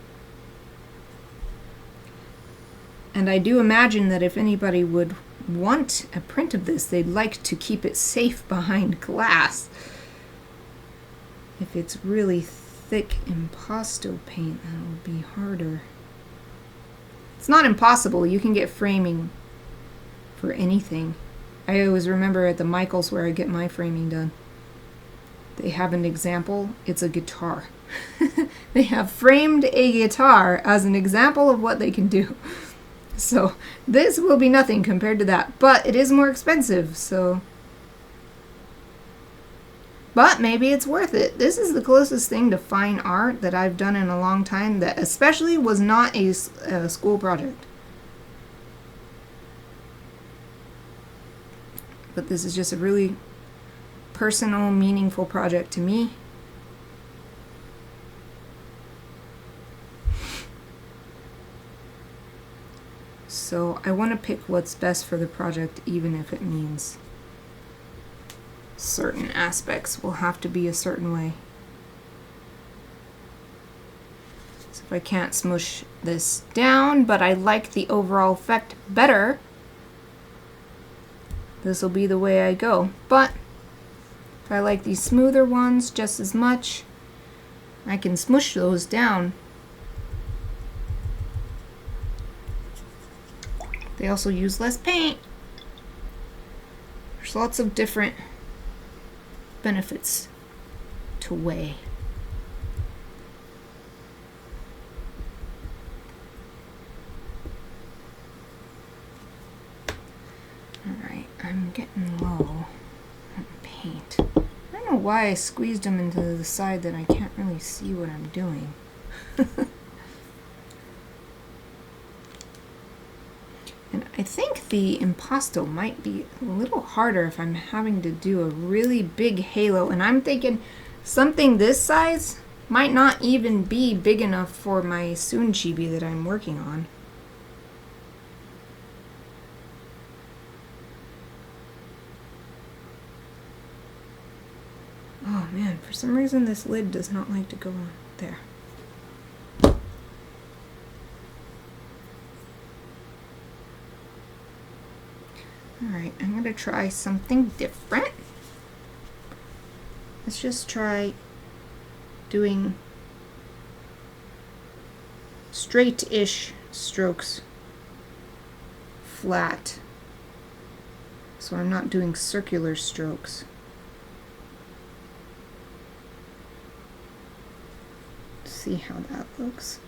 And I do imagine that if anybody would want a print of this, they'd like to keep it safe behind glass. If it's really thick impasto paint, that would be harder. It's not impossible. You can get framing for anything. I always remember at the Michaels where I get my framing done, they have an example. It's a guitar. They have framed a guitar as an example of what they can do. So this will be nothing compared to that, but it is more expensive, so. But maybe it's worth it. This is the closest thing to fine art that I've done in a long time that especially was not a school project. But this is just a really personal, meaningful project to me. So I want to pick what's best for the project, even if it means certain aspects will have to be a certain way. So if I can't smush this down, but I like the overall effect better, this will be the way I go. But if I like these smoother ones just as much, I can smush those down. They also use less paint. There's lots of different benefits to weigh. Alright, I'm getting low on paint. I don't know why I squeezed them into the side that I can't really see what I'm doing. And I think the impasto might be a little harder if I'm having to do a really big halo. And I'm thinking something this size might not even be big enough for my Soon Chibi that I'm working on. Oh man, for some reason this lid does not like to go on there. Alright, I'm going to try something different. Let's just try doing straight-ish strokes flat. So I'm not doing circular strokes. See how that looks.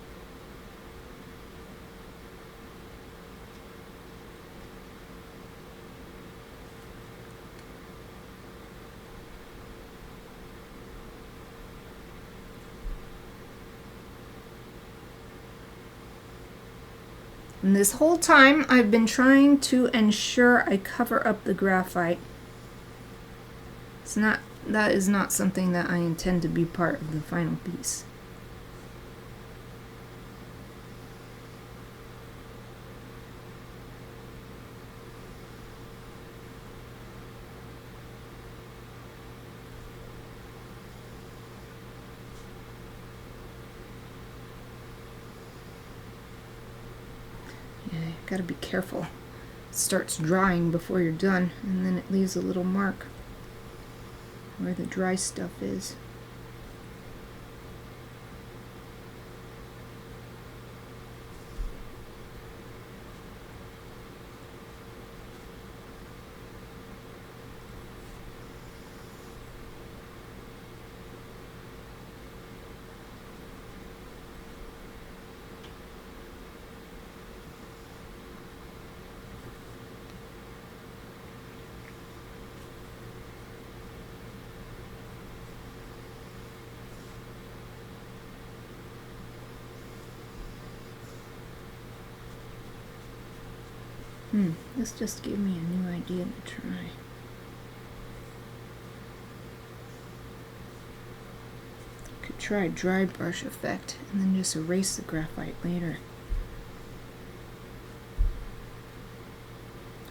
And this whole time I've been trying to ensure I cover up the graphite. That is not something that I intend to be part of the final piece. Gotta be careful. It starts drying before you're done, and then it leaves a little mark where the dry stuff is. This just gave me a new idea to try. Could try a dry brush effect and then just erase the graphite later.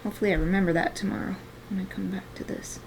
Hopefully I remember that tomorrow when I come back to this.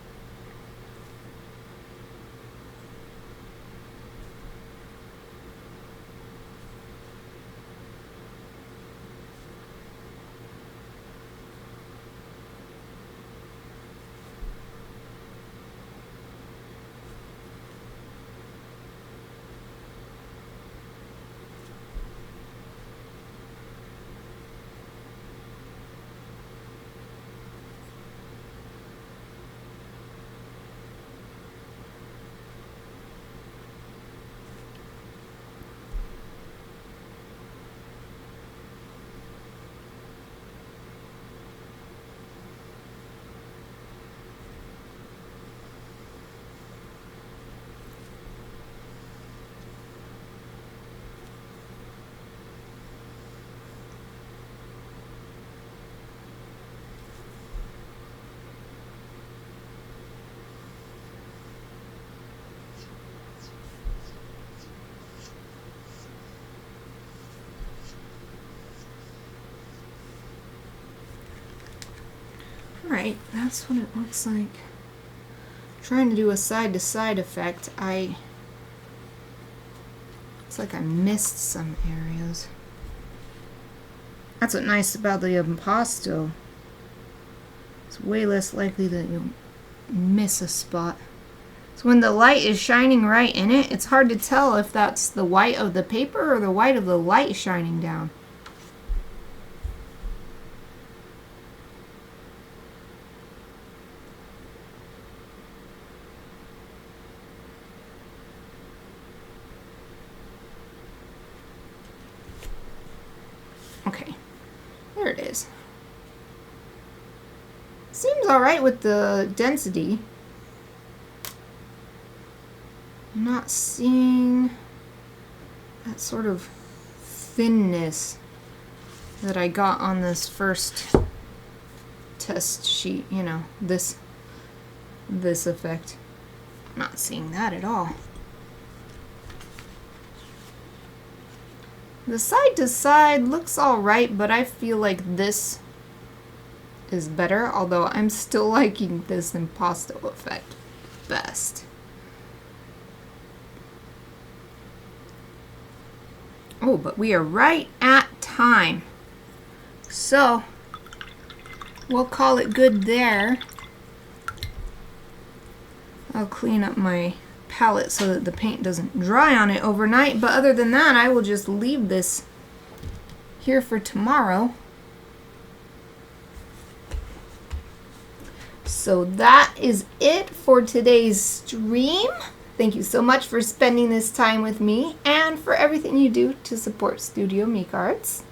Alright, that's what it looks like. Trying to do a side-to-side effect. It's like I missed some areas. That's what's nice about the impasto. It's way less likely that you'll miss a spot. So when the light is shining right in it, it's hard to tell if that's the white of the paper or the white of the light shining down. Okay, there it is. Seems alright with the density. I'm not seeing that sort of thinness that I got on this first test sheet, you know, this effect. I'm not seeing that at all. The side to side looks alright, but I feel like this is better, although I'm still liking this impasto effect best. Oh, but we are right at time. So, we'll call it good there. I'll clean up my palette so that the paint doesn't dry on it overnight, but other than that, I will just leave this here for tomorrow. So that is it for today's stream. Thank you so much for spending this time with me and for everything you do to support Studio Mikarts.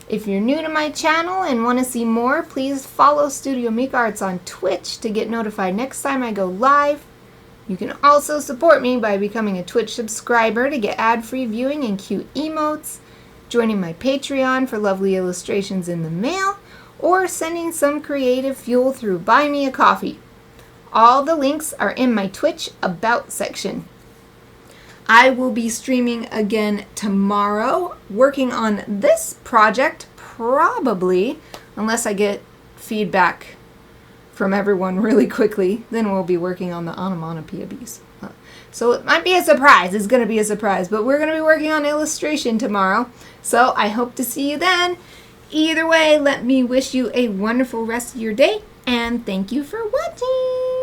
If you're new to my channel and want to see more, please follow Studio Mikarts on Twitch to get notified next time I go live. You can also support me by becoming a Twitch subscriber to get ad-free viewing and cute emotes, joining my Patreon for lovely illustrations in the mail, or sending some creative fuel through Buy Me a Coffee. All the links are in my Twitch About section. I will be streaming again tomorrow, working on this project, probably, unless I get feedback from everyone really quickly, then we'll be working on the Onomatopoeia piece. So it might be a surprise. It's going to be a surprise, but we're going to be working on illustration tomorrow. So I hope to see you then. Either way, let me wish you a wonderful rest of your day, and thank you for watching.